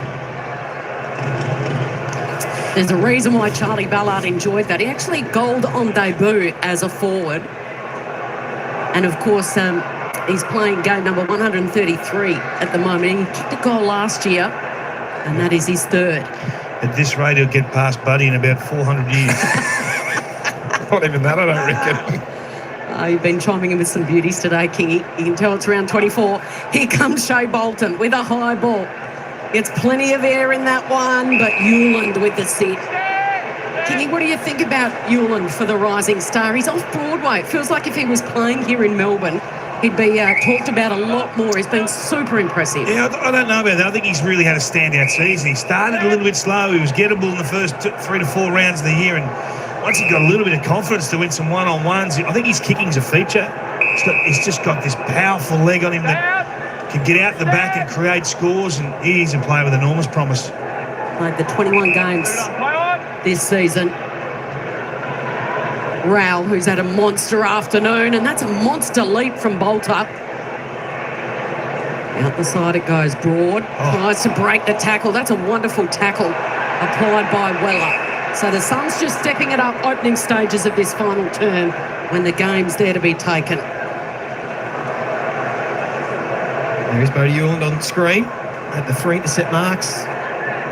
There's a reason why Charlie Ballard enjoyed that. He actually goaled on debut as a forward. And of course, he's playing game number 133 at the moment. He kicked a goal last year, and that is his 3rd. At this rate, he'll get past Buddy in about 400 years. Not even that, I don't reckon. You've been chiming in with some beauties today, Kingy. You can tell it's around 24. Here comes Shea Bolton with a high ball. Gets plenty of air in that one, but Hewland with the sit. Kingy, what do you think about Hewland for the rising star? He's off Broadway. It feels like if he was playing here in Melbourne, he'd be talked about a lot more. He's been super impressive. Yeah, I don't know about that. I think he's really had a standout season. He started a little bit slow. He was gettable in the first 3 to 4 rounds of the year, and once he got a little bit of confidence to win some one-on-ones, I think his kicking's a feature. He's just got this powerful leg on him that can get out the back and create scores, and he's a player with enormous promise. Played the 21 games this season. Rowell, who's had a monster afternoon, and that's a monster leap from Bolter. Out the side it goes, Broad. Tries to break the tackle. That's a wonderful tackle applied by Weller. So the Suns just stepping it up, opening stages of this final term when the game's there to be taken. There's Bodie Hewland on screen. Had the 3 intercept marks.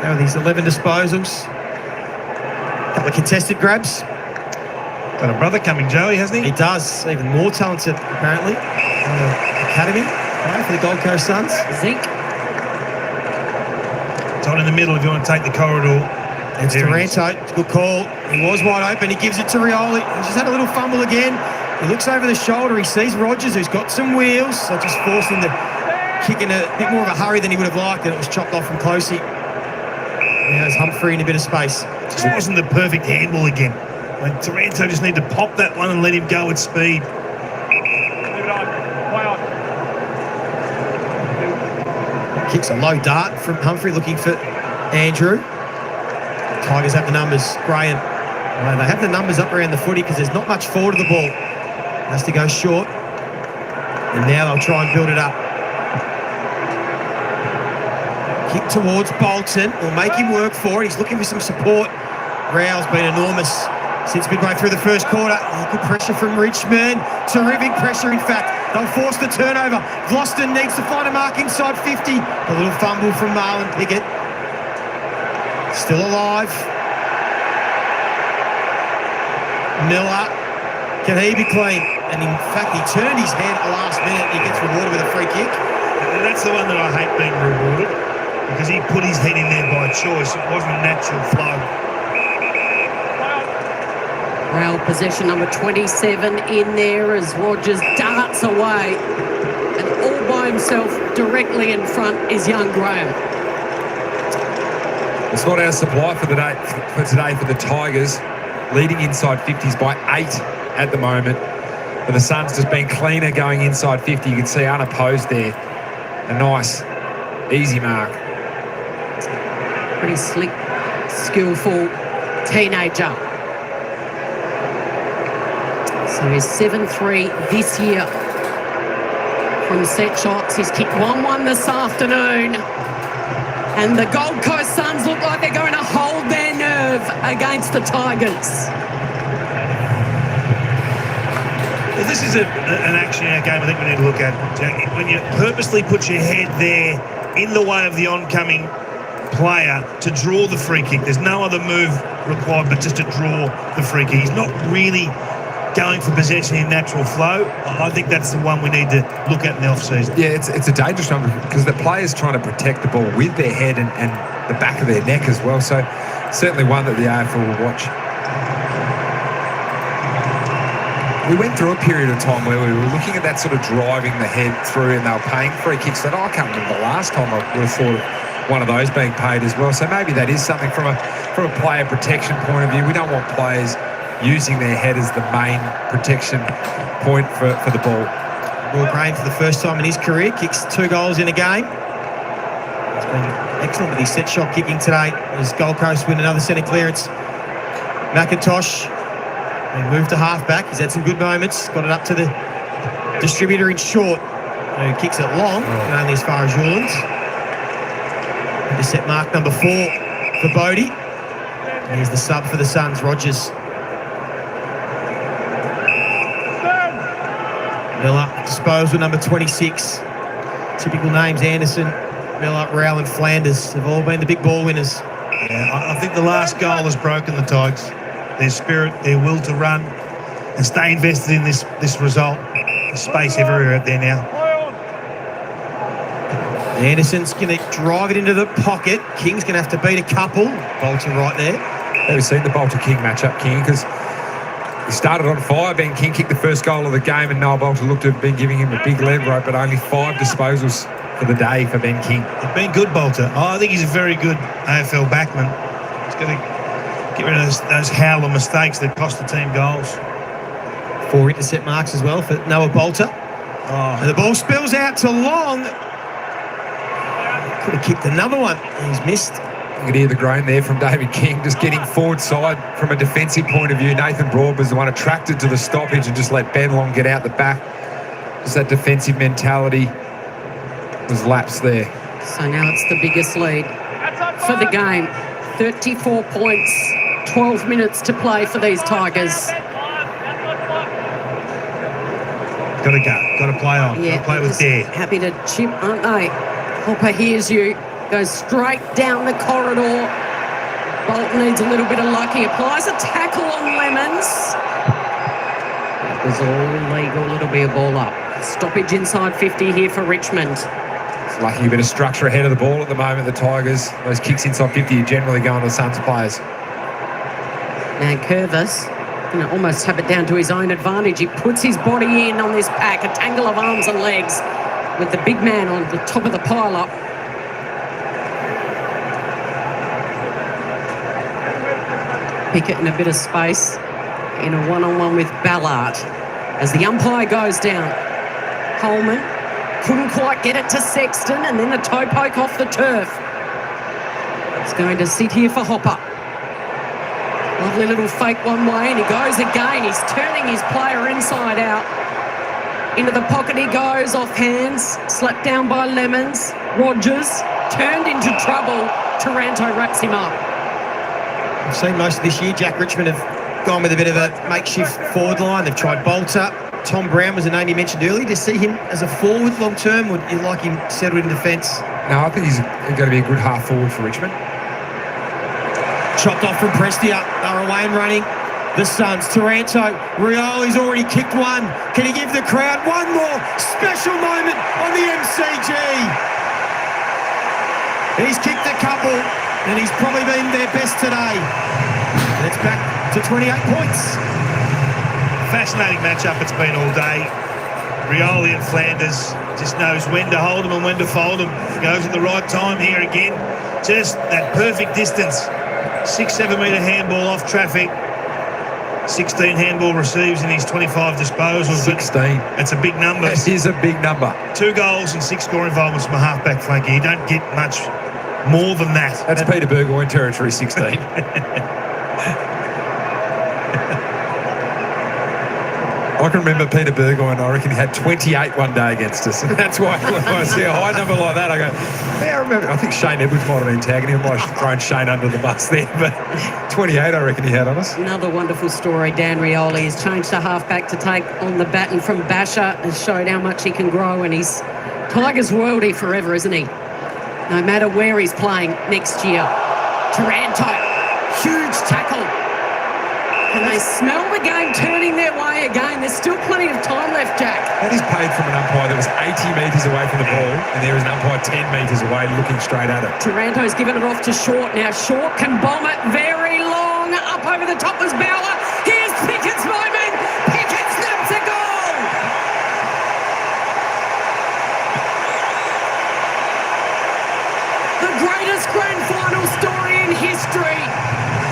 Now with his 11 disposals. A couple of contested grabs. Got a brother coming, Joey, hasn't he? He does. Even more talented, apparently. Academy player for the Gold Coast Suns. Zeke. Tight in the middle if you want to take the corridor. It's Taranto. Good call. He was wide open. He gives it to Rioli. He's just had a little fumble again. He looks over the shoulder. He sees Rogers, who's got some wheels. So just forced him to kick in a bit more of a hurry than he would have liked, and it was chopped off from Closey. Now there's Humphrey in a bit of space. Just wasn't the perfect handball again. When Taranto just need to pop that one and let him go at speed. Kicks a low dart from Humphrey, looking for Andrew. Tigers have the numbers. Graham. Well, they have the numbers up around the footy because there's not much forward of the ball. Has to go short. And now they'll try and build it up. Kick towards Bolton. Will make him work for it. He's looking for some support. Rowell's been enormous since midway through the first quarter. Good pressure from Richmond. Terrific pressure, in fact. They'll force the turnover. Vlosten needs to find a mark inside 50. A little fumble from Marlon Pickett. Still alive. Miller. Can he be clean? And in fact, he turned his head at the last minute. He gets rewarded with a free kick. That's the one that I hate being rewarded, because he put his head in there by choice. It wasn't a natural flow. Rail possession number 27 in there as Rogers darts away. And all by himself, directly in front, is young Graham. It's not our supply for today for the Tigers, leading inside 50s by 8 at the moment. But the Suns just been cleaner going inside 50. You can see unopposed there. A nice, easy mark. Pretty slick, skillful teenager. So he's 7-3 this year from set shots. He's kicked 1-1 this afternoon. And the Gold Coast Suns look like they're going to hold their nerve against the Tigers. Well, this is an action game I think we need to look at, Jack. When you purposely put your head there in the way of the oncoming player to draw the free kick, there's no other move required but just to draw the free kick. He's not really going for possession in natural flow. I think that's the one we need to look at in the off-season. Yeah, it's a dangerous one because the player's trying to protect the ball with their head and the back of their neck as well. So certainly one that the AFL will watch. We went through a period of time where we were looking at that sort of driving the head through and they were paying free kicks. That I can't remember the last time I would have thought of one of those being paid as well. So maybe that is something from a player protection point of view. We don't want players using their head as the main protection point for the ball. Will Graham, for the first time in his career, kicks 2 goals in a game. It's been excellent with his set shot kicking today as Gold Coast win another centre clearance. McIntosh, he moved to half-back. He's had some good moments. Got it up to the distributor in short, who kicks it long, and only as far as Yulan's. Intercept mark number 4 for Bodie. And here's the sub for the Suns, Rogers. Miller, disposal number 26. Typical names, Anderson, Miller, Rowell and Flanders have all been the big ball winners. Yeah, I think the last goal has broken the Tigers. Their spirit, their will to run and stay invested in this result. There's space everywhere out there now. Anderson's going to drive it into the pocket. King's going to have to beat a couple. Bolter right there. We've seen the Bolter-King matchup, King, because he started on fire. Ben King kicked the first goal of the game and Noah Bolter looked to have been giving him a big leg rope, but only 5 disposals for the day for Ben King. He's been good, Bolter. I think he's a very good AFL backman. He's got to get rid of those howler mistakes that cost the team goals. 4 intercept marks as well for Noah Bolter. And the ball spills out to Long. Could have kicked another one. He's missed. You could hear the groan there from David King, just getting forward side from a defensive point of view. Nathan Broad was the one attracted to the stoppage and just let Ben Long get out the back. Just that defensive mentality was lapsed there. So now it's the biggest lead for the game. 34 points, 12 minutes to play for these Tigers. Got to go. Got to play on. Yeah, got to play with dare. Happy to chip, aren't they? Hopper hears you. Goes straight down the corridor. Bolton needs a little bit of luck. He applies a tackle on Lemons. It was all legal. It'll be a ball up. Stoppage inside 50 here for Richmond. It's lucky a bit of structure ahead of the ball at the moment, the Tigers. Those kicks inside 50 are generally going to the Suns players. Now Curvis going to almost have it down to his own advantage. He puts his body in on this pack, a tangle of arms and legs with the big man on the top of the pile-up. Pickett in a bit of space in a one-on-one with Ballard as the umpire goes down. Holman couldn't quite get it to Sexton, and then the toe poke off the turf. It's going to sit here for Hopper. Lovely little fake one way, and he goes again. He's turning his player inside out. Into the pocket he goes, off hands, slapped down by Lemons. Rogers turned into trouble. Taranto wraps him up. I've seen most of this year, Jack, Richmond have gone with a bit of a makeshift forward line. They've tried Bolter. Tom Brown was a name you mentioned earlier. Do you see him as a forward long term? Would you like him settled in defence? No, I think he's going to be a good half forward for Richmond. Chopped off from Prestia. They're away and running. The Suns, Taranto, Rioli's already kicked one. Can he give the crowd one more special moment on the MCG? He's kicked a couple, and he's probably been their best today. And it's back to 28 points. Fascinating matchup it's been all day. Rioli and Flanders just knows when to hold them and when to fold them. Goes at the right time here again. Just that perfect distance. 6-7 metre handball off traffic. 16 handball receives in his 25 disposals. 16. That's a big number. That is a big number. 2 goals and 6 score involvements from a half-back flanker. You don't get much more than that. That's Peter Burgoyne territory 16. I can remember Peter Burgoyne, I reckon he had 28 one day against us. And that's why when I see a high number like that, I go, yeah, I remember. I think Shane Edwards might have been tagging him. I might have thrown Shane under the bus there. But 28, I reckon he had on us. Another wonderful story. Dan Rioli has changed to halfback to take on the baton from Basher and showed how much he can grow. And he's Tigers royalty forever, isn't he? No matter where he's playing next year. Taranto, huge tackle. And they smell the game turning their way again. There's still plenty of time left, Jack. That is paid from an umpire that was 80 metres away from the ball, and there is an umpire 10 metres away looking straight at it. Taranto's given it off to Short. Now Short can bomb it very long. Up over the top was Bauer. Here's Pickett's moment. Pickett snaps a goal. The greatest grand final story in history.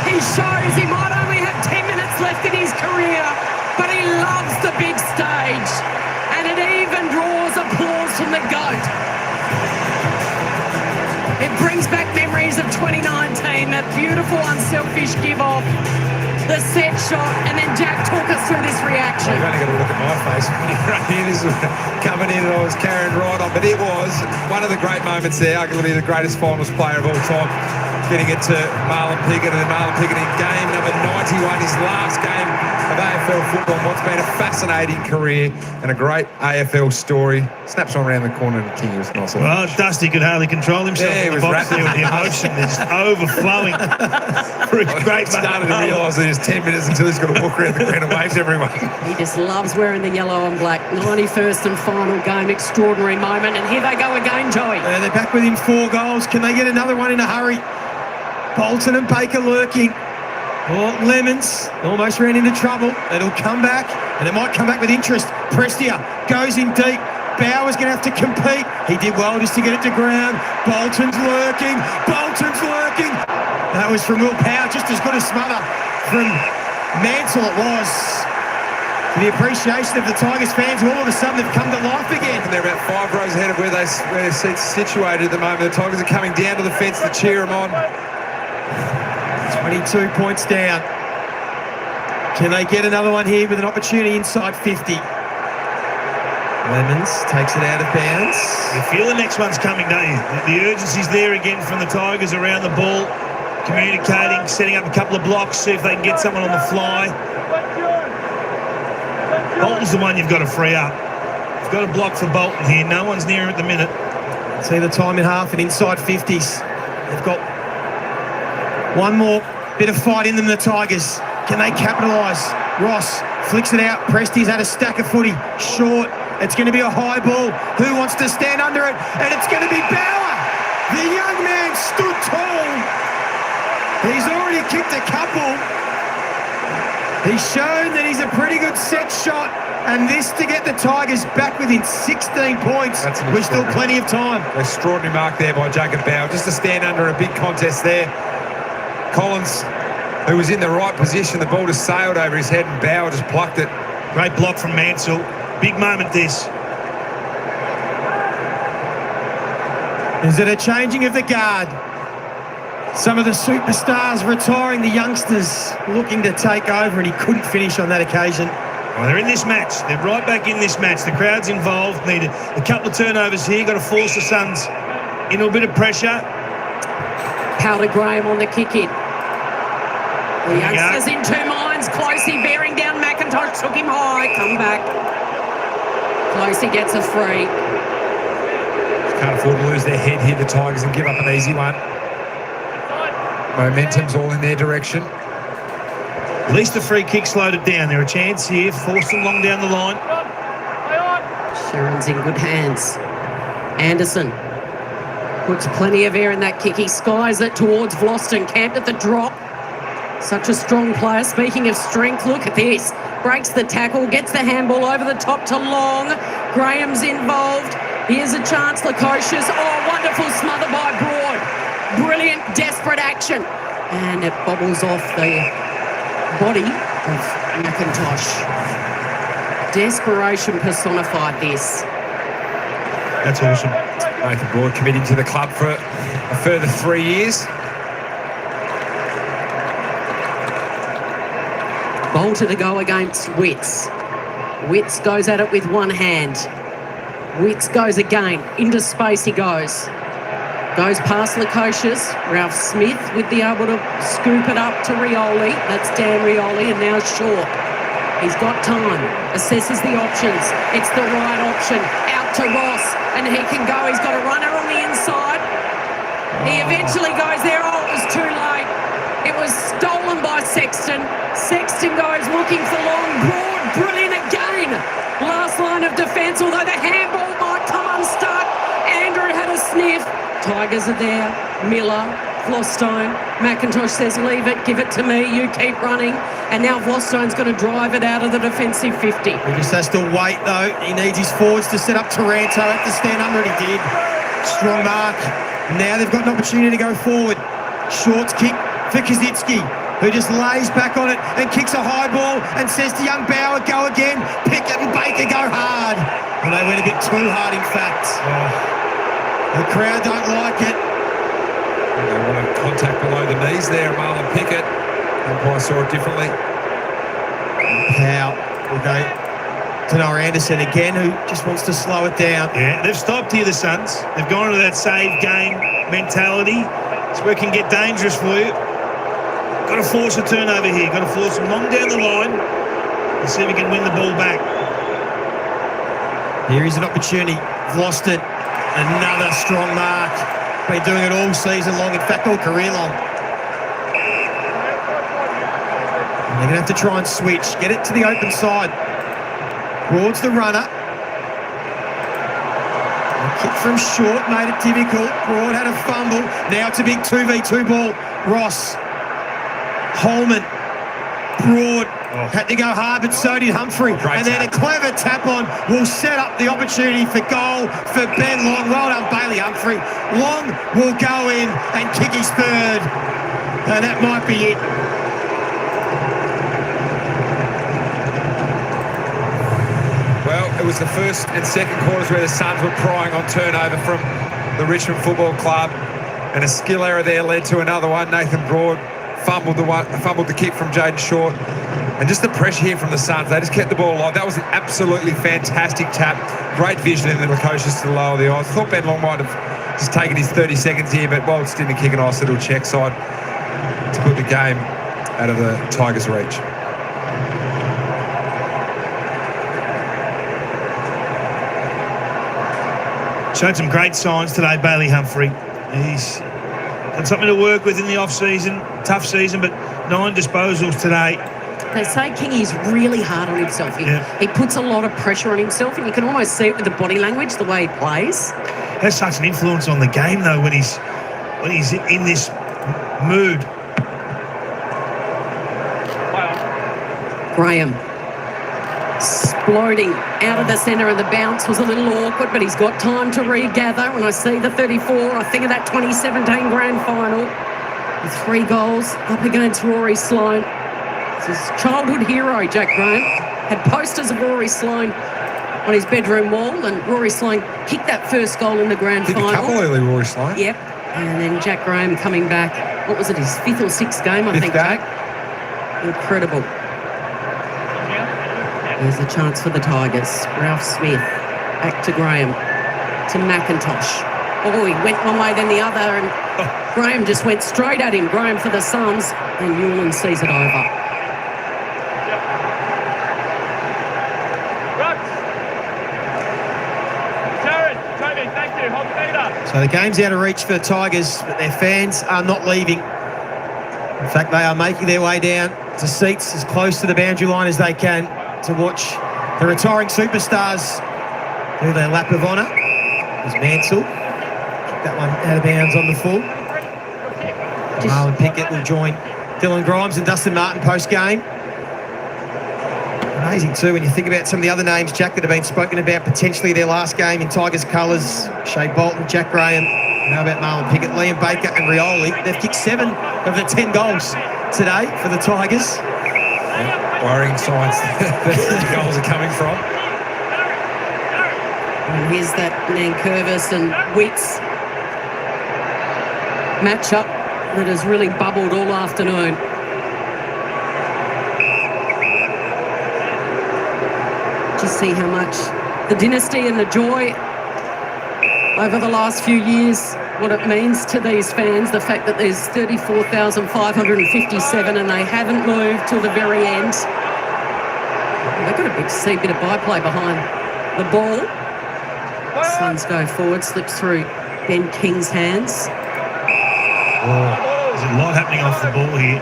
He shows he might only have 10 minutes left in his career, but he loves the big stage, and it even draws applause from the GOAT. It brings back memories of 2019, that beautiful unselfish give-off, the set shot, and then Jack, talk us through this reaction. You've only got to look at my face when you're right here. This was coming in and I was carrying right on, but it was one of the great moments there, arguably the greatest finals player of all time. Getting it to Marlon Pickett, and then Marlon Pickett in game number 91, his last game of AFL football, and what's been a fascinating career and a great AFL story. Snaps on around the corner and King was nice. Well, Dusty could hardly control himself. Yeah, he was there with the emotion just overflowing. For a great started to realise that there's 10 minutes until he's got to walk around the ground and wave to everyone. He just loves wearing the yellow and black. 91st and final game, extraordinary moment, and here they go again, Joey. And they're back within 4 goals. Can they get another one in a hurry? Bolton and Baker lurking. Oh, Lemons almost ran into trouble. It'll come back, and it might come back with interest. Prestia goes in deep. Bauer's going to have to compete. He did well just to get it to ground. Bolton's lurking. Bolton's lurking. That was from Will Power, just as good a smother from Mansell it was. For the appreciation of the Tigers fans, who all of a sudden have come to life again. And they're about 5 rows ahead of where their seats are situated at the moment. The Tigers are coming down to the fence to cheer them on. 22 points down. Can they get another one here with an opportunity inside 50? Lemons takes it out of bounds. You feel the next one's coming, don't you? The urgency's there again from the Tigers around the ball, communicating, setting up a couple of blocks, see if they can get someone on the fly. Bolton's the one you've got to free up. You've got a block for Bolton here. No one's near him at the minute. See the time in half and inside 50s. They've got one more bit of fight in them, the Tigers. Can they capitalise? Ross flicks it out. Presti's had a stack of footy. Short. It's going to be a high ball. Who wants to stand under it? And it's going to be Bauer. The young man stood tall. He's already kicked a couple. He's shown that he's a pretty good set shot. And this to get the Tigers back within 16 points. With still plenty of time. Extraordinary mark there by Jacob Bauer. Just to stand under a big contest there. Collins, who was in the right position, the ball just sailed over his head and Bauer just plucked it. Great block from Mansell. Big moment this. Is it a changing of the guard? Some of the superstars retiring, the youngsters looking to take over, and he couldn't finish on that occasion. Well, they're in this match. They're right back in this match. The crowd's involved. Need a couple of turnovers here. Got to force the Suns into a bit of pressure. Powder Graham on the kick in. The youngsters in 2 minds. Closey bearing down McIntosh. Took him high. Come back. Closey gets a free. Can't afford to lose their head here, the Tigers, and give up an easy one. Momentum's all in their direction. At least the free kick slowed it down. There a chance here. Force them long down the line. Sharon's in good hands. Anderson puts plenty of air in that kick. He skies it towards Vlosten. Camped at the drop. Such a strong player. Speaking of strength, look at this. Breaks the tackle, gets the handball over the top to Long. Graham's involved. Here's a chance, Lukosius. Oh, wonderful smother by Broad. Brilliant, desperate action. And it bobbles off the body of McIntosh. Desperation personified this. That's awesome. Nathan Broad committing to the club for a further 3 years. Bolter to go against Witts. Witts goes at it with one hand. Witts goes again. Into space he goes. Goes past Lukosius. Ralph Smith would be able to scoop it up to Rioli. That's Dan Rioli, and now Shaw. He's got time. Assesses the options. It's the right option. Out to Ross, and he can go. He's got a runner on the inside. He eventually goes there. Oh, it was too late. It was stolen by Sexton. Sexton goes looking for long. Broad, brilliant again. Last line of defence, although the handball might come unstuck. Andrew had a sniff. Tigers are there. Miller, Vlostone. McIntosh says, leave it, give it to me, you keep running. And now Vlostone's going to drive it out of the defensive 50. He just has to wait, though. He needs his forwards to set up Taranto. Have to stand under it, he did. Strong mark. Now they've got an opportunity to go forward. Shorts kick for Kaczynski, who just lays back on it and kicks a high ball and says to young Bauer, go again. Pickett and Baker go hard. And they went a bit too hard, in fact. The crowd don't like it. They wanted contact below the knees there, Marlon Pickett. Umpire saw it differently. Powell will go to Noah Anderson again, who just wants to slow it down. Yeah, they've stopped here, the Suns. They've gone into that save game mentality. It's where it can get dangerous for you. Got to force a turnover here. Got to force them long down the line and see if we can win the ball back. Here is an opportunity. Vloston, another strong mark. Been doing it all season long, in fact, all career long. And they're going to have to try and switch. Get it to the open side. Broad's the runner. A kick from short made it difficult. Broad had a fumble. Now it's a big 2v2 ball. Ross. Holman. Broad had to go hard, but so did Humphrey. And then a clever tap on will set up the opportunity for goal for Ben Long. Well done, Bailey Humphrey. Long will go in and kick his third. And that might be it. Well, it was the first and second quarters where the Suns were prying on turnover from the Richmond Football Club, and a skill error there led to another one. Nathan Broad fumbled the kick from Jaden Short, and just the pressure here from the Suns. They just kept the ball alive. That was an absolutely fantastic tap. Great vision in the Lukosius to lower the eyes. Thought Ben Long might have just taken his 30 seconds here, but Bolts didn't kick a nice little check side to put the game out of the Tigers' reach. Showed some great signs today, Bailey Humphrey. He's got something to work with in the off-season. Tough season, but 9 disposals today. They say Kingy's really hard on himself. He puts a lot of pressure on himself, and you can almost see it with the body language, the way he plays. Has such an influence on the game, though, when he's in this mood. Graham exploding out of the centre, and the bounce was a little awkward, but he's got time to regather. When I see the 34, I think of that 2017 grand final with 3 goals up against Rory Sloane. It's his childhood hero, Jack Graham. Had posters of Rory Sloane on his bedroom wall, and Rory Sloane kicked that first goal in the grand final. A couple early, Rory Sloane. Yep. And then Jack Graham coming back. What was it, his 5th or 6th game, I think, Jack? Incredible. There's a chance for the Tigers. Ralph Smith, back to Graham, to McIntosh. Oh, he went one way then the other, and Graham just went straight at him. Graham for the Suns, and Newland sees it over. So the game's out of reach for the Tigers, but their fans are not leaving. In fact, they are making their way down to seats as close to the boundary line as they can to watch the retiring superstars do their lap of honour. There's Mansell. That one out of bounds on the full. Marlon Pickett will join Dylan Grimes and Dustin Martin post-game. Amazing too when you think about some of the other names, Jack, that have been spoken about potentially their last game in Tigers colours. Shea Bolton, Jack Graham. How about Marlon Pickett, Liam Baker and Rioli? They've kicked 7 of the 10 goals today for the Tigers. Worrying signs that's where the goals are coming from. And here's that Nankervis and Witts. matchup that has really bubbled all afternoon. Just see how much the dynasty and the joy over the last few years, what it means to these fans, the fact that there's 34,557 and they haven't moved till the very end. They've got a bit of byplay behind the ball. Suns go forward, slips through Ben King's hands. Oh, there's a lot happening off the ball here.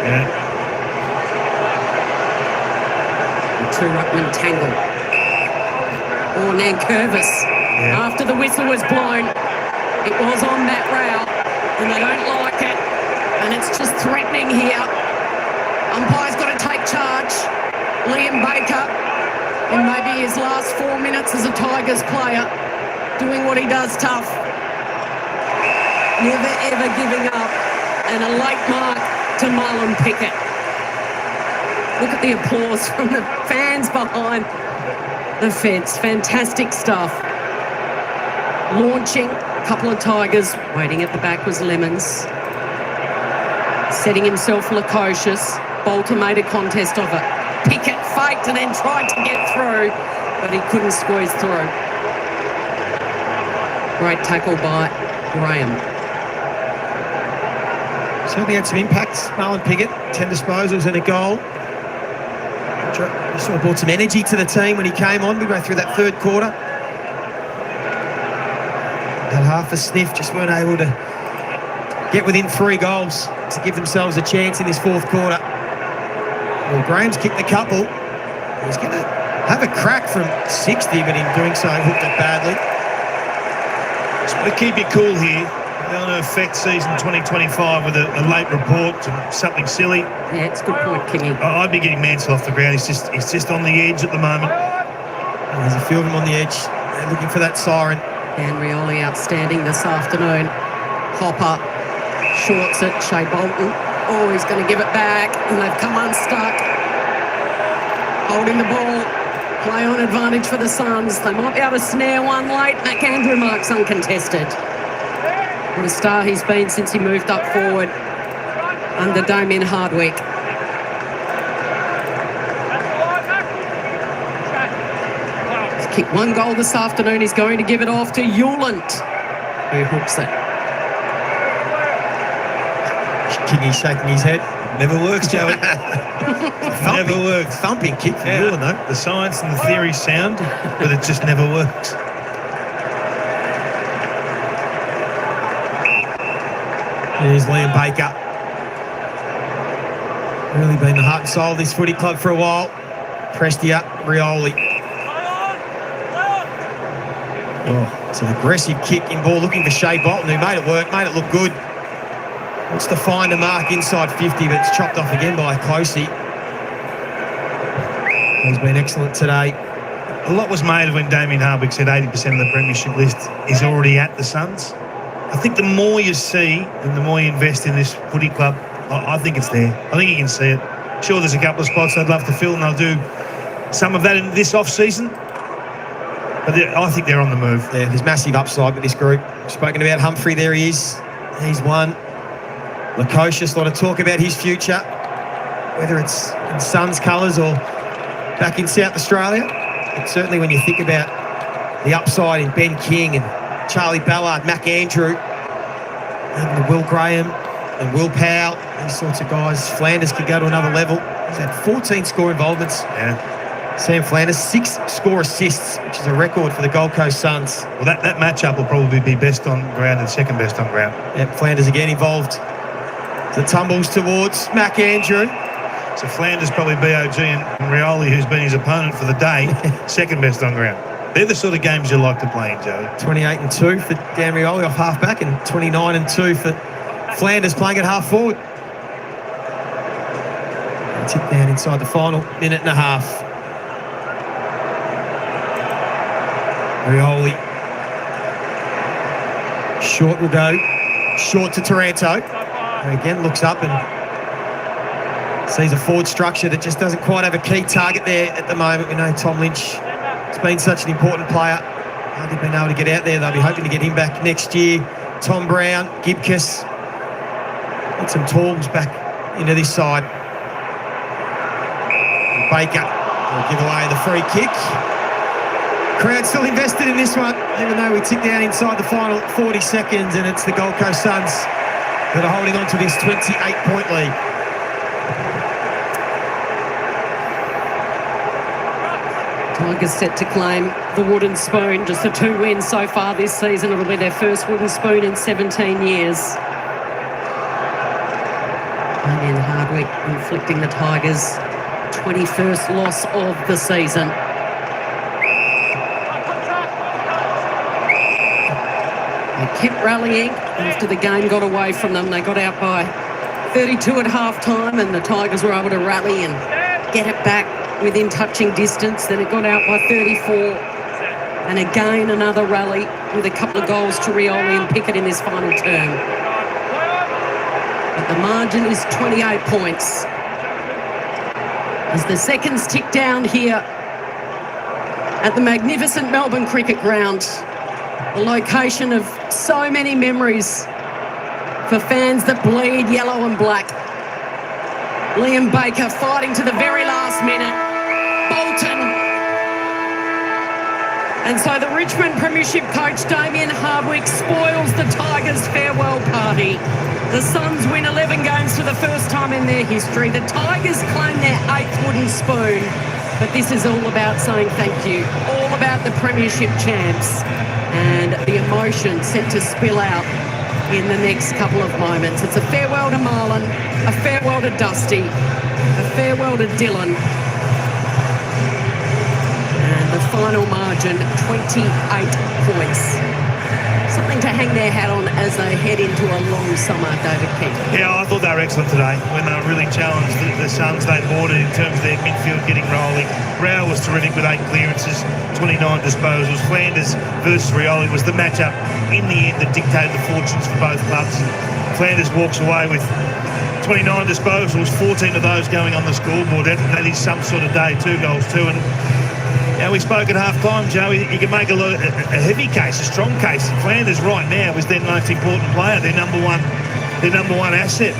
Yeah. Two ruckman tangle. Oh, Nankervis. Yeah. After the whistle was blown, it was on that route, and they don't like it, and it's just threatening here. Umpire's got to take charge. Liam Baker, in maybe his last 4 minutes as a Tigers player, doing what he does tough. Never ever giving up, and a late mark to Marlon Pickett. Look at the applause from the fans behind the fence. Fantastic stuff. Launching, a couple of Tigers. Waiting at the back was Lemons. Setting himself loquacious. Bolter made a contest of it. Pickett faked and then tried to get through, but he couldn't squeeze through. Great tackle by Graham. Certainly had some impacts. Marlon Pickett, 10 disposals and a goal. Sort of brought some energy to the team when he came on midway through that third quarter. Had half a sniff, just weren't able to get within 3 goals to give themselves a chance in this fourth quarter. Well, Graham's kicked a couple. He's going to have a crack from 60, but in doing so, hooked it badly. Just want to keep it cool here. I don't want to affect season 2025 with a late report and something silly. Yeah, it's a good point, Kingy. I'd be getting Mansell off the ground. He's just on the edge at the moment. And there's a few of them on the edge. They're looking for that siren. Dan Rioli outstanding this afternoon. Hopper shorts it. Shea Bolton. Oh, he's going to give it back. And they've come unstuck. Holding the ball. Play on advantage for the Suns. They might be able to snare one late. McAndrew marks uncontested. What a star he's been since he moved up forward under Damien Hardwick. He's kicked 1 goal this afternoon. He's going to give it off to Hewland, who hooks it. Kingy's shaking his head. Never works, Joey. Never works. Thumping kick for Hewland, though. The science and the theory sound, but it just never works. There's Liam Baker. Really been the heart and soul of this footy club for a while. Prestia, Rioli. Oh, it's an aggressive kick in ball, looking for Shea Bolton, who made it work, made it look good. Wants to find a mark inside 50, but it's chopped off again by Closey. He's been excellent today. A lot was made of when Damien Hardwick said 80% of the premiership list is already at the Suns. I think the more you see and the more you invest in this footy club, I think it's there. I think you can see it. Sure, there's a couple of spots I'd love to fill, and they'll do some of that in this off-season. But I think they're on the move. Yeah, there's massive upside with this group. We've spoken about Humphrey, there he is. He's one. Lukosius, a lot of talk about his future, whether it's in Suns colours or back in South Australia. But certainly when you think about the upside in Ben King and Charlie Ballard, McAndrew, and Will Graham and Will Powell, these sorts of guys. Flanders could go to another level. He's had 14 score involvements. Yeah. Sam Flanders, 6 score assists, which is a record for the Gold Coast Suns. Well, that matchup will probably be best on ground and second best on ground. Yep, Flanders again involved. The tumbles towards McAndrew. So Flanders probably BOG and Rioli, who's been his opponent for the day, second best on ground. They're the sort of games you like to play in, Joey. 28-2 for Dan Rioli off half-back and 29-2 for Flanders playing at half-forward. Tip down inside the final minute and a half. Rioli. Short will go. Short to Taranto. And again, looks up and sees a forward structure that just doesn't quite have a key target there at the moment. We know Tom Lynch has He's been such an important player. Hardly been able to get out there. They'll be hoping to get him back next year. Tom Brown, Gibcus. Got some tools back into this side. Baker will give away the free kick. Crowd still invested in this one, even though we tick down inside the final 40 seconds, and it's the Gold Coast Suns that are holding on to this 28-point lead. Tigers set to claim the wooden spoon. Just the 2 wins so far this season. It'll be their first wooden spoon in 17 years. Damien Hardwick inflicting the Tigers' 21st loss of the season. They kept rallying after the game got away from them. They got out by 32 at half-time, and the Tigers were able to rally and get it back within touching distance. Then it got out by 34. And again, another rally with a couple of goals to Rioli and Pickett in this final term. But the margin is 28 points. As the seconds tick down here at the magnificent Melbourne Cricket Ground, a location of so many memories for fans that bleed yellow and black. Liam Baker fighting to the very last minute. Bolton. And so the Richmond Premiership coach Damien Hardwick spoils the Tigers' farewell party. The Suns win 11 games for the first time in their history. The Tigers claim their 8th wooden spoon. But this is all about saying thank you. All about the Premiership champs. And the emotion set to spill out in the next couple of moments. It's a farewell to Marlon, a farewell to Dusty, a farewell to Dylan. And the final margin, 28 points. Something to hang their hat on as they head into a long summer, David King. Yeah, I thought they were excellent today when they really challenged the Suns they boarded in terms of their midfield getting rolling. Rao was terrific with 8 clearances, 29 disposals. Flanders versus Rioli was the matchup in the end that dictated the fortunes for both clubs. Flanders walks away with 29 disposals, 14 of those going on the scoreboard. That is some sort of day, 2 goals too. And we spoke at half-time, Joe. You can make a heavy case, a strong case. Flanders right now is their most important player, their number one asset.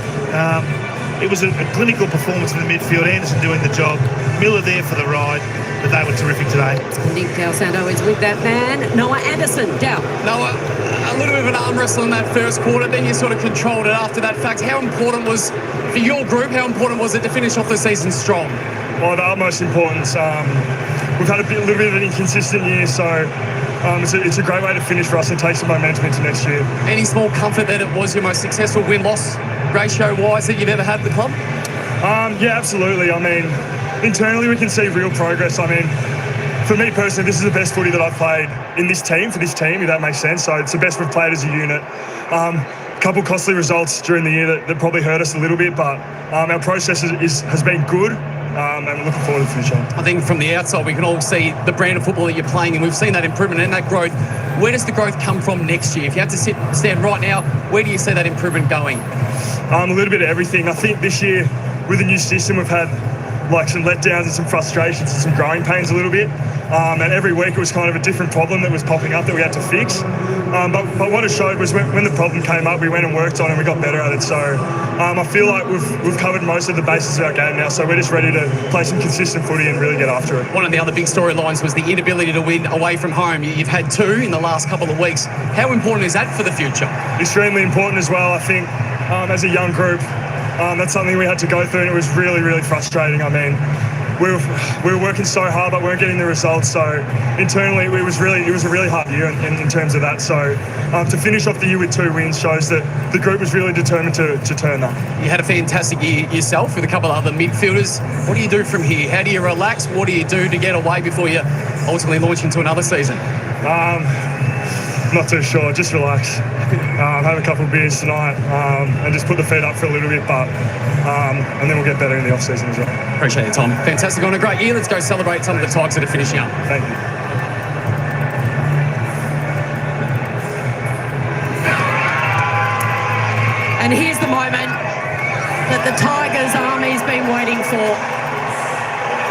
It was a clinical performance in the midfield. Anderson doing the job. Miller there for the ride. But they were terrific today. Nick Dal Santo is with that man. Noah Anderson. Dal. Noah, a little bit of an arm wrestle in that first quarter, then you sort of controlled it after that fact. How important was, for your group, how important was it to finish off the season strong? Well, the utmost importance. We've had a little bit of an inconsistent year, so it's a great way to finish for us and take some momentum into next year. Any small comfort that it was your most successful win-loss ratio-wise that you've ever had at the club? Yeah, absolutely. I mean, internally we can see real progress. I mean, for me personally, this is the best footy that I've played in this team, for this team, if that makes sense. So it's the best we've played as a unit. A couple costly results during the year that probably hurt us a little bit, but our process has been good. And we're looking forward to the future. I think from the outside we can all see the brand of football that you're playing, and we've seen that improvement and that growth. Where does the growth come from next year? If you have to stand right now, where do you see that improvement going? A little bit of everything. I think this year with the new system we've had some letdowns and some frustrations and some growing pains a little bit. And every week it was kind of a different problem that was popping up that we had to fix. But what it showed was when the problem came up, we went and worked on it and we got better at it. So I feel like we've covered most of the bases of our game now. So we're just ready to play some consistent footy and really get after it. One of the other big storylines was the inability to win away from home. You've had 2 in the last couple of weeks. How important is that for the future? Extremely important as well. I think as a young group, that's something we had to go through, and it was really, really frustrating. I mean, we were working so hard, but we weren't getting the results. So internally, it was a really hard year in terms of that. So to finish off the year with 2 wins shows that the group was really determined to turn that. You had a fantastic year yourself with a couple of other midfielders. What do you do from here? How do you relax? What do you do to get away before you ultimately launch into another season? Not too sure. Just relax. Have a couple of beers tonight and just put the feet up for a little bit, and then we'll get better in the off-season as well. Appreciate your time. Fantastic. On a great year. Let's go celebrate some of the Tigers that are finishing up. Thank you. And here's the moment that the Tigers army's been waiting for.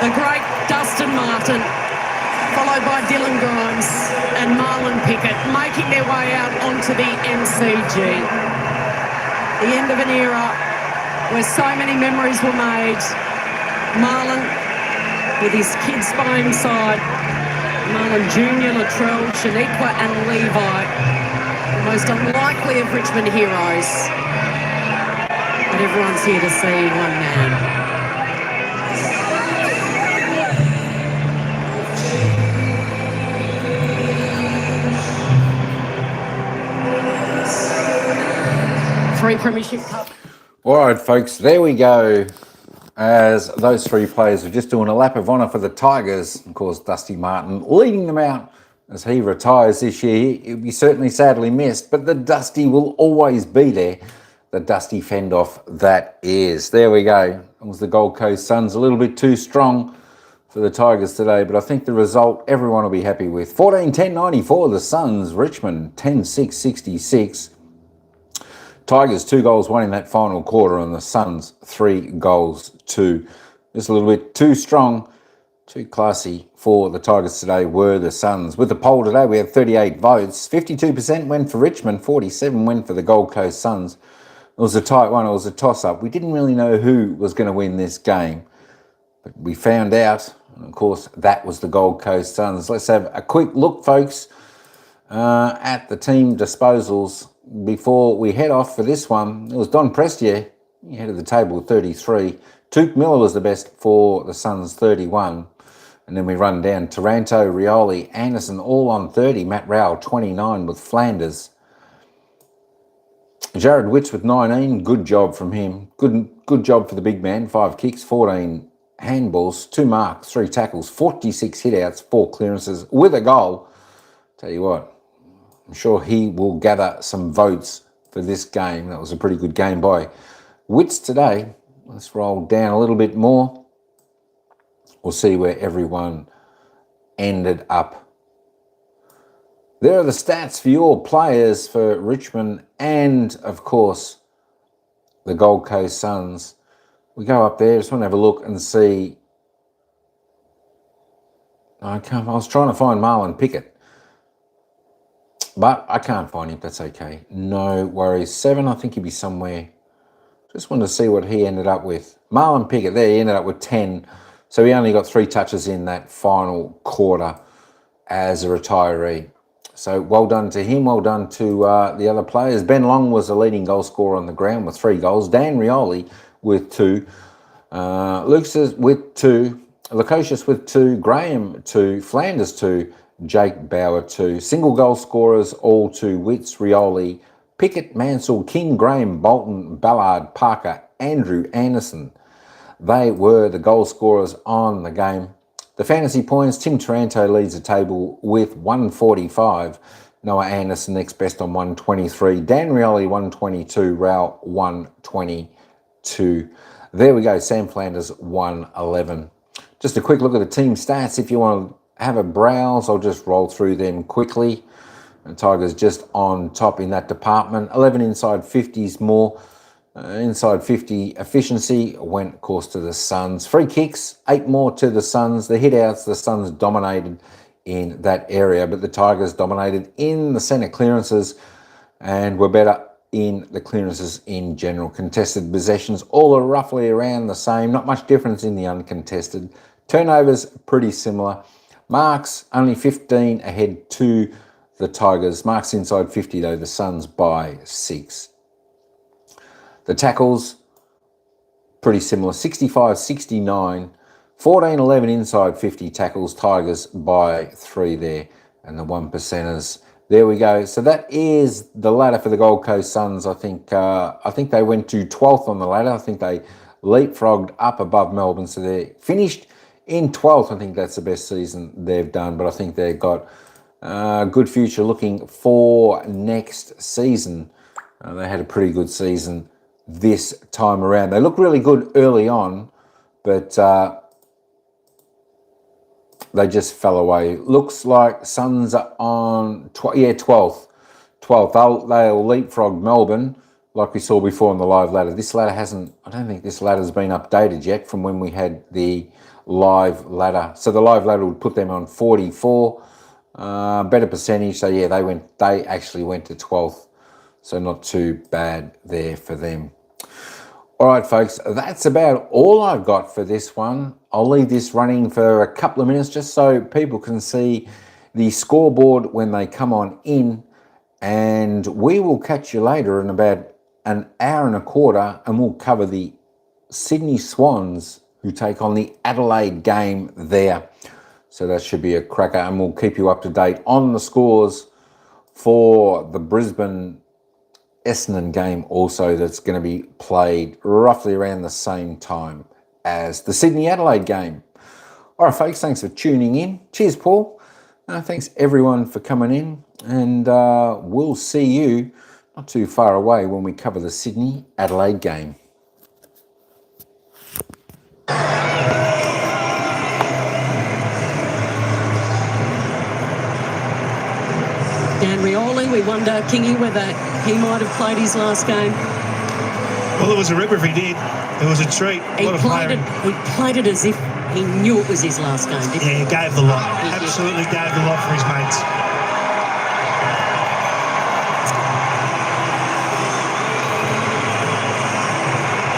The great Dustin Martin followed by Dylan Grimes and Marlon Pickett, making their way out onto the MCG. The end of an era where so many memories were made. Marlon with his kids by his side. Marlon Jr., Latrell, Shaniqua and Levi. The most unlikely of Richmond heroes. But everyone's here to see one man. Three Premiership Cup. All right, folks, there we go. As those three players are just doing a lap of honour for the Tigers. Of course, Dusty Martin leading them out as he retires this year. He'll be certainly sadly missed, but the Dusty will always be there. The Dusty fend-off that is. There we go. It was the Gold Coast Suns, a little bit too strong for the Tigers today, but I think the result everyone will be happy with. 14-10-94, the Suns. Richmond 10-6-66. Tigers 2 goals, 1 in that final quarter, and the Suns 3 goals, 2. Just a little bit too strong, too classy for the Tigers today were the Suns. With the poll today, we had 38 votes. 52% went for Richmond, 47 went for the Gold Coast Suns. It was a tight one. It was a toss-up. We didn't really know who was going to win this game, but we found out, and of course, that was the Gold Coast Suns. Let's have a quick look, folks, at the team disposals before we head off for this one. It was Don Prestier, he headed the table with 33. Tuke Miller was the best for the Suns, 31. And then we run down Taranto, Rioli, Anderson, all on 30. Matt Rowell, 29 with Flanders. Jared Witts with 19. Good job from him. Good job for the big man. 5 kicks, 14 handballs, 2 marks, 3 tackles, 46 hitouts, 4 clearances with a goal. Tell you what, I'm sure he will gather some votes for this game. That was a pretty good game by Witts today. Let's roll down a little bit more. We'll see where everyone ended up. There are the stats for your players for Richmond and, of course, the Gold Coast Suns. We go up there, just want to have a look and see. I was trying to find Marlon Pickett, but I can't find him. That's okay. No worries. 7, I think he'd be somewhere. Just wanted to see what he ended up with. Marlon Pickett, there, he ended up with 10. So he only got 3 touches in that final quarter as a retiree. So well done to him. Well done to the other players. Ben Long was the leading goal scorer on the ground with 3 goals. Dan Rioli with 2. Lucas with 2. Lukosius with 2. Graham 2. Flanders 2. Jake Bauer 2. Single goal scorers, all 2. Witts, Rioli, Pickett, Mansell, King, Graham, Bolton, Ballard, Parker, Andrew, Anderson. They were the goal scorers on the game. The fantasy points, Tim Taranto leads the table with 145. Noah Anderson next best on 123. Dan Rioli 122. Rao 122. There we go. Sam Flanders 111. Just a quick look at the team stats. If you want to have a browse, I'll just roll through them quickly. And Tigers just on top in that department. 11 inside 50s more. Inside 50 efficiency went, of course, to the Suns. Free kicks, 8 more to the Suns. The hit-outs, the Suns dominated in that area, but the Tigers dominated in the centre clearances and were better in the clearances in general. Contested possessions, all are roughly around the same. Not much difference in the uncontested. Turnovers, pretty similar. Marks, only 15 ahead to the Tigers. Marks inside 50, though, the Suns by 6. The tackles, pretty similar, 65-69, 14-11 inside 50 tackles, Tigers by 3 there, and the 1%ers. There we go. So that is the ladder for the Gold Coast Suns. I think they went to 12th on the ladder. I think they leapfrogged up above Melbourne, so they finished in 12th. I think that's the best season they've done, but I think they've got a good future looking for next season. They had a pretty good season this time around. They looked really good early on, but they just fell away. Looks like Suns are on 12th. They'll leapfrog Melbourne like we saw before on the live ladder. This ladder hasn't, I don't think this ladder's been updated yet from when we had the live ladder. So the live ladder would put them on 44, better percentage. So yeah, they actually went to 12th. So not too bad there for them. All right, folks, that's about all I've got for this one. I'll leave this running for a couple of minutes just so people can see the scoreboard when they come on in. And we will catch you later in about an hour and a quarter, and we'll cover the Sydney Swans who take on the Adelaide game there. So that should be a cracker, and we'll keep you up to date on the scores for the Brisbane Essendon game also, that's going to be played roughly around the same time as the Sydney Adelaide game. All right, folks, thanks for tuning in. Cheers, Paul. Thanks everyone for coming in, and we'll see you not too far away when we cover the Sydney Adelaide game. Dan Rioli, we wonder, Kingy, whether he might have played his last game. Well, it was a ripper if he did. It was a treat. He played it as if he knew it was his last game, didn't he? Yeah, he gave the lot. Absolutely gave the lot for his mates.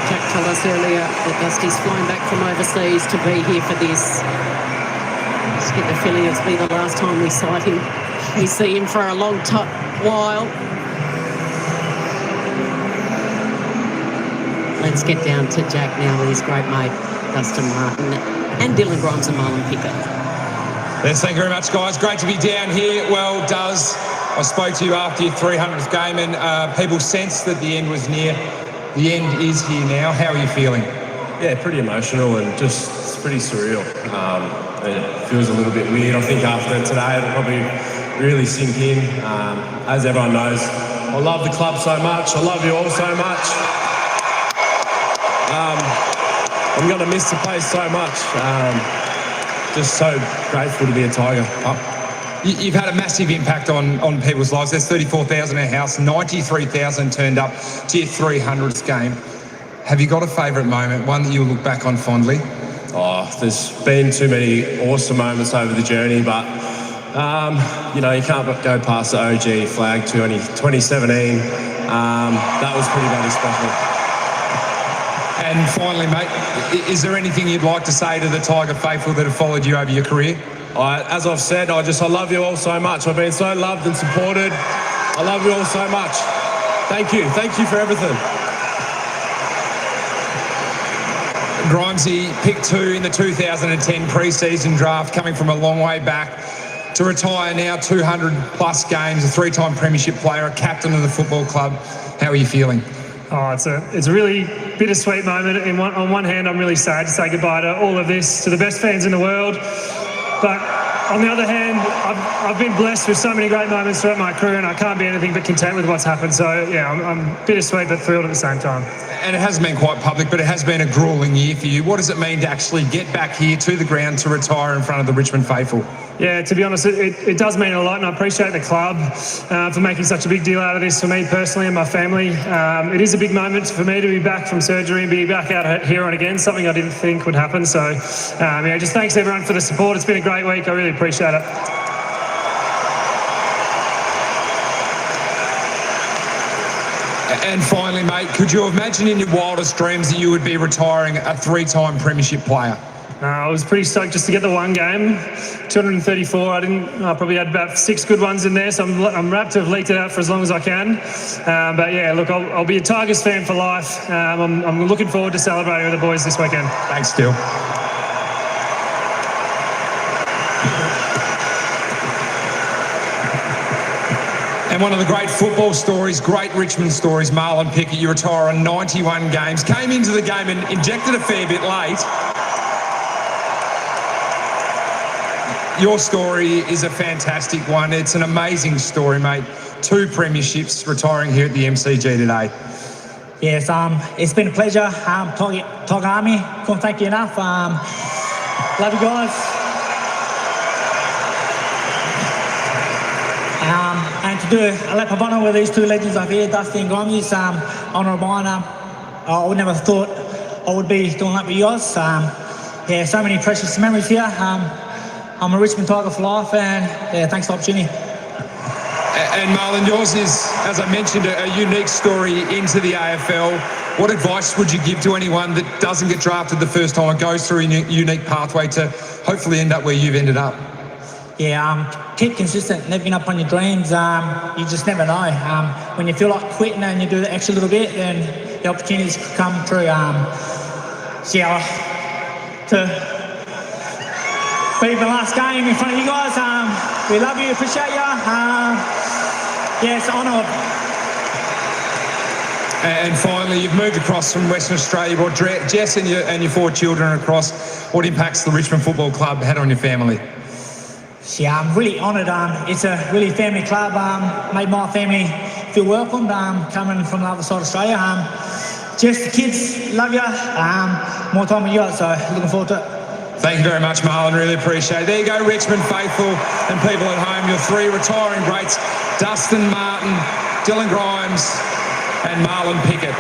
Jack told us earlier that Dusty's flown back from overseas to be here for this. Just get the feeling it's been the last time we sight him. We see him for a long while. Let's get down to Jack now with his great mate, Dustin Martin, and Dylan Grimes and Marlon Pickett. Yes, thank you very much, guys. Great to be down here. Well, I spoke to you after your 300th game, and people sensed that the end was near. The end is here now. How are you feeling? Yeah, pretty emotional and just it's pretty surreal. It feels a little bit weird. I think after today, it'll probably really sink in. As everyone knows, I love the club so much. I love you all so much. I'm going to miss the place so much. Just so grateful to be a Tiger. You've had a massive impact on people's lives. There's 34,000 in our house, 93,000 turned up to your 300th game. Have you got a favourite moment, one that you'll look back on fondly? Oh, there's been too many awesome moments over the journey, but you know, you can't go past the OG flag 2017. That was pretty bloody special. And finally, mate, is there anything you'd like to say to the Tiger faithful that have followed you over your career? As I've said, I love you all so much. I've been so loved and supported. I love you all so much. Thank you. Thank you for everything. Grimesy, pick 2 in the 2010 pre-season draft, coming from a long way back to retire now, 200-plus games, a 3-time premiership player, a captain of the football club. How are you feeling? Oh, it's a really bittersweet moment. On one hand, I'm really sad to say goodbye to all of this, to the best fans in the world. But on the other hand, I've been blessed with so many great moments throughout my career, and I can't be anything but content with what's happened. So, yeah, I'm bittersweet but thrilled at the same time. And it hasn't been quite public, but it has been a gruelling year for you. What does it mean to actually get back here to the ground to retire in front of the Richmond faithful? Yeah, to be honest, it does mean a lot, and I appreciate the club for making such a big deal out of this for me personally and my family. It is a big moment for me to be back from surgery and be back out here on again, something I didn't think would happen. So, yeah, just thanks everyone for the support. It's been a great week. I really appreciate it. And finally, mate, could you imagine in your wildest dreams that you would be retiring a 3-time premiership player? I was pretty stoked just to get the one game, 234. I probably had about 6 good ones in there, so I'm rapt to have leaked it out for as long as I can. But yeah, look, I'll be a Tigers fan for life. I'm looking forward to celebrating with the boys this weekend. Thanks, Dill. And one of the great football stories, great Richmond stories, Marlon Pickett, you retire on 91 games, came into the game and injected a fair bit late. Your story is a fantastic one. It's an amazing story, mate. 2 premierships, retiring here at the MCG today. Yes, it's been a pleasure. Tiger Army, couldn't thank you enough. Love you guys. And to do a lap of honour with these 2 legends up here, Dusty and Grimes, honour of mine. I would never thought I would be doing that with you guys. yeah, so many precious memories here. I'm a Richmond Tiger for life, and yeah, thanks for the opportunity. And Marlon, yours is, as I mentioned, a unique story into the AFL. What advice would you give to anyone that doesn't get drafted the first time and goes through a unique pathway to hopefully end up where you've ended up? Yeah, keep consistent, never give up on your dreams. You just never know. When you feel like quitting and you do the extra little bit, then the opportunities come through. To be the last game in front of you guys, we love you, appreciate you. Yeah, it's an honour. And finally, you've moved across from Western Australia. Brought Jess and your 4 children across. What impacts the Richmond Football Club had on your family? Yeah, I'm really honoured. It's a really family club. Made my family feel welcomed. Coming from the other side of Australia. Just the kids, love you. More time with you, so looking forward to it. Thank you very much, Marlon. Really appreciate it. There you go, Richmond faithful and people at home. Your 3 retiring greats, Dustin Martin, Dylan Grimes, and Marlon Pickett.